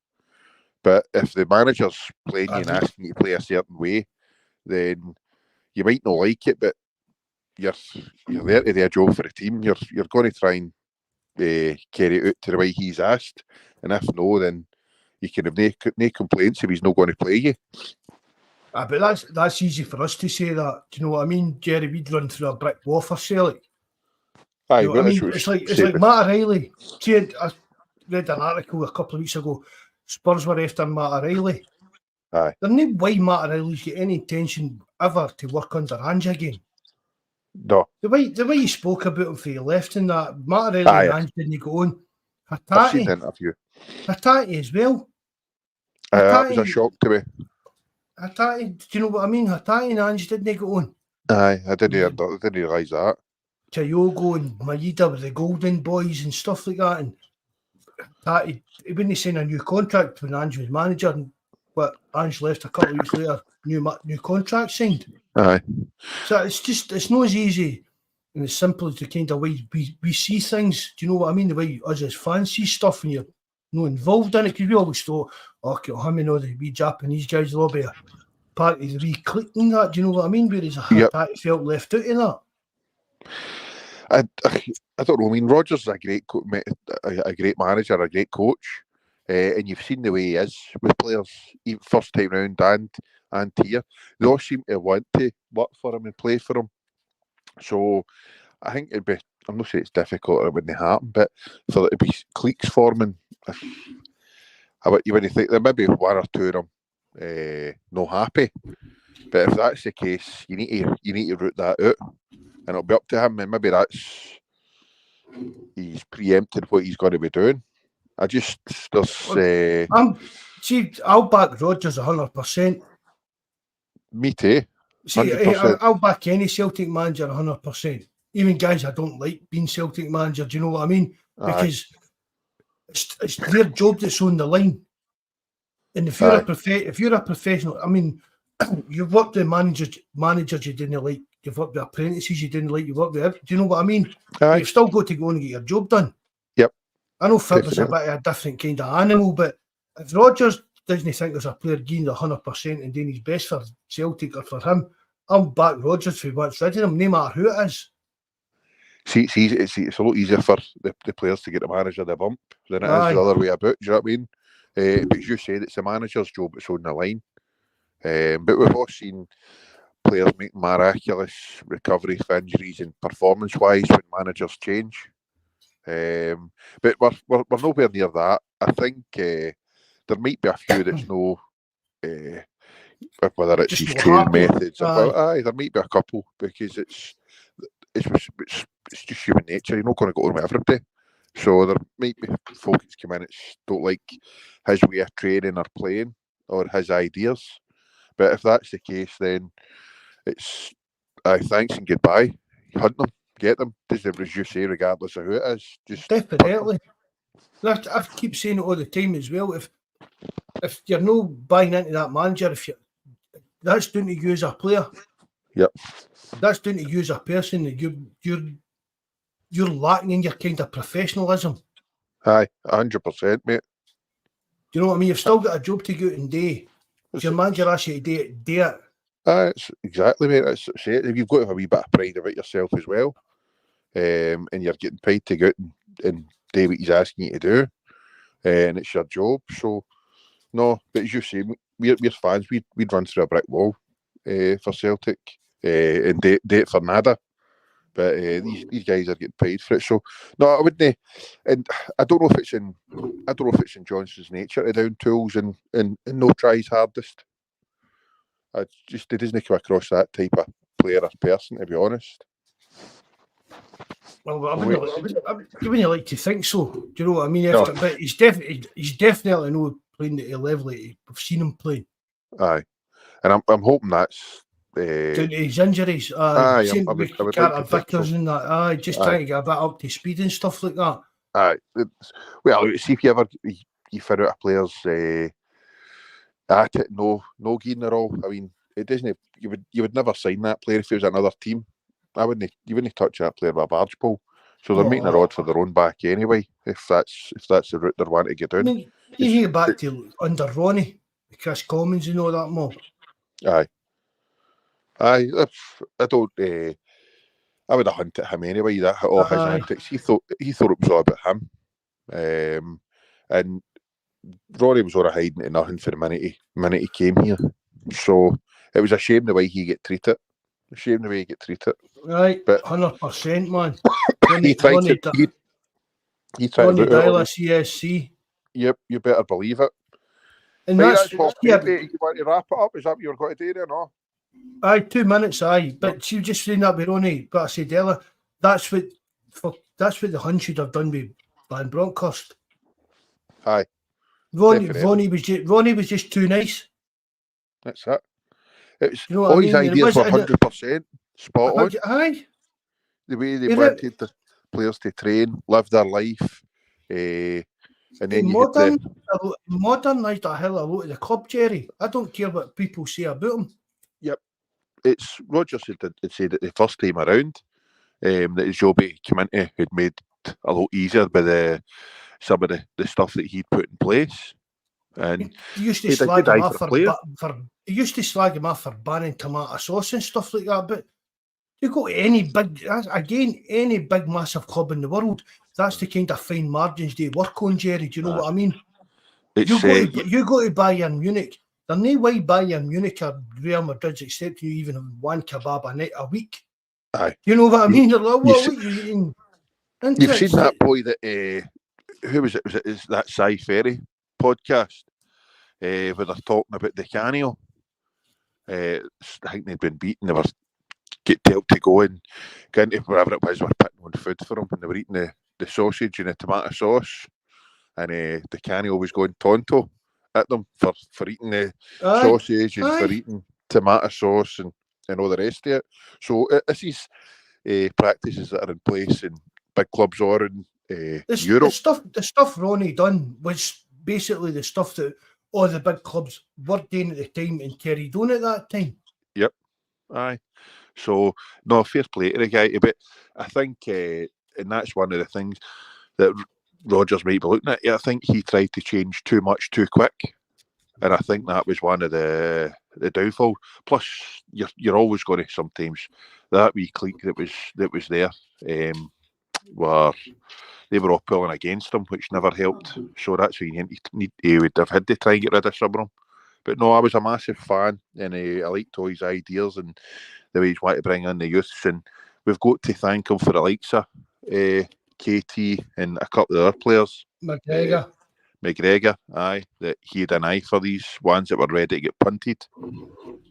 But if the manager's playing you and asking you to play a certain way, then you might not like it, but you're there to do a job for the team. You're going to try and carry it out to the way he's asked. And if no, then you can have no complaints if he's not going to play you. But that's easy for us to say that. Do you know what I mean? Jerry, we'd run through a brick wall for Celtic. Aye, you know what I mean? It's like Matt O'Reilly. See, I read an article a couple of weeks ago. Spurs were after Matt O'Reilly. Aye. There's no way Matt O'Reilly's got any intention ever to work under Ange again. No. The way you spoke about him for your left and that, Matt O'Reilly and Ange didn't go on. I've seen the interview. Hattati as well. That was a shock to me. Hattati, do you know what I mean? Hattati and Ange didn't go on. Aye, I didn't realise that. Kyogo and Maeda with the Golden Boys and stuff like that. And Hattati, he wouldn't sign a new contract when Ange was manager, but Ange left a couple of weeks later, new contract signed. Aye. So it's not as easy and as simple as the kind of way we see things. Do you know what I mean? The way us as fans see stuff and you're not involved in it, because we always thought, him and all the wee Japanese guys will all be a part of the wee clique and that. Do you know what I mean? Whereas Hattati felt left out in that. I don't know. I mean, Rodgers is a great manager, a great coach, and you've seen the way he is with players, even first time round and here. They all seem to want to work for him and play for him. So I think it'd be, I'm not saying it's difficult or it wouldn't happen, but for there to be cliques forming, you wouldn't think there may be one or two of them not happy. But if that's the case, you need to root that out, and it'll be up to him. And maybe he's preempted what he's going to be doing. I'll back Rodgers 100%. Me too. See, I'll back any Celtic manager 100%. Even guys I don't like being Celtic manager. Do you know what I mean? Because it's their job that's on the line. And if you're a professional, I mean, you've worked with managers you didn't like. You've worked with apprentices you didn't like. You've worked with. Do you know what I mean? You've still got to go and get your job done. Yep. I know Fitz a bit of a different kind of animal, but if Rodgers doesn't think there's a player getting 100% and doing his best for Celtic or for him, I'll back Rodgers if he wants rid of him, no matter who it is. See, it's a lot easier for the players to get the manager the bump than it is the other way about. Do you know what I mean? But as you said, it's the manager's job that's on the line. But we've all seen players make miraculous recoveries for injuries and performance-wise when managers change. But we're nowhere near that. I think there might be a few that's no, whether it's his training methods. There might be a couple because it's just human nature. You're not going to go on with everybody. So there might be folk that's come in that don't like his way of training or playing or his ideas. But if that's the case, then it's thanks and goodbye. Hunt them, get them, as you say, regardless of who it is. Just definitely. I keep saying it all the time as well. If you're not buying into that manager, that's down to you as a player. Yep. That's down to you as a person. You're lacking in your kind of professionalism. Aye, 100%, mate. Do you know what I mean? You've still got a job to go out and do. If your manager asks you to do it. It's exactly, mate. That's it. If you've got to have a wee bit of pride about yourself as well, and you're getting paid to go out and do what he's asking you to do, and it's your job. So, no, but as you say, we're fans. We'd run through a brick wall for Celtic and do it for nada. But these guys are getting paid for it. So no, I wouldn't. And I don't know if it's in Johnson's nature to down tools and no try his hardest. It doesn't come across that type of player or person, to be honest. Well, I wouldn't like to think so. Do you know what I mean? But he's definitely not playing at a level that we've seen him play. Aye, and I'm hoping that's down to his injuries. I would Vickers and that. Just trying to get a bit up to speed and stuff like that. Well, see if you ever you figure out a player's at it, no gain at all. I mean, it doesn't. You would never sign that player if it was another team. You wouldn't touch that player with a barge pole. So they're making a rod for their own back anyway. If that's the route they're wanting to get down. I mean, you get back to under Ronnie, Chris Commons, and all that mob. Aye. I don't. I would have hunted him anyway. That all his antics. He thought it was all about him. And Ronnie was all hiding to nothing for the minute he came here. So it was a shame the way he get treated. Right, but 100%, man. He tried to dial a CSC. Yep, you better believe it. And that's what you want to wrap it up. Is that what you're going to do there, no? Aye, 2 minutes, aye. But she just saying that with Ronnie. But I said earlier, that's what the Hun should have done with Van Bronckhorst. Aye. Ronnie was just too nice. That's it. It's all his ideas were 100% spot on. Aye. The way they wanted the players to train, live their life, and then modernised the hell out of the club, Jerry. I don't care what people say about him. Yep. It's Roger said it the first time around that Joby came into had made a lot easier by some of the stuff that he'd put in place. And he used to slag him off for banning tomato sauce and stuff like that. But you go to any big massive club in the world, that's the kind of fine margins they work on, Jerry. Do you know what I mean? You go to Bayern Munich. There's no way Bayern Munich or Real Madrid's accept you even one kebab a week. Aye. You know what I mean? They're like, what are you eating? You've seen that boy that who was it? Is that Cy Ferry podcast where they're talking about the Canio? I think they'd been beaten. They were get told to go and get into wherever it was. Were putting on food for them, and they were eating the sausage and the tomato sauce, and the Canio was going tonto at them for eating the sausage and for eating tomato sauce and all the rest of it. So this is practices that are in place in big clubs or in Europe. The stuff Ronnie done was basically the stuff that all the big clubs were doing at the time and carried on at that time. Yep. Aye. So, no, fair play to the guy. But I think, and that's one of the things that Rodgers might be looking at. I think he tried to change too much too quick. And I think that was one of the downfall. Plus, you're always going to sometimes that wee clique that was there, where they were all pulling against him, which never helped. So that's why he would have had to try and get rid of some of them. But no, I was a massive fan, and I liked all his ideas and the way he's wanted to bring in the youths. And we've got to thank him for the likes of KT and a couple of other players. McGregor, aye, that he had an eye for these ones that were ready to get punted.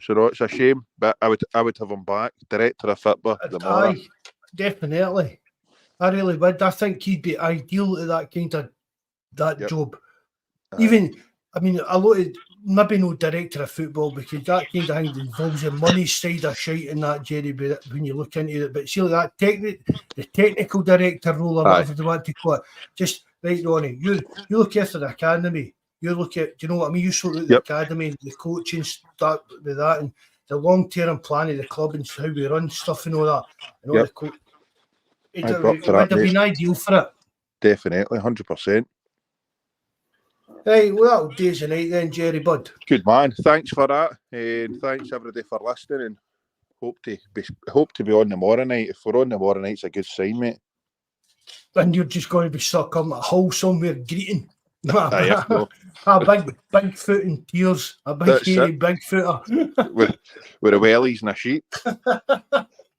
So no, it's a shame, but I would have him back. Director of football, aye, definitely. I really would. I think he'd be ideal at that kind of job. Aye. Even, I mean, a lot of maybe no director of football because that kind of thing involves the money side of shite in that, Jerry. But when you look into it, but see like that the technical director role or whatever they want to call it, just. Right, Ronnie, you look after the academy. You look at, do you know what I mean? You sort out the academy, the coaching, start with that, and the long-term plan of the club and how we run stuff and all that. And all it would have been ideal for it. Definitely, 100%. Hey, well, that'll do as a night then, Jerry Bud. Good man. Thanks for that, and thanks everybody for listening. And hope to be on tomorrow night. If we're on tomorrow night, it's a good sign, mate. And you're just going to be stuck on a hole somewhere greeting. A big foot in tears. A big hairy big footer. with a wellies and a sheep.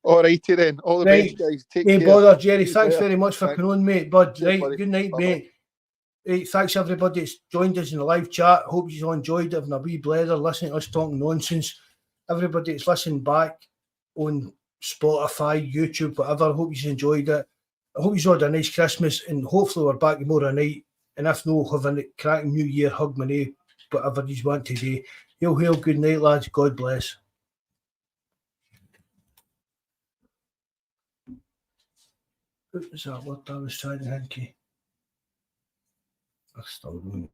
All righty then. All the best, guys. Take care. Bother, Jerry. Thanks very much for coming on, mate. Bud, right, good night, mate. Hey, thanks everybody that's joined us in the live chat. Hope you all enjoyed it. Having a wee blather, listening to us talking nonsense. Everybody that's listening back on Spotify, YouTube, whatever. Hope you enjoyed it. I hope you all had a nice Christmas, and hopefully we're back tomorrow night. And if no, have a cracking New Year, hug my knee, whatever you want today. Hail, good night, lads. God bless. What was that word I was trying to think of? I still don't.